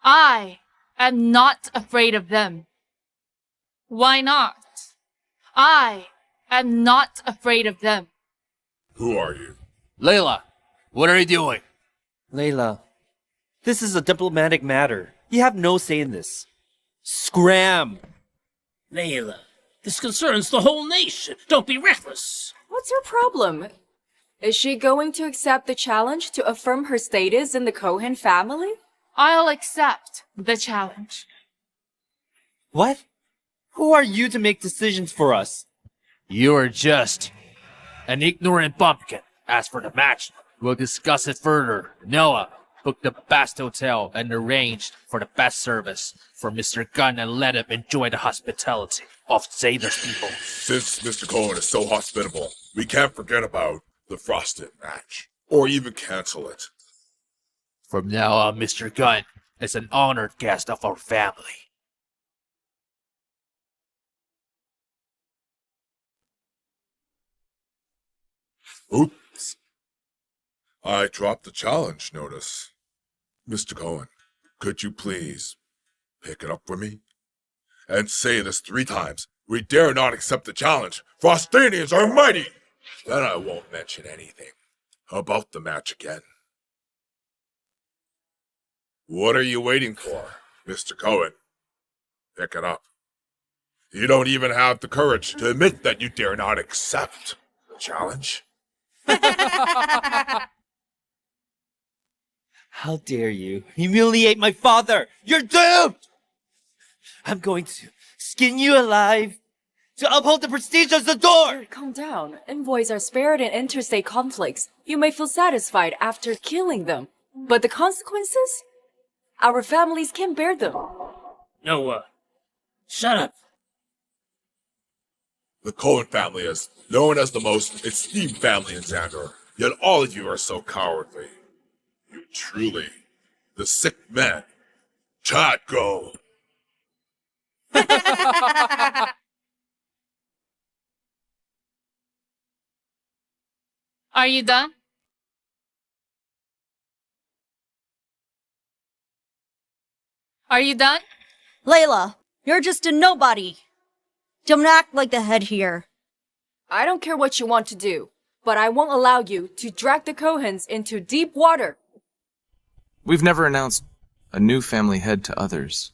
I am not afraid of them. Why not? I am not afraid of them. Who are you? Layla, what are you doing? Layla, this is a diplomatic matter. You have no say in this. Scram! Layla, this concerns the whole nation. Don't be reckless. What's her problem? Is she going to accept the challenge to affirm her status in the Cohen family? I'll accept the challenge. What? Who are you to make decisions for us? You are just an ignorant bumpkin. As for the match, we'll discuss it further. Noah, book the best hotel and arrange for the best service for Mr. Gunn and let him enjoy the hospitality of Xador's people. Since Mr. Cohen is so hospitable, we can't forget about the frosted match, or even cancel it. From now on, Mr. Gunn is an honored guest of our family. Oops. I dropped the challenge notice. Mr. Cohen, could you please pick it up for me? And say this 3 times. We dare not accept the challenge. Frostanians are mighty! Then I won't mention anything about the match again. What are you waiting for, Mr. Cohen? Pick it up. You don't even have the courage to admit that you dare not accept the challenge. How dare you humiliate my father? You're doomed! I'm going to skin you alive to uphold the prestige of the door! Calm down. Envoys are spared in interstate conflicts. You may feel satisfied after killing them. But the consequences? Our families can't bear them. Noah, shut up. The Cohen family is known as the most esteemed family in Xandor, yet all of you are so cowardly. Truly, the sick man. Chat go. Are you done? Are you done? Layla, you're just a nobody. Don't act like the head here. I don't care what you want to do, but I won't allow you to drag the Cohens into deep water. We've never announced a new family head to others.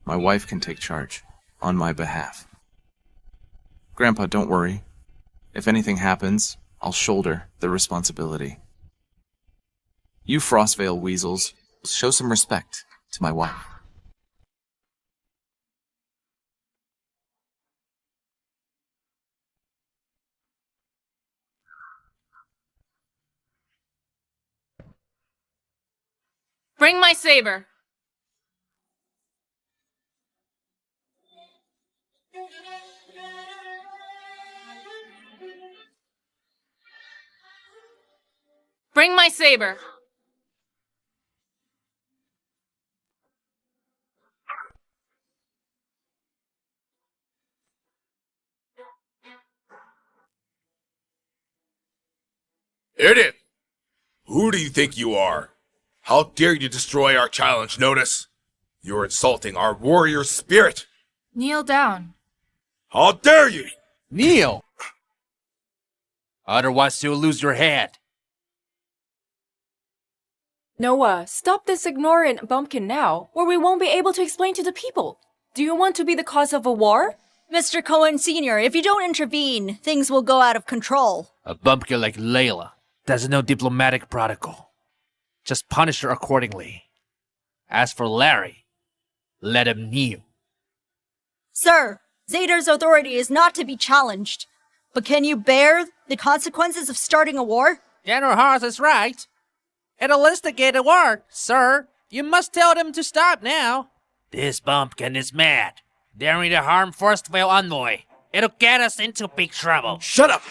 My wife can take charge, on my behalf. Grandpa, don't worry. If anything happens, I'll shoulder the responsibility. You Frostvale weasels, show some respect to my wife. Bring my saber. Bring my saber. Idiot! Who do you think you are? How dare you destroy our challenge notice? You're insulting our warrior spirit! Kneel down. How dare you! Kneel! Otherwise you'll lose your head. Noah, stop this ignorant bumpkin now, or we won't be able to explain to the people. Do you want to be the cause of a war? Mr. Cohen Sr., if you don't intervene, things will go out of control. A bumpkin like Layla doesn't know diplomatic protocol. Just punish her accordingly. As for Larry, let him kneel. Sir, Zader's authority is not to be challenged. But can you bear the consequences of starting a war? General Hars is right. It'll instigate a war, sir. You must tell them to stop now. This bumpkin is mad, daring to harm Frostvale Envoy. It'll get us into big trouble. Shut up!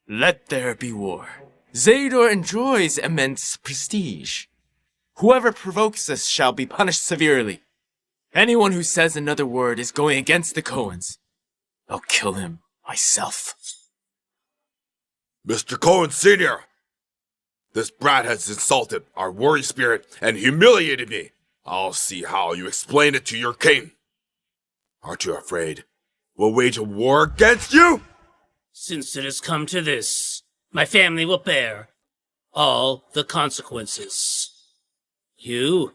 Let there be war. Zador enjoys immense prestige. Whoever provokes us shall be punished severely. Anyone who says another word is going against the Cohens. I'll kill him myself. Mr. Cohen Sr., this brat has insulted our warrior spirit and humiliated me. I'll see how you explain it to your king. Aren't you afraid we'll wage a war against you? Since it has come to this, my family will bear all the consequences. You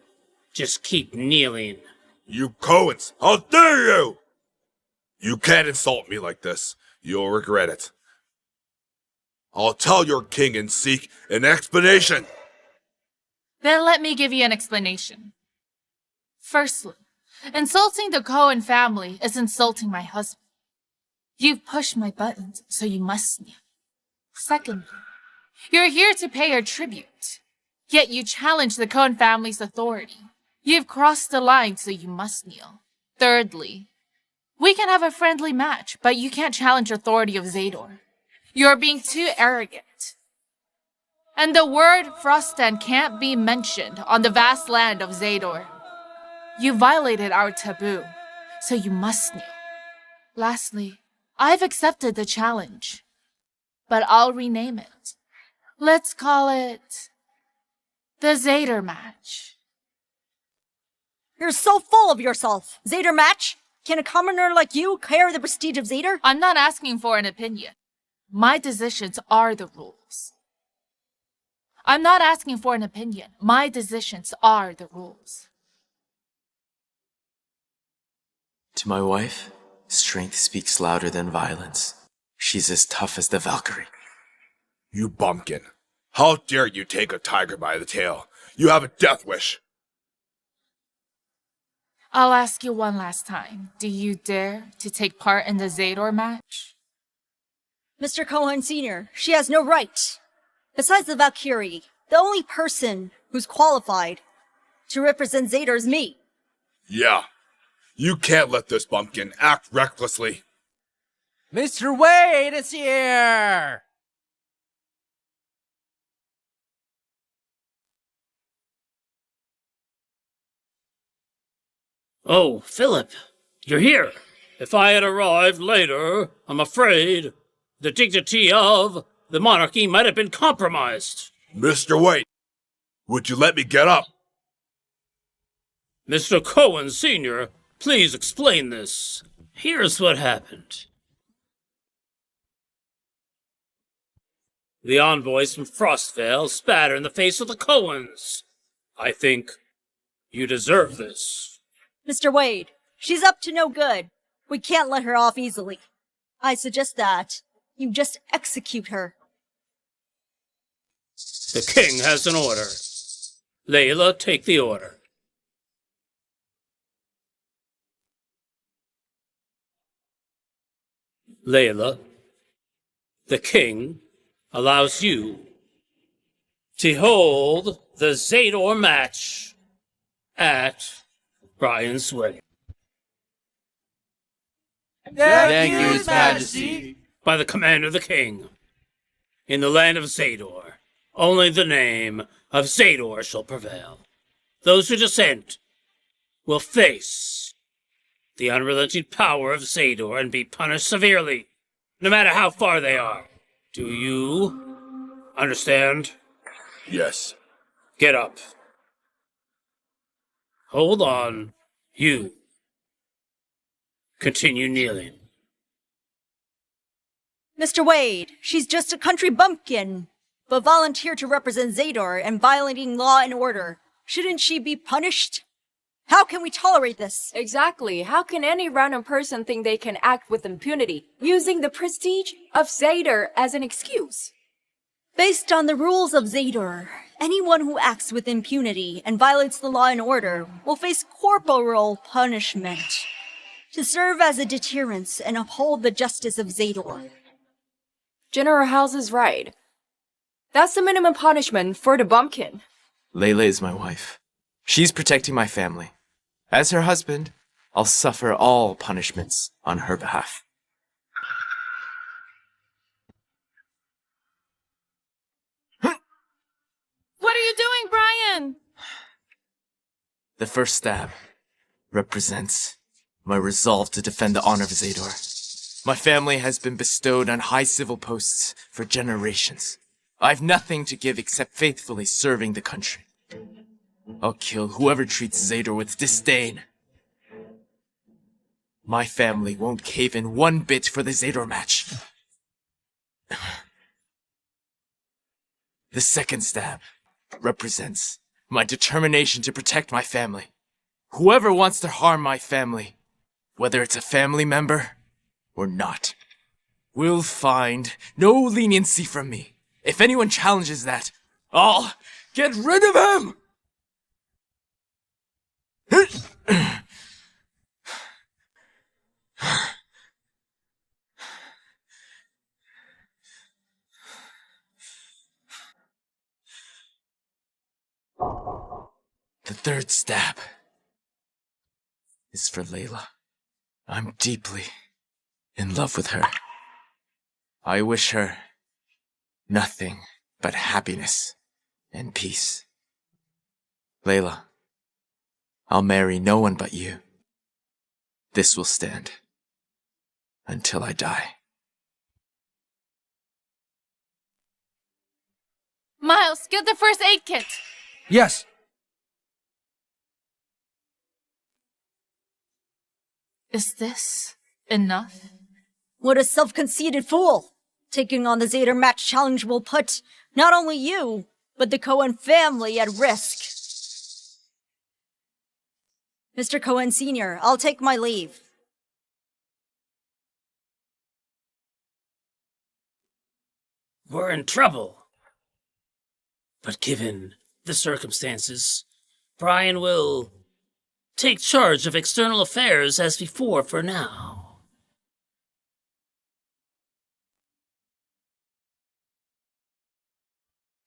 just keep kneeling. You Cohens, how dare you! You can't insult me like this. You'll regret it. I'll tell your king and seek an explanation. Then let me give you an explanation. Firstly, insulting the Cohen family is insulting my husband. You've pushed my buttons, so you must kneel. Secondly, you're here to pay your tribute, yet you challenge the Cohen family's authority. You've crossed the line, so you must kneel. Thirdly, we can have a friendly match, but you can't challenge the authority of Zador. You're being too arrogant. And the word Frostan can't be mentioned on the vast land of Zador. You violated our taboo, so you must kneel. Lastly, I've accepted the challenge, but I'll rename it. Let's call it the Zader match. You're so full of yourself. Zader match? Can a commoner like you carry the prestige of Zader? I'm not asking for an opinion. My decisions are the rules. I'm not asking for an opinion. My decisions are the rules. To my wife, strength speaks louder than violence. She's as tough as the Valkyrie. You bumpkin. How dare you take a tiger by the tail? You have a death wish. I'll ask you one last time. Do you dare to take part in the Zador match? Mr. Cohen Sr., she has no right. Besides the Valkyrie, the only person who's qualified to represent Zader is me. Yeah. You can't let this bumpkin act recklessly. Mr. Wade is here! Oh, Philip, you're here. If I had arrived later, I'm afraid the dignity of the monarchy might have been compromised. Mr. Wait, would you let me get up? Mr. Cohen Sr., please explain this. Here's what happened. The envoys from Frostvale spat her in the face of the Cohens. I think you deserve this. Mr. Wade, she's up to no good. We can't let her off easily. I suggest that you just execute her. The king has an order. Layla, take the order. Layla, the king allows you to hold the Zador match at Brian's wedding. Thank you, His Majesty. By the command of the king. In the land of Zador, only the name of Zador shall prevail. Those who dissent will face the unrelenting power of Zador and be punished severely, no matter how far they are. Do you understand? Yes. Get up. Hold on. You. Continue kneeling. Mr. Wade, she's just a country bumpkin, but volunteered to represent Zador and violating law and order. Shouldn't she be punished? How can we tolerate this? Exactly. How can any random person think they can act with impunity, using the prestige of Zador as an excuse? Based on the rules of Zador, anyone who acts with impunity and violates the law and order will face corporal punishment to serve as a deterrence and uphold the justice of Zador. General House is right. That's the minimum punishment for the bumpkin. Layla is my wife. She's protecting my family. As her husband, I'll suffer all punishments on her behalf. What are you doing, Brian? The first stab represents my resolve to defend the honor of Zador. My family has been bestowed on high civil posts for generations. I've nothing to give except faithfully serving the country. I'll kill whoever treats Zador with disdain. My family won't cave in one bit for the Zador match. The second stab represents my determination to protect my family. Whoever wants to harm my family, whether it's a family member or not, will find no leniency from me. If anyone challenges that, I'll get rid of him! The third stab is for Layla. I'm deeply in love with her. I wish her nothing but happiness and peace. Layla, I'll marry no one but you. This will stand until I die. Miles, get the first aid kit. Yes. Is this enough? What a self-conceited fool! Taking on the Zador match challenge will put not only you, but the Cohen family at risk. Mr. Cohen Sr., I'll take my leave. We're in trouble. But given the circumstances, Brian will take charge of external affairs as before for now.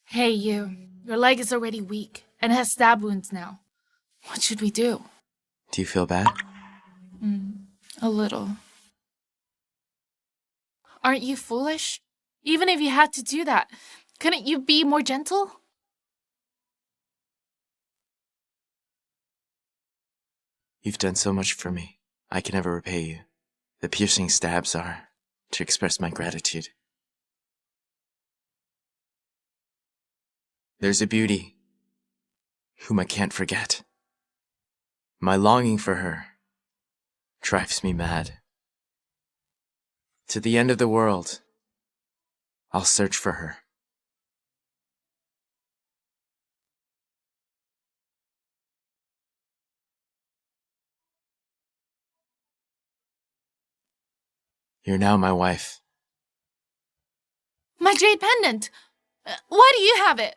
Hey, you. Your leg is already weak and has stab wounds now. What should we do? Do you feel bad? A little. Aren't you foolish? Even if you had to do that, couldn't you be more gentle? You've done so much for me. I can never repay you. The piercing stabs are to express my gratitude. There's a beauty whom I can't forget. My longing for her drives me mad. To the end of the world, I'll search for her. You're now my wife. My jade pendant! Why do you have it?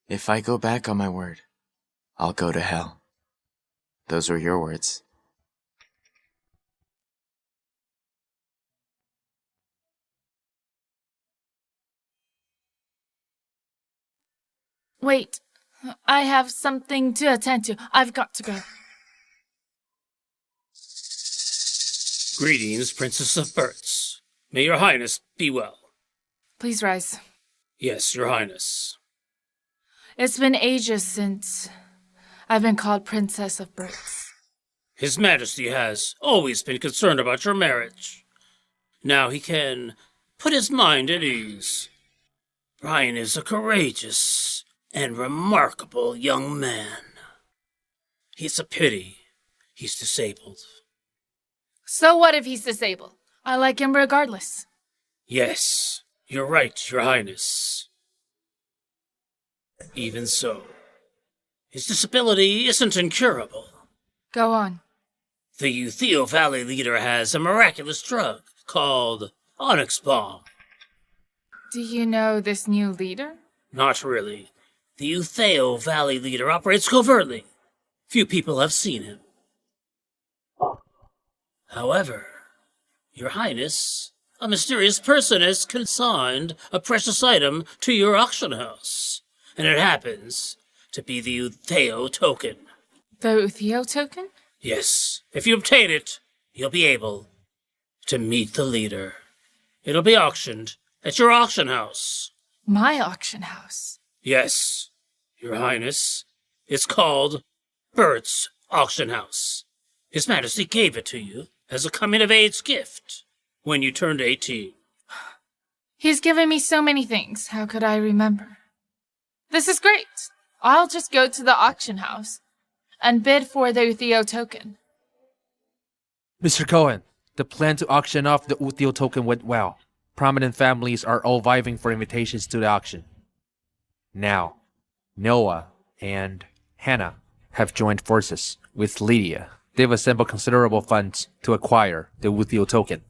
If I go back on my word, I'll go to hell. Those were your words. Wait, I have something to attend to. I've got to go. Greetings, Princess of Birds. May your highness be well. Please rise. Yes, your highness. It's been ages since I've been called Princess of Birds. His Majesty has always been concerned about your marriage. Now he can put his mind at ease. Brian is a courageous and remarkable young man. It's a pity he's disabled. So what if he's disabled? I like him regardless. Yes, you're right, your highness. Even so, his disability isn't incurable. Go on. The Utheo Valley leader has a miraculous drug called Onyx Bomb. Do you know this new leader? Not really. The Utheo Valley leader operates covertly. Few people have seen him. However, your highness, a mysterious person has consigned a precious item to your auction house, and it happens to be the Utheo token. The Utheo token? Yes, if you obtain it, you'll be able to meet the leader. It'll be auctioned at your auction house. My auction house? Yes, your highness. It's called Bert's Auction House. His Majesty gave it to you as a coming-of-age gift when you turned 18. He's given me so many things. How could I remember? This is great. I'll just go to the auction house and bid for the Utheo token. Mr. Cohen, the plan to auction off the Utheo token went well. Prominent families are all vying for invitations to the auction. Now, Noah and Hannah have joined forces with Lydia. They've assembled considerable funds to acquire the Utheo token.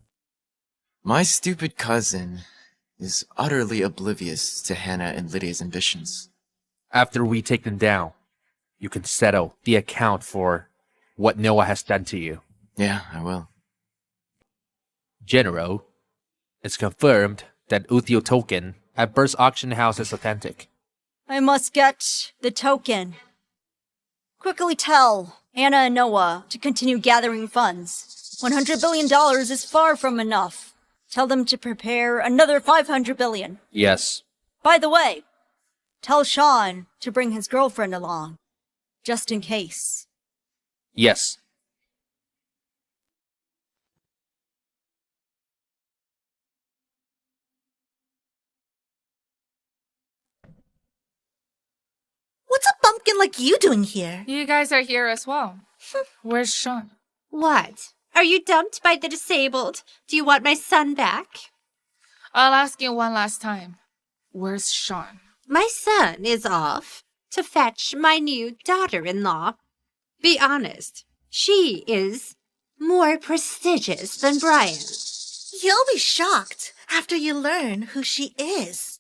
My stupid cousin is utterly oblivious to Hannah and Lydia's ambitions. After we take them down, you can settle the account for what Noah has done to you. Yeah, I will. General, it's confirmed that Utheo token at Burst Auction House is authentic. I must get the token. Quickly tell Anna and Noah to continue gathering funds. $100 billion is far from enough. Tell them to prepare another $500 billion. Yes. By the way, tell Sean to bring his girlfriend along, just in case. Yes. What's a bumpkin like you doing here? You guys are here as well. Where's Sean? What? Are you dumped by the disabled? Do you want my son back? I'll ask you one last time. Where's Sean? My son is off to fetch my new daughter-in-law. Be honest, she is more prestigious than Brian. You'll be shocked after you learn who she is.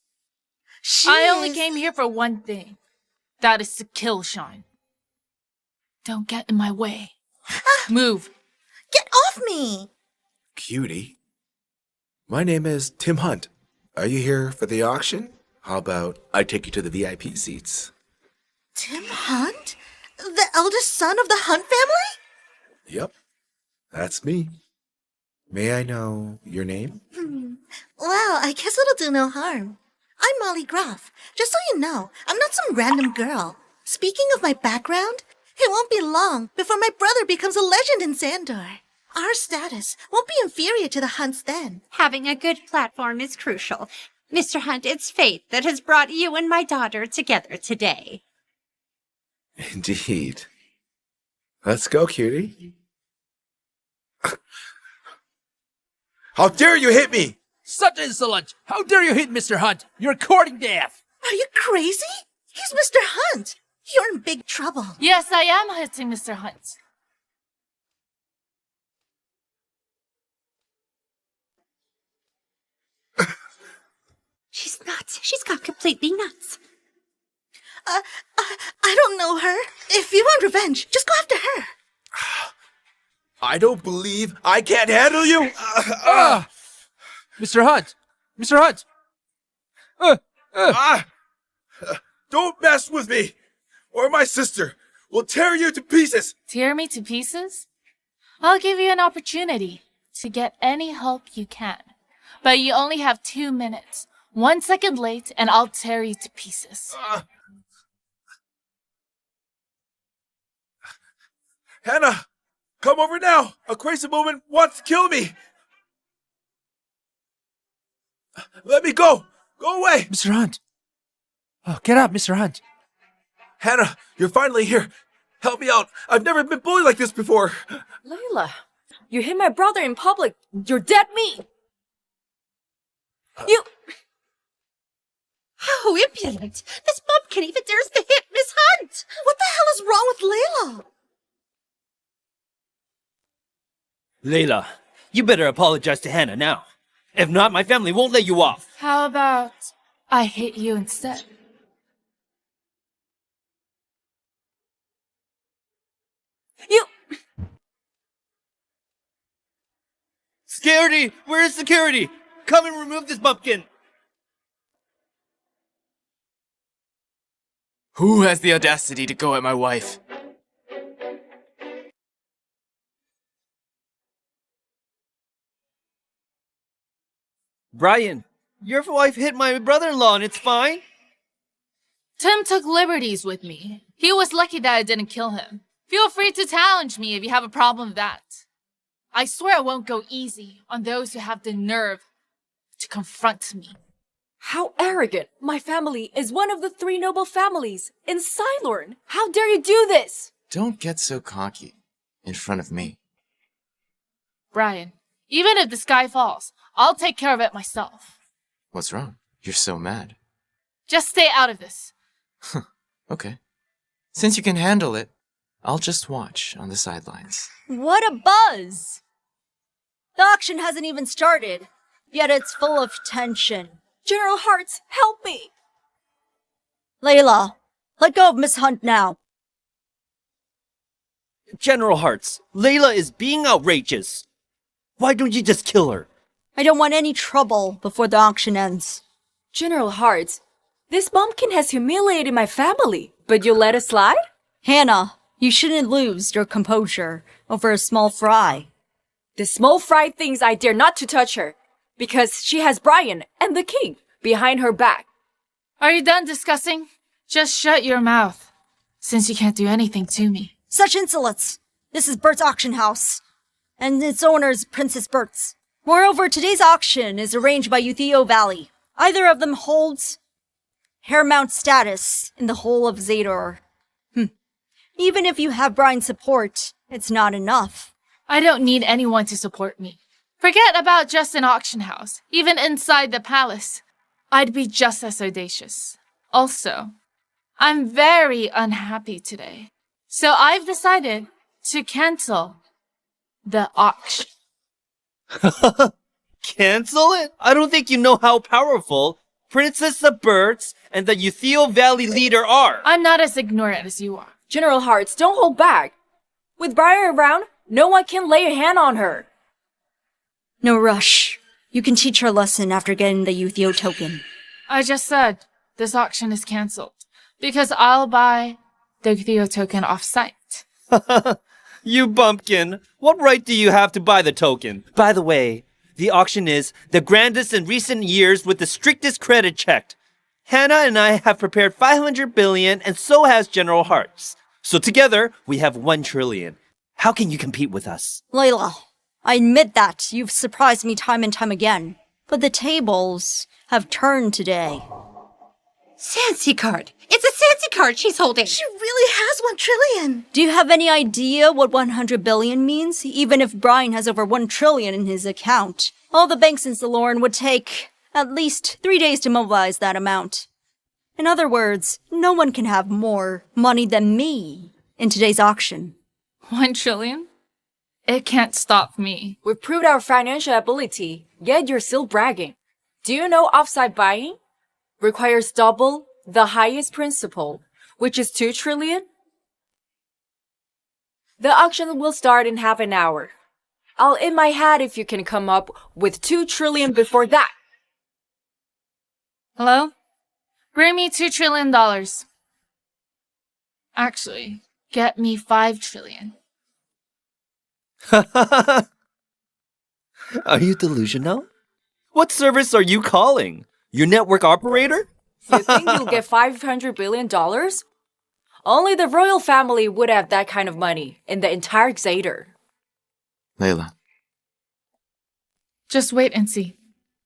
I only came here for one thing. That is to kill Sean. Don't get in my way. Move. Get off me! Cutie. My name is Tim Hunt. Are you here for the auction? How about I take you to the VIP seats? Tim Hunt? The eldest son of the Hunt family? Yep, that's me. May I know your name? Well, I guess it'll do no harm. I'm Molly Groff. Just so you know, I'm not some random girl. Speaking of my background, It won't be long before my brother becomes a legend in Xandor. Our status won't be inferior to the Hunts then. Having a good platform is crucial. Mr. Hunt, it's fate that has brought you and my daughter together today. Indeed. Let's go, cutie. How dare you hit me! Such insolence! How dare you hit Mr. Hunt? You're courting death! Are you crazy? He's Mr. Hunt. You're in big trouble. Yes, I am hitting Mr. Hunt. She's nuts. She's gone completely nuts. I don't know her. If you want revenge, just go after her. I don't believe I can't handle you! Mr. Hunt! Mr. Hunt! Don't mess with me, or my sister will tear you to pieces! Tear me to pieces? I'll give you an opportunity to get any help you can. But you only have 2 minutes. 1 second late, and I'll tear you to pieces. Hannah, come over now! A crazy woman wants to kill me! Let me go! Go away! Mr. Hunt! Oh, get up, Mr. Hunt! Hannah, you're finally here! Help me out! I've never been bullied like this before! Layla, you hit my brother in public. You're dead meat. You... How impudent! This bumpkin even dares to hit Miss Hunt! What the hell is wrong with Layla? Layla, you better apologize to Hannah now. If not, my family won't let you off. How about I hit you instead? You... Security! Where is security? Come and remove this bumpkin! Who has the audacity to go at my wife? Brian, your wife hit my brother-in-law and it's fine? Tim took liberties with me. He was lucky that I didn't kill him. Feel free to challenge me if you have a problem with that. I swear I won't go easy on those who have the nerve to confront me. How arrogant! My family is one of the 3 noble families in Cylorn. How dare you do this? Don't get so cocky in front of me. Brian, even if the sky falls, I'll take care of it myself. What's wrong? You're so mad. Just stay out of this. Okay. Since you can handle it, I'll just watch on the sidelines. What a buzz! The auction hasn't even started, yet it's full of tension. General Hearts, help me! Layla, let go of Miss Hunt now. General Hearts, Layla is being outrageous. Why don't you just kill her? I don't want any trouble before the auction ends. General Hearts, this bumpkin has humiliated my family, but you let it slide? Hannah, you shouldn't lose your composure over a small fry. The small fry thinks I dare not to touch her, because she has Brian and the king behind her back. Are you done discussing? Just shut your mouth, since you can't do anything to me. Such insolence! This is Bert's auction house, and its owner is Princess Bert's. Moreover, today's auction is arranged by Uthio Valley. Either of them holds paramount status in the whole of Xandor. Even if you have Brian's support, it's not enough. I don't need anyone to support me. Forget about just an auction house. Even inside the palace, I'd be just as audacious. Also, I'm very unhappy today. So I've decided to cancel the auction. Cancel it? I don't think you know how powerful Princess Bert's and the Uthio Valley leader are. I'm not as ignorant as you are. General Hearts, don't hold back. With Brian around, no one can lay a hand on her. No rush. You can teach her a lesson after getting the Uthio token. I just said this auction is cancelled because I'll buy the Uthio token off-site. You bumpkin. What right do you have to buy the token? By the way, the auction is the grandest in recent years with the strictest credit checked. Hannah and I have prepared 500 billion and so has General Hearts. So together, we have 1 trillion. How can you compete with us? Layla, I admit that you've surprised me time and time again. But the tables have turned today. Sansi card. It's a Sansi card she's holding. She really has 1 trillion. Do you have any idea what 100 billion means? Even if Brian has over 1 trillion in his account, all the banks in Celoran would take at least 3 days to mobilize that amount. In other words, no one can have more money than me in today's auction. 1 trillion? It can't stop me. We've proved our financial ability, yet you're still bragging. Do you know offside buying requires double the highest principal, which is 2 trillion? The auction will start in half an hour. I'll in my hat if you can come up with 2 trillion before that. Hello? Bring me $2 trillion. Actually, get me 5 trillion. Are you delusional? What service are you calling? Your network operator? You think you'll get $500 billion? Only the royal family would have that kind of money in the entire Xator. Layla, Just wait and see.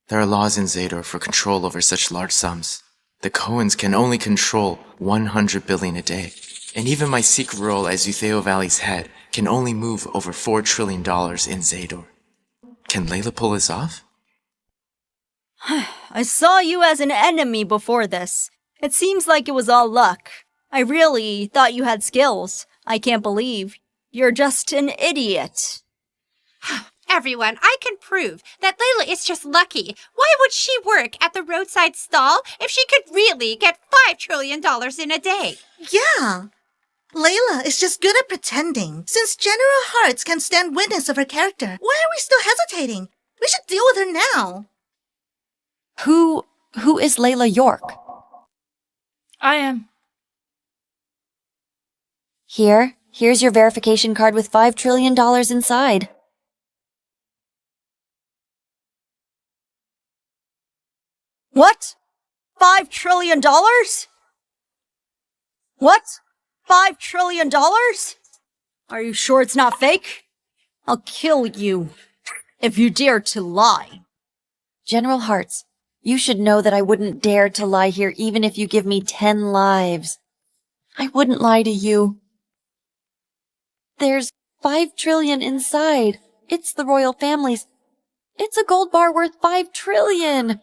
there are laws in Zador for control over such large sums. The Cohens can only control 100 billion a day. And even my secret role as Utheo Valley's head can only move over $4 trillion in Zador. Can Layla pull this off? I saw you as an enemy before this. It seems like it was all luck. I really thought you had skills. I can't believe you're just an idiot. Everyone, I can prove that Layla is just lucky. Why would she work at the roadside stall if she could really get $5 trillion in a day? Yeah. Layla is just good at pretending. Since General Hearts can stand witness of her character, why are we still hesitating? We should deal with her now. Who is Layla York? I am. Here's your verification card with $5 trillion inside. What? $5 trillion? What? $5 trillion? Are you sure it's not fake? I'll kill you if you dare to lie. General Hearts, you should know that I wouldn't dare to lie here even if you give me 10 lives. I wouldn't lie to you. There's 5 trillion inside. It's the royal family's. It's a gold bar worth 5 trillion.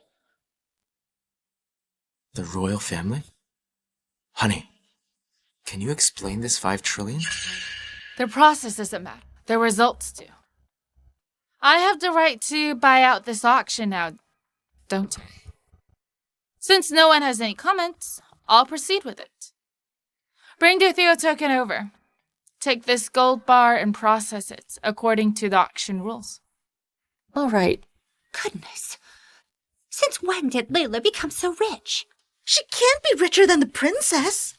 The royal family? Honey, can you explain this 5 trillion? The process doesn't matter. The results do. I have the right to buy out this auction now, don't I? Since no one has any comments, I'll proceed with it. Bring the Theo token over. Take this gold bar and process it according to the auction rules. All right. Goodness. Since when did Layla become so rich? She can't be richer than the princess.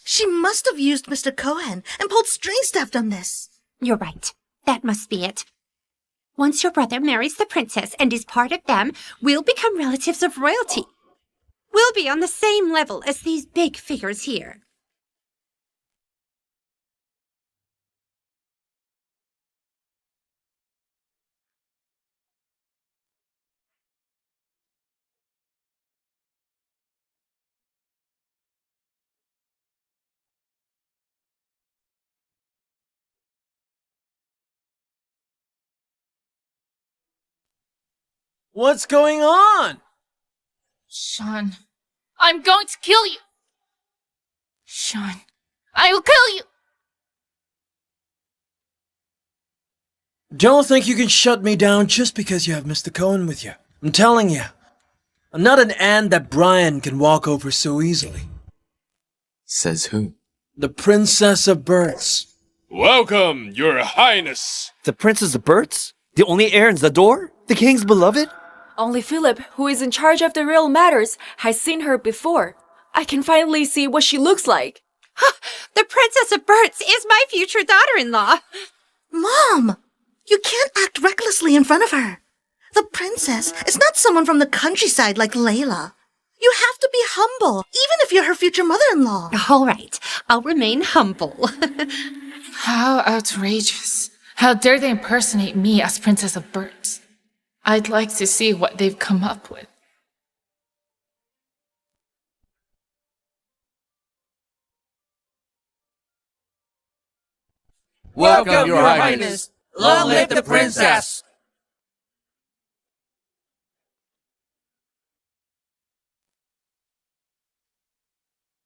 She must have used Mr. Cohen and pulled strings to have done this. You're right. That must be it. Once your brother marries the princess and is part of them, we'll become relatives of royalty. We'll be on the same level as these big figures here. What's going on? Sean, I'm going to kill you. Sean, I will kill you. Don't think you can shut me down just because you have Mr. Cohen with you. I'm telling you, I'm not an ant that Brian can walk over so easily. Says who? The Princess of Birds. Welcome, Your Highness. The Princess of Birds? The only heir in Zador? The king's beloved? Only Philip, who is in charge of the real matters, has seen her before. I can finally see what she looks like. The Princess of Birds is my future daughter-in-law. Mom, you can't act recklessly in front of her. The princess is not someone from the countryside like Layla. You have to be humble, even if you're her future mother-in-law. All right, I'll remain humble. How outrageous. How dare they impersonate me as Princess of Birds? I'd like to see what they've come up with. Welcome, Your Highness. Long live the princess.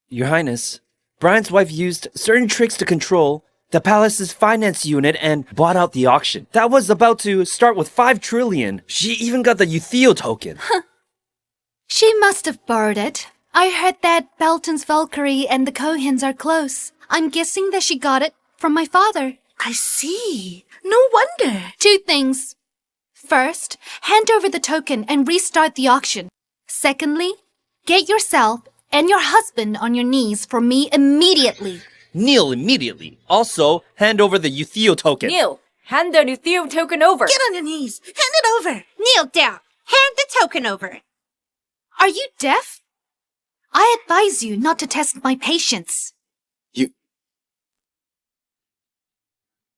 Your Highness, Brian's wife used certain tricks to control the palace's finance unit and bought out the auction. That was about to start with 5 trillion. She even got the Utheo token. She must have borrowed it. I heard that Balton's Valkyrie and the Cohens are close. I'm guessing that she got it from my father. I see. No wonder. 2 things. First, hand over the token and restart the auction. Secondly, get yourself and your husband on your knees for me immediately. Kneel immediately. Also, hand over the Utheo token. Kneel. Hand the Utheo token over. Get on your knees. Hand it over. Kneel down. Hand the token over. Are you deaf? I advise you not to test my patience.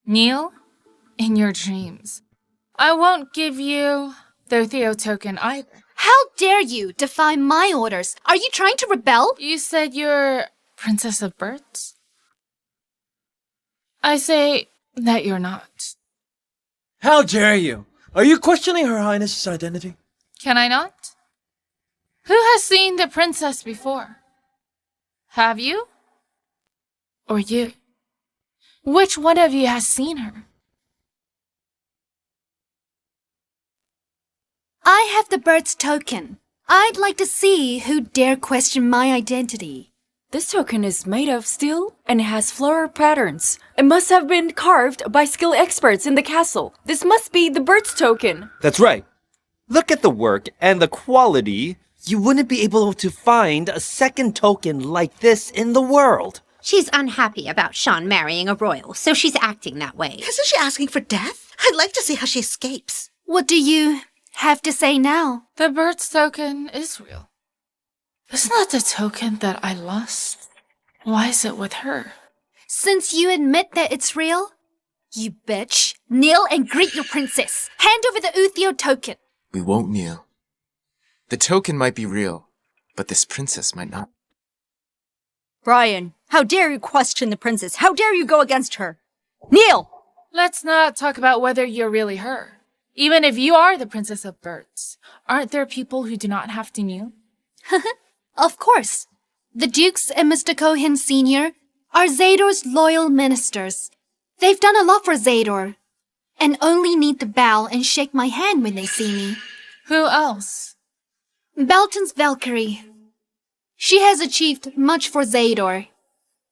Kneel in your dreams. I won't give you the Utheo token either. How dare you defy my orders? Are you trying to rebel? You said you're Princess of Birds? I say that you're not. How dare you? Are you questioning Her Highness's identity? Can I not? Who has seen the princess before? Have you? Or you? Which one of you has seen her? I have the bird's token. I'd like to see who dare question my identity. This token is made of steel and it has floral patterns. It must have been carved by skilled experts in the castle. This must be the bird's token. That's right. Look at the work and the quality. You wouldn't be able to find a second token like this in the world. She's unhappy about Sean marrying a royal, so she's acting that way. Isn't she asking for death? I'd like to see how she escapes. What do you have to say now? The bird's token is real. It's not the token that I lost. Why is it with her? Since you admit that it's real, you bitch, kneel and greet your princess. Hand over the Utheo token. We won't kneel. The token might be real, but this princess might not. Brian, how dare you question the princess? How dare you go against her? Kneel! Let's not talk about whether you're really her. Even if you are the Princess of Birds, aren't there people who do not have to kneel? Of course. The Dukes and Mr. Cohen Sr. are Zador's loyal ministers. They've done a lot for Zador, and only need to bow and shake my hand when they see me. Who else? Balton's Valkyrie. She has achieved much for Zador,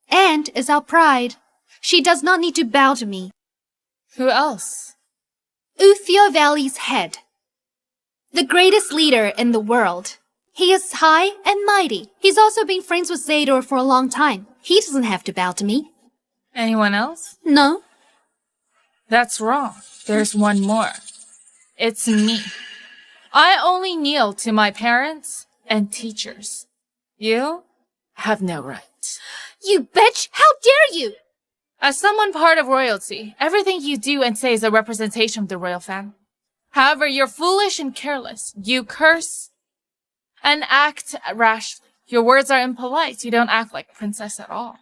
and is our pride. She does not need to bow to me. Who else? Utheo Valley's head. The greatest leader in the world. He is high and mighty. He's also been friends with Zador for a long time. He doesn't have to bow to me. Anyone else? No. That's wrong. There's one more. It's me. I only kneel to my parents and teachers. You have no right. You bitch! How dare you! As someone part of royalty, everything you do and say is a representation of the royal family. However, you're foolish and careless. You curse and act rashly. Your words are impolite. You don't act like a princess at all.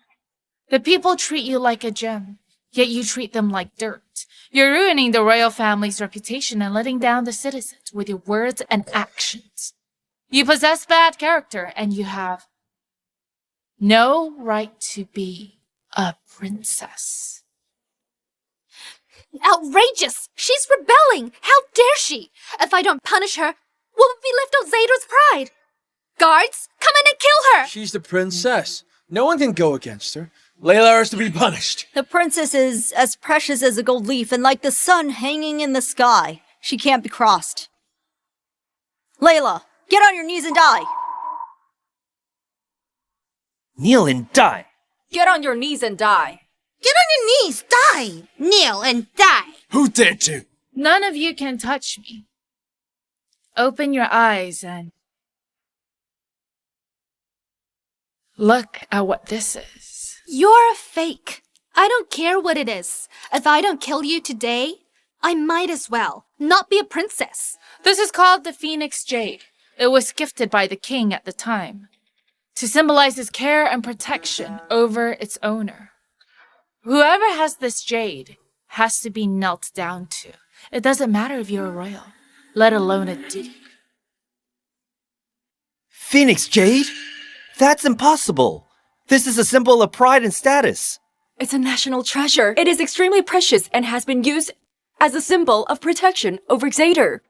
The people treat you like a gem, yet you treat them like dirt. You're ruining the royal family's reputation and letting down the citizens with your words and actions. You possess bad character, and you have no right to be a princess. Outrageous! She's rebelling! How dare she? If I don't punish her, what would be left of Zador's pride? Guards, come in and kill her! She's the princess. No one can go against her. Layla is to be punished. The princess is as precious as a gold leaf and like the sun hanging in the sky. She can't be crossed. Layla, get on your knees and die! Kneel and die! Get on your knees and die! Get on your knees! Die! Kneel and die! Who dared to? None of you can touch me. Open your eyes and Look at what this is. You're a fake. I don't care what it is. If I don't kill you today, I might as well not be a princess. This is called the Phoenix Jade. It was gifted by the king at the time to symbolize his care and protection over its owner. Whoever has this jade has to be knelt down to. It doesn't matter if you're a royal, let alone a duke. Phoenix Jade? That's impossible. This is a symbol of pride and status. It's a national treasure. It is extremely precious and has been used as a symbol of protection over Xader.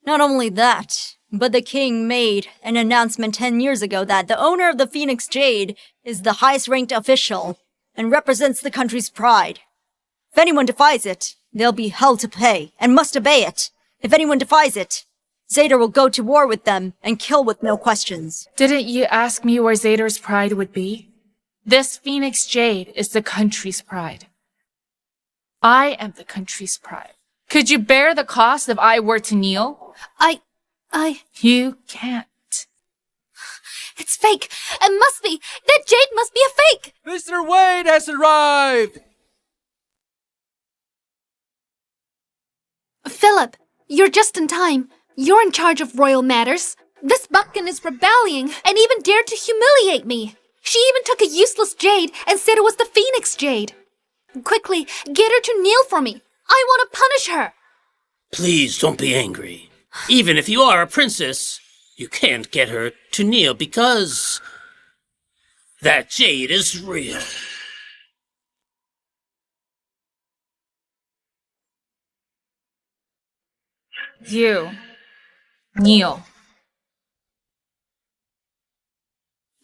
Not only that, but the king made an announcement 10 years ago that the owner of the Phoenix Jade is the highest-ranked official and represents the country's pride. If anyone defies it, they'll be held to pay and must obey it. If anyone defies it, Xader will go to war with them and kill with no questions. Didn't you ask me where Xader's pride would be? This Phoenix Jade is the country's pride. I am the country's pride. Could you bear the cost if I were to kneel? You can't. It's fake. It must be. That jade must be a fake. Mr. Wade has arrived! Philip, you're just in time. You're in charge of royal matters. This bumpkin is rebelling and even dared to humiliate me. She even took a useless jade and said it was the Phoenix Jade. Quickly, get her to kneel for me. I want to punish her. Please don't be angry. Even if you are a princess, you can't get her to kneel because that jade is real. You kneel.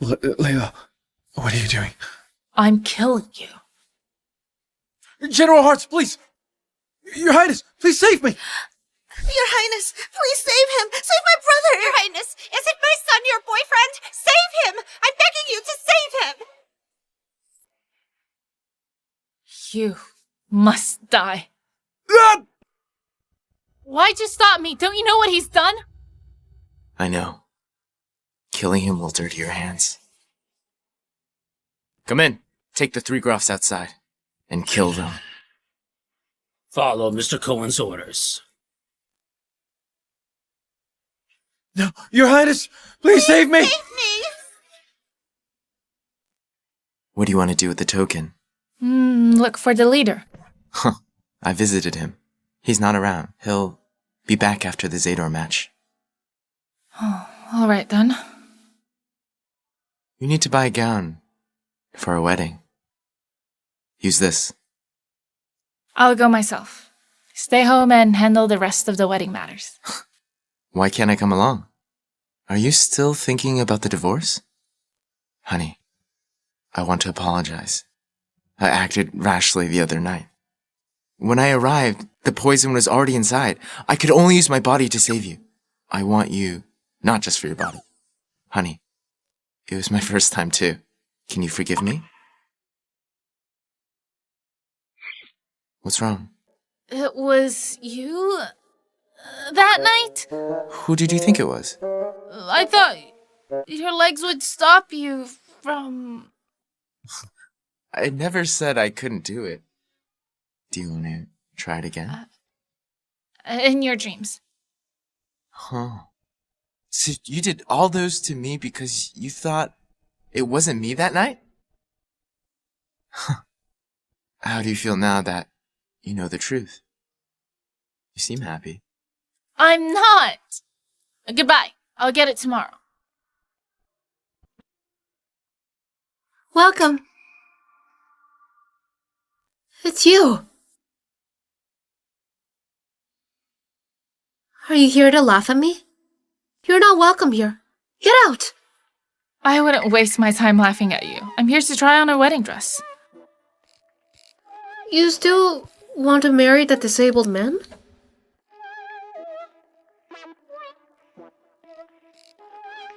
Layla, what are you doing? I'm killing you. General Hearts, please! Your Highness, please save me! Your Highness, please save him! Save my brother! Your Highness, is it my son, your boyfriend? Save him! I'm begging you to save him! You must die. Why'd you stop me? Don't you know what he's done? I know. Killing him will dirty your hands. Come in. Take the 3 Groffs outside. And kill them. Follow Mr. Cohen's orders. No, Your Highness, please save me! Save me! What do you want to do with the token? Look for the leader. Huh. I visited him. He's not around. He'll be back after the Xader match. Oh, all right then. You need to buy a gown for a wedding. Use this. I'll go myself. Stay home and handle the rest of the wedding matters. Why can't I come along? Are you still thinking about the divorce? Honey, I want to apologize. I acted rashly the other night. When I arrived, the poison was already inside. I could only use my body to save you. I want you, not just for your body. Honey, it was my first time too. Can you forgive me? What's wrong? It was you that night? Who did you think it was? I thought your legs would stop you from... I never said I couldn't do it. Do you want to try it again? In your dreams. Huh. So you did all those to me because you thought it wasn't me that night? Huh. How do you feel now that you know the truth? You seem happy. I'm not! Goodbye. I'll get it tomorrow. Welcome. It's you. Are you here to laugh at me? You're not welcome here. Get out! I wouldn't waste my time laughing at you. I'm here to try on a wedding dress. You still want to marry that disabled man?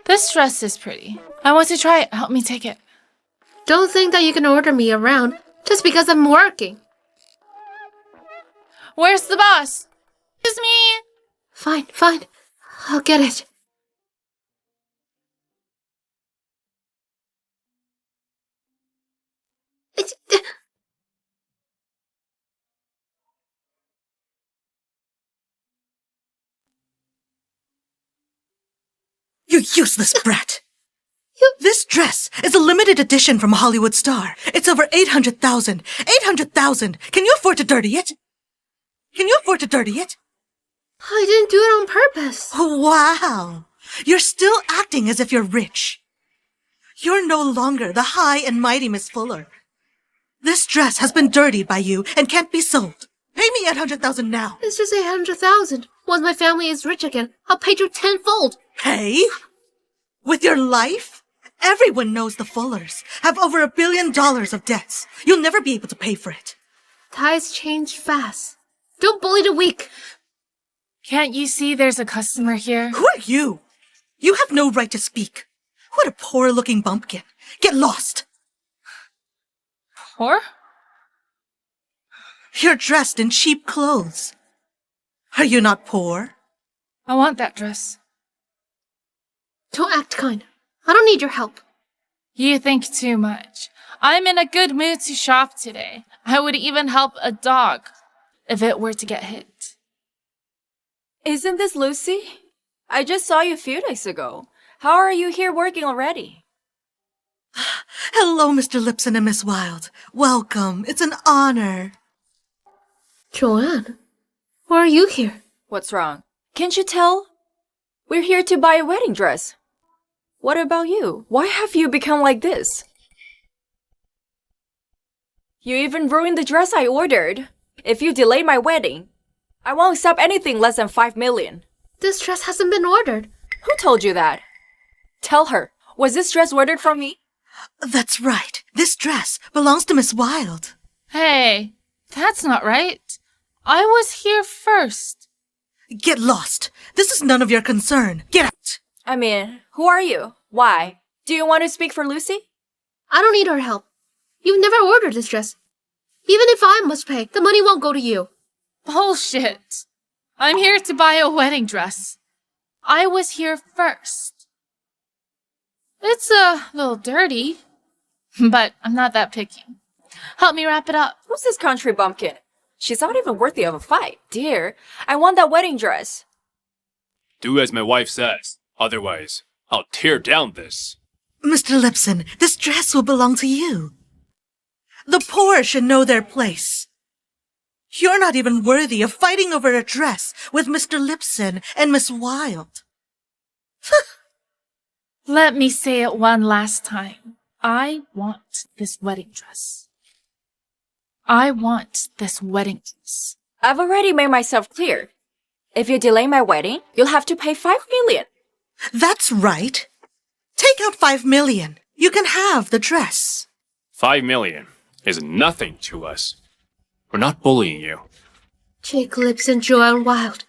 This dress is pretty. I want to try it. Help me take it. Don't think that you can order me around just because I'm working. Where's the boss? Excuse me! Fine. I'll get it. You useless brat! This dress is a limited edition from a Hollywood star. It's over 800,000. 800,000! Can you afford to dirty it? Can you afford to dirty it? I didn't do it on purpose. Wow! You're still acting as if you're rich. You're no longer the high and mighty Miss Fuller. This dress has been dirtied by you and can't be sold. Pay me 800,000 now. It's just 800,000. Once my family is rich again, I'll pay you tenfold. Pay? With your life? Everyone knows the Fullers have over $1 billion of debts. You'll never be able to pay for it. Tides change fast. Don't bully the weak. Can't you see there's a customer here? Who are you? You have no right to speak. What a poor-looking bumpkin. Get lost. Poor? You're dressed in cheap clothes. Are you not poor? I want that dress. Don't act kind. I don't need your help. You think too much. I'm in a good mood to shop today. I would even help a dog if it were to get hit. Isn't this Lucy? I just saw you a few days ago. How are you here working already? Hello, Mr. Lipson and Miss Wilde. Welcome. It's an honor. Joanne, why are you here? What's wrong? Can't you tell? We're here to buy a wedding dress. What about you? Why have you become like this? You even ruined the dress I ordered. If you delay my wedding, I won't accept anything less than 5 million. This dress hasn't been ordered. Who told you that? Tell her, was this dress ordered from me? That's right. This dress belongs to Miss Wilde. Hey, that's not right. I was here first. Get lost. This is none of your concern. Get out. I mean, who are you? Why? Do you want to speak for Lucy? I don't need her help. You've never ordered this dress. Even if I must pay, the money won't go to you. Bullshit. I'm here to buy a wedding dress. I was here first. It's a little dirty, but I'm not that picky. Help me wrap it up. Who's this country bumpkin? She's not even worthy of a fight. Dear, I want that wedding dress. Do as my wife says. Otherwise, I'll tear down this. Mr. Lipson, this dress will belong to you. The poor should know their place. You're not even worthy of fighting over a dress with Mr. Lipson and Miss Wilde. Let me say it one last time. I want this wedding dress. I want this wedding dress. I've already made myself clear. If you delay my wedding, you'll have to pay 5 million. That's right. Take out 5 million. You can have the dress. 5 million is nothing to us. We're not bullying you. Jake Lipson, Joanne Wilde.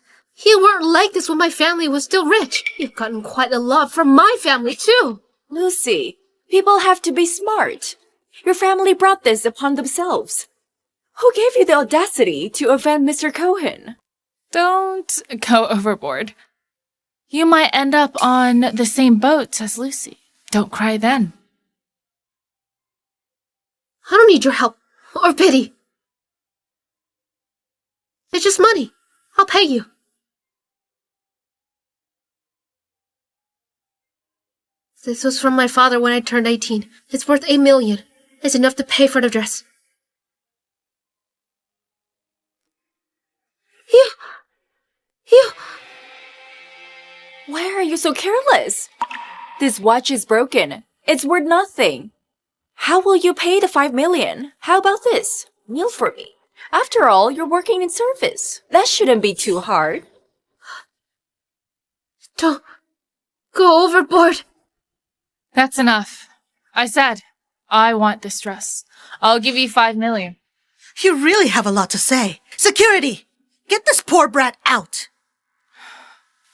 You weren't like this when my family was still rich. You've gotten quite a lot from my family, too. Lucy, people have to be smart. Your family brought this upon themselves. Who gave you the audacity to offend Mr. Cohen? Don't go overboard. You might end up on the same boat as Lucy. Don't cry then. I don't need your help or pity. It's just money. I'll pay you. This was from my father when I turned 18. It's worth 8 million. It's enough to pay for the dress. You... Why are you so careless? This watch is broken. It's worth nothing. How will you pay the 5 million? How about this? Meal for me. After all, you're working in service. That shouldn't be too hard. Don't go overboard. That's enough. I said, I want this dress. I'll give you 5 million. You really have a lot to say. Security! Get this poor brat out!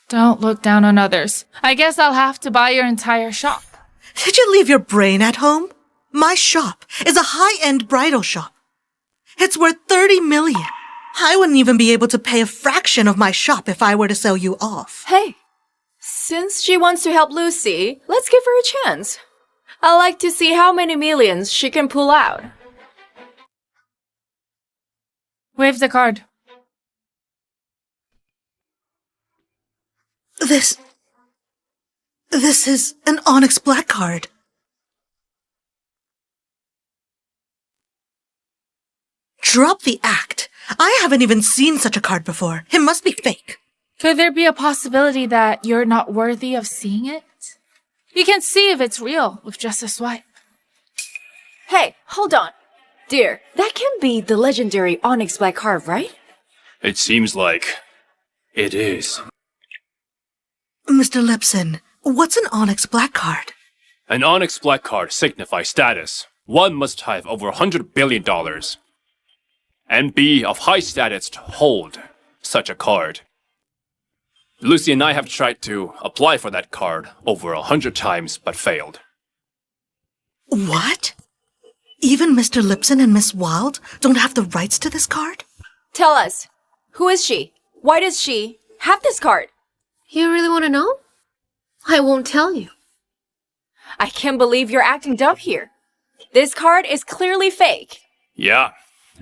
Don't look down on others. I guess I'll have to buy your entire shop. Did you leave your brain at home? My shop is a high-end bridal shop. It's worth 30 million. I wouldn't even be able to pay a fraction of my shop if I were to sell you off. Hey, since she wants to help Lucy, let's give her a chance. I'd like to see how many millions she can pull out. Wave the card. This is an Onyx Black card. Drop the act. I haven't even seen such a card before. It must be fake. Could there be a possibility that you're not worthy of seeing it? You can see if it's real with just a swipe. Hey, hold on. Dear, that can be the legendary Onyx Black card, right? It seems like it is. Mr. Lipson, what's an Onyx Black card? An Onyx Black card signifies status. One must have over $100 billion and be of high status to hold such a card. Lucy and I have tried to apply for that card over 100 times but failed. What? Even Mr. Lipson and Miss Wilde don't have the rights to this card? Tell us, who is she? Why does she have this card? You really want to know? I won't tell you. I can't believe you're acting dumb here. This card is clearly fake. Yeah,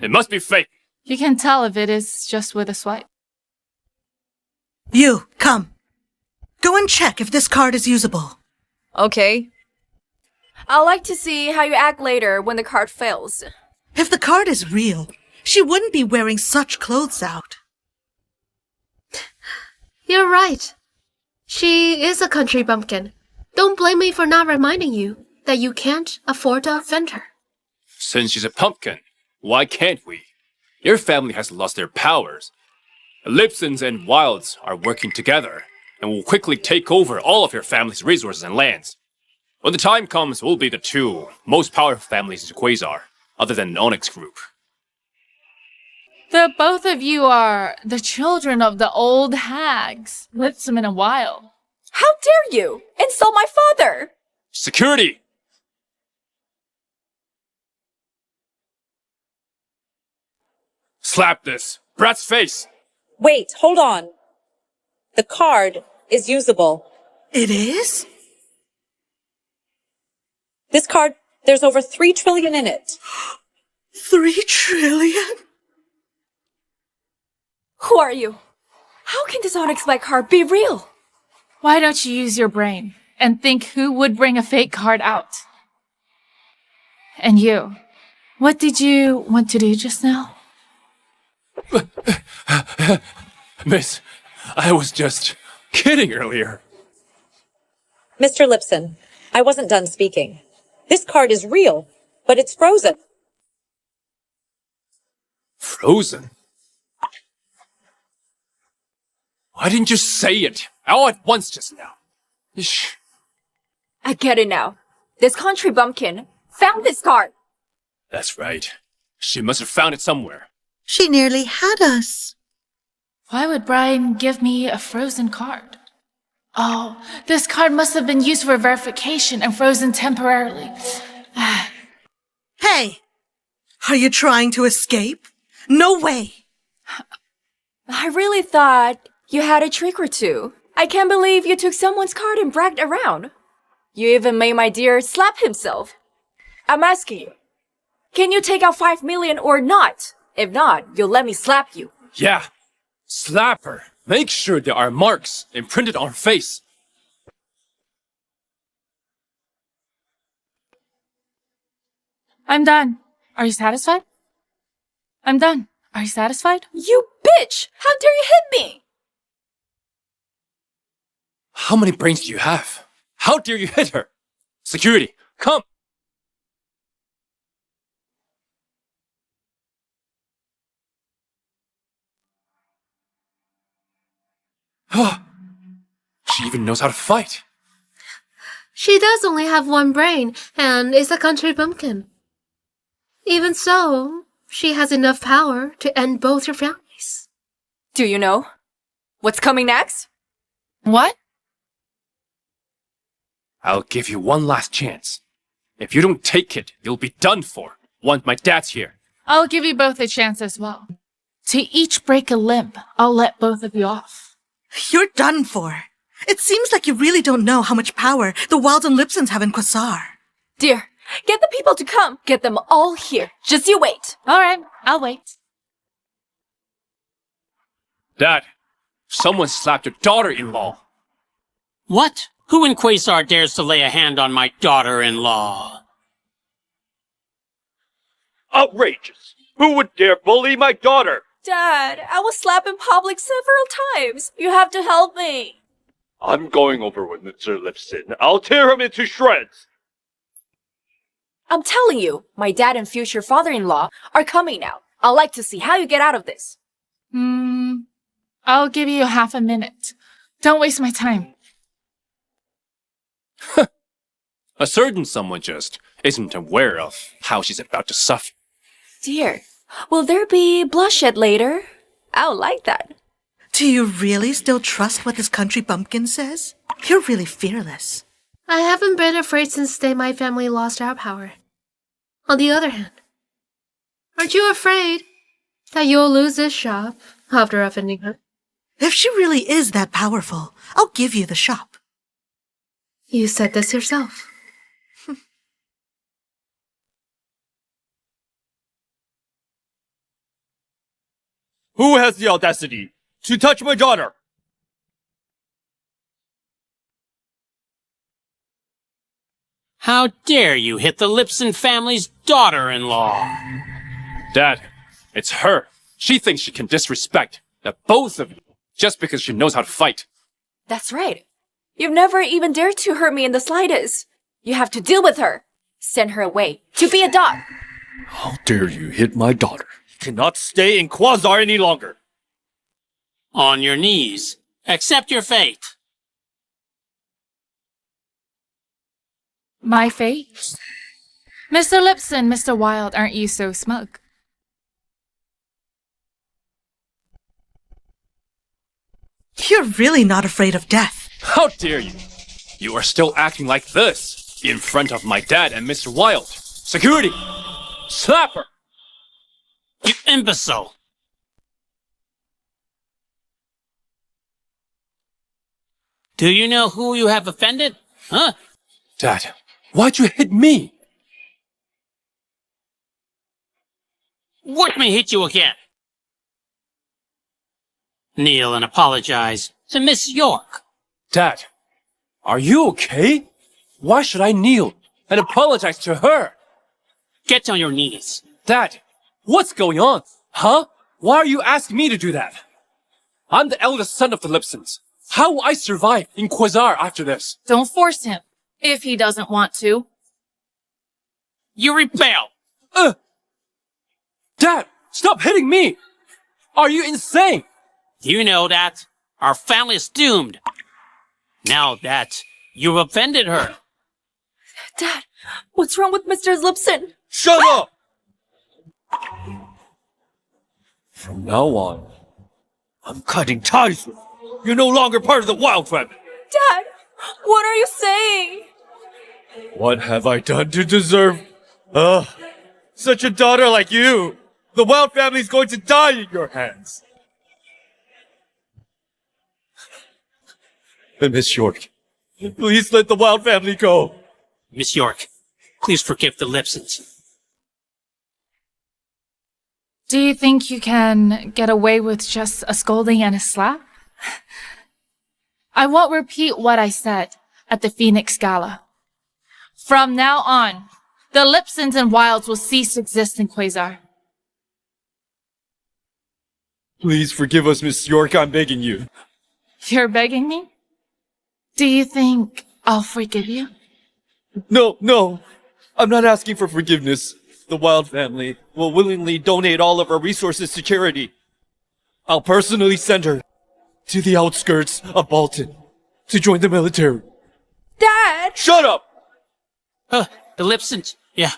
it must be fake. You can tell if it is just with a swipe. You, come. Go and check if this card is usable. Okay. I'd like to see how you act later when the card fails. If the card is real, she wouldn't be wearing such clothes out. You're right. She is a country bumpkin. Don't blame me for not reminding you that you can't afford to offend her. Since she's a pumpkin, why can't we? Your family has lost their powers. The Lipsons and Wilds are working together and will quickly take over all of your family's resources and lands. When the time comes, we'll be the two most powerful families in Quasar, other than Onyx Group. The both of you are the children of the old hags. Lipson and Wild. How dare you insult my father? Security! Slap this brat's face! Wait, hold on. The card is usable. It is? This card, there's over 3 trillion in it. 3 trillion? Who are you? How can this Onyx Black card be real? Why don't you use your brain and think who would bring a fake card out? And you, what did you want to do just now? Miss, I was just kidding earlier. Mr. Lipson, I wasn't done speaking. This card is real, but it's frozen. Frozen? Why didn't you say it all at once just now? Ish. I get it now. This country bumpkin found this card. That's right. She must have found it somewhere. She nearly had us. Why would Brian give me a frozen card? Oh, this card must have been used for verification and frozen temporarily. Hey! Are you trying to escape? No way! I really thought you had a trick or two. I can't believe you took someone's card and bragged around. You even made my dear slap himself. I'm asking you, can you take out 5 million or not? If not, you'll let me slap you. Yeah, slap her. Make sure there are marks imprinted on her face. I'm done. Are you satisfied? I'm done. Are you satisfied? You bitch! How dare you hit me? How many brains do you have? How dare you hit her? Security, come! She even knows how to fight. She does only have one brain and is a country bumpkin. Even so, she has enough power to end both your families. Do you know what's coming next? What? I'll give you one last chance. If you don't take it, you'll be done for. Once my dad's here. I'll give you both a chance as well. To each break a limb, I'll let both of you off. You're done for. It seems like you really don't know how much power the Wilds and Lipsons have in Quasar. Dear, get the people to come. Get them all here. Just you wait. All right, I'll wait. Dad, someone slapped your daughter-in-law. What? Who in Quasar dares to lay a hand on my daughter-in-law? Outrageous! Who would dare bully my daughter? Dad, I was slapped in public several times. You have to help me. I'm going over with Mr. Lipson. I'll tear him into shreds. I'm telling you, my dad and future father-in-law are coming now. I'd like to see how you get out of this. I'll give you half a minute. Don't waste my time. A certain someone just isn't aware of how she's about to suffer. Dear, will there be bloodshed later? I would like that. Do you really still trust what this country bumpkin says? You're really fearless. I haven't been afraid since the day my family lost our power. On the other hand, aren't you afraid that you'll lose this shop after offending her? If she really is that powerful, I'll give you the shop. You said this yourself. Who has the audacity to touch my daughter? How dare you hit the Lipson family's daughter-in-law? Dad, it's her. She thinks she can disrespect the both of you just because she knows how to fight. That's right. You've never even dared to hurt me in the slightest. You have to deal with her. Send her away to be a dog. How dare you hit my daughter? You cannot stay in Quasar any longer. On your knees. Accept your fate. My fate? Mr. Lipson, Mr. Wilde, aren't you so smug? You're really not afraid of death. How dare you? You are still acting like this in front of my dad and Mr. Wilde. Security! Slap her! You imbecile! Do you know who you have offended? Huh? Dad, why'd you hit me? Watch me hit you again. Kneel and apologize to Miss York. Dad, are you okay? Why should I kneel and apologize to her? Get on your knees. Dad, what's going on? Huh? Why are you asking me to do that? I'm the eldest son of the Lipsons. How will I survive in Quasar after this? Don't force him, if he doesn't want to. You rebel! Dad, stop hitting me! Are you insane? You know that our family is doomed. Now that you've offended her. Dad, what's wrong with Mr. Lipson? Shut up! From now on, I'm cutting ties with you. You're no longer part of the Wild family. Dad, what are you saying? What have I done to deserve such a daughter like you? The Wild family's going to die in your hands. Miss York, please let the Wild family go. Miss York, please forgive the Lipsons. Do you think you can get away with just a scolding and a slap? I won't repeat what I said at the Phoenix Gala. From now on, the Lipsons and Wilds will cease to exist in Quasar. Please forgive us, Miss York, I'm begging you. You're begging me? Do you think I'll forgive you? No. I'm not asking for forgiveness. The Wild family will willingly donate all of our resources to charity. I'll personally send her to the outskirts of Balton to join the military. Dad! Shut up! The Lipsons, yeah,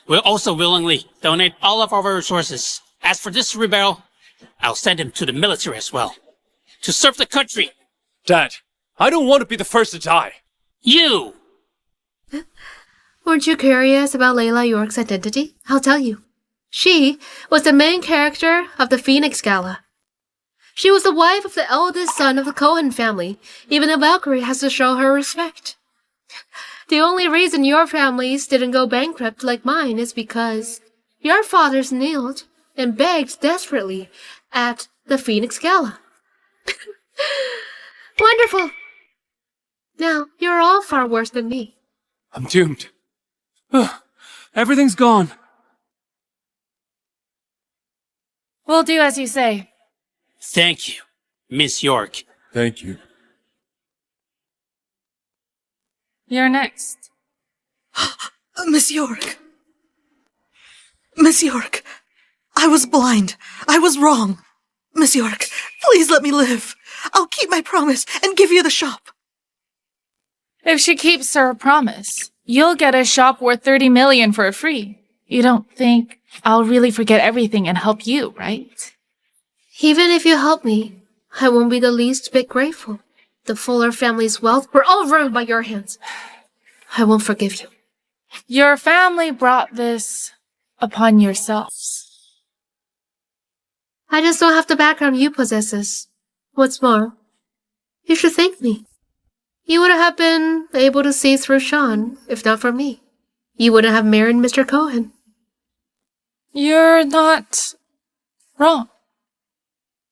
will also willingly donate all of our resources. As for this rebel, I'll send him to the military as well, to serve the country. Dad, I don't want to be the first to die. You! Weren't you curious about Layla York's identity? I'll tell you. She was the main character of the Phoenix Gala. She was the wife of the eldest son of the Cohen family. Even a Valkyrie has to show her respect. The only reason your families didn't go bankrupt like mine is because your fathers kneeled and begged desperately at the Phoenix Gala. Wonderful. Now, you're all far worse than me. I'm doomed. Everything's gone. We'll do as you say. Thank you, Miss York. Thank you. You're next. Miss York. Miss York. I was blind. I was wrong. Miss York, please let me live. I'll keep my promise and give you the shop. If she keeps her promise, you'll get a shop worth 30 million for free. You don't think I'll really forget everything and help you, right? Even if you help me, I won't be the least bit grateful. The Fuller family's wealth were all ruined by your hands. I won't forgive you. Your family brought this upon yourselves. I just don't have the background you possesses. What's more, you should thank me. You would have been able to see through Sean, if not for me. You wouldn't have married Mr. Cohen. You're not wrong.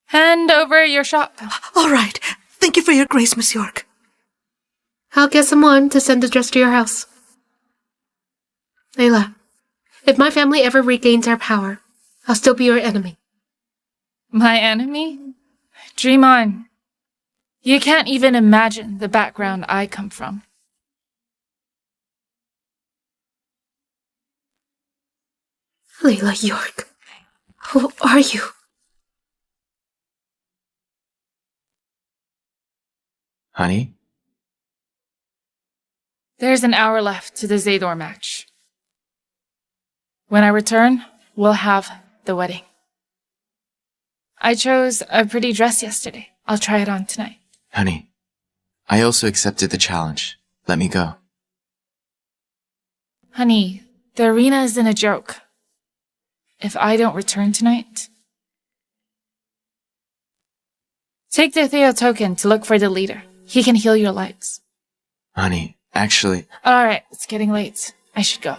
Hand over your shop. All right. Thank you for your grace, Miss York. I'll get someone to send the dress to your house. Layla, if my family ever regains our power, I'll still be your enemy. My enemy? Dream on. You can't even imagine the background I come from. Layla York, who are you? Honey? There's an hour left to the Zador match. When I return, we'll have the wedding. I chose a pretty dress yesterday. I'll try it on tonight. Honey, I also accepted the challenge. Let me go. Honey, the arena isn't a joke. If I don't return tonight, take the Theo token to look for the leader. He can heal your legs. Honey, actually... Alright, it's getting late. I should go.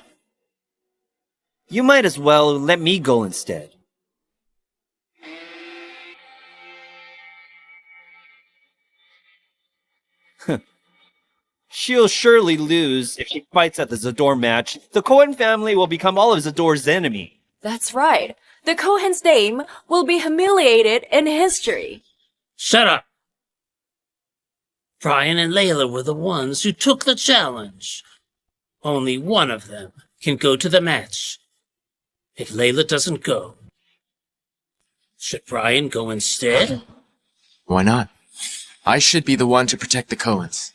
You might as well let me go instead. She'll surely lose if she fights at the Zador match. The Cohen family will become all of Zador's enemy. That's right. The Cohen's name will be humiliated in history. Shut up! Brian and Layla were the ones who took the challenge. Only one of them can go to the match. If Layla doesn't go, should Brian go instead? Why not? I should be the one to protect the Cohens.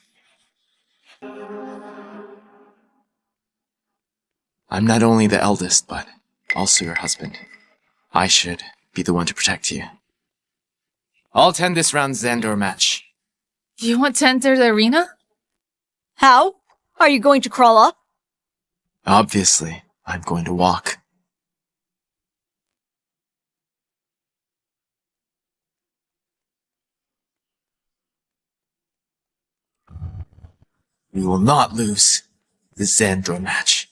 I'm not only the eldest, but also your husband. I should be the one to protect you. I'll attend this round's Xandor match. You want to enter the arena? How? Are you going to crawl up? Obviously, I'm going to walk. We will not lose the Xandor match.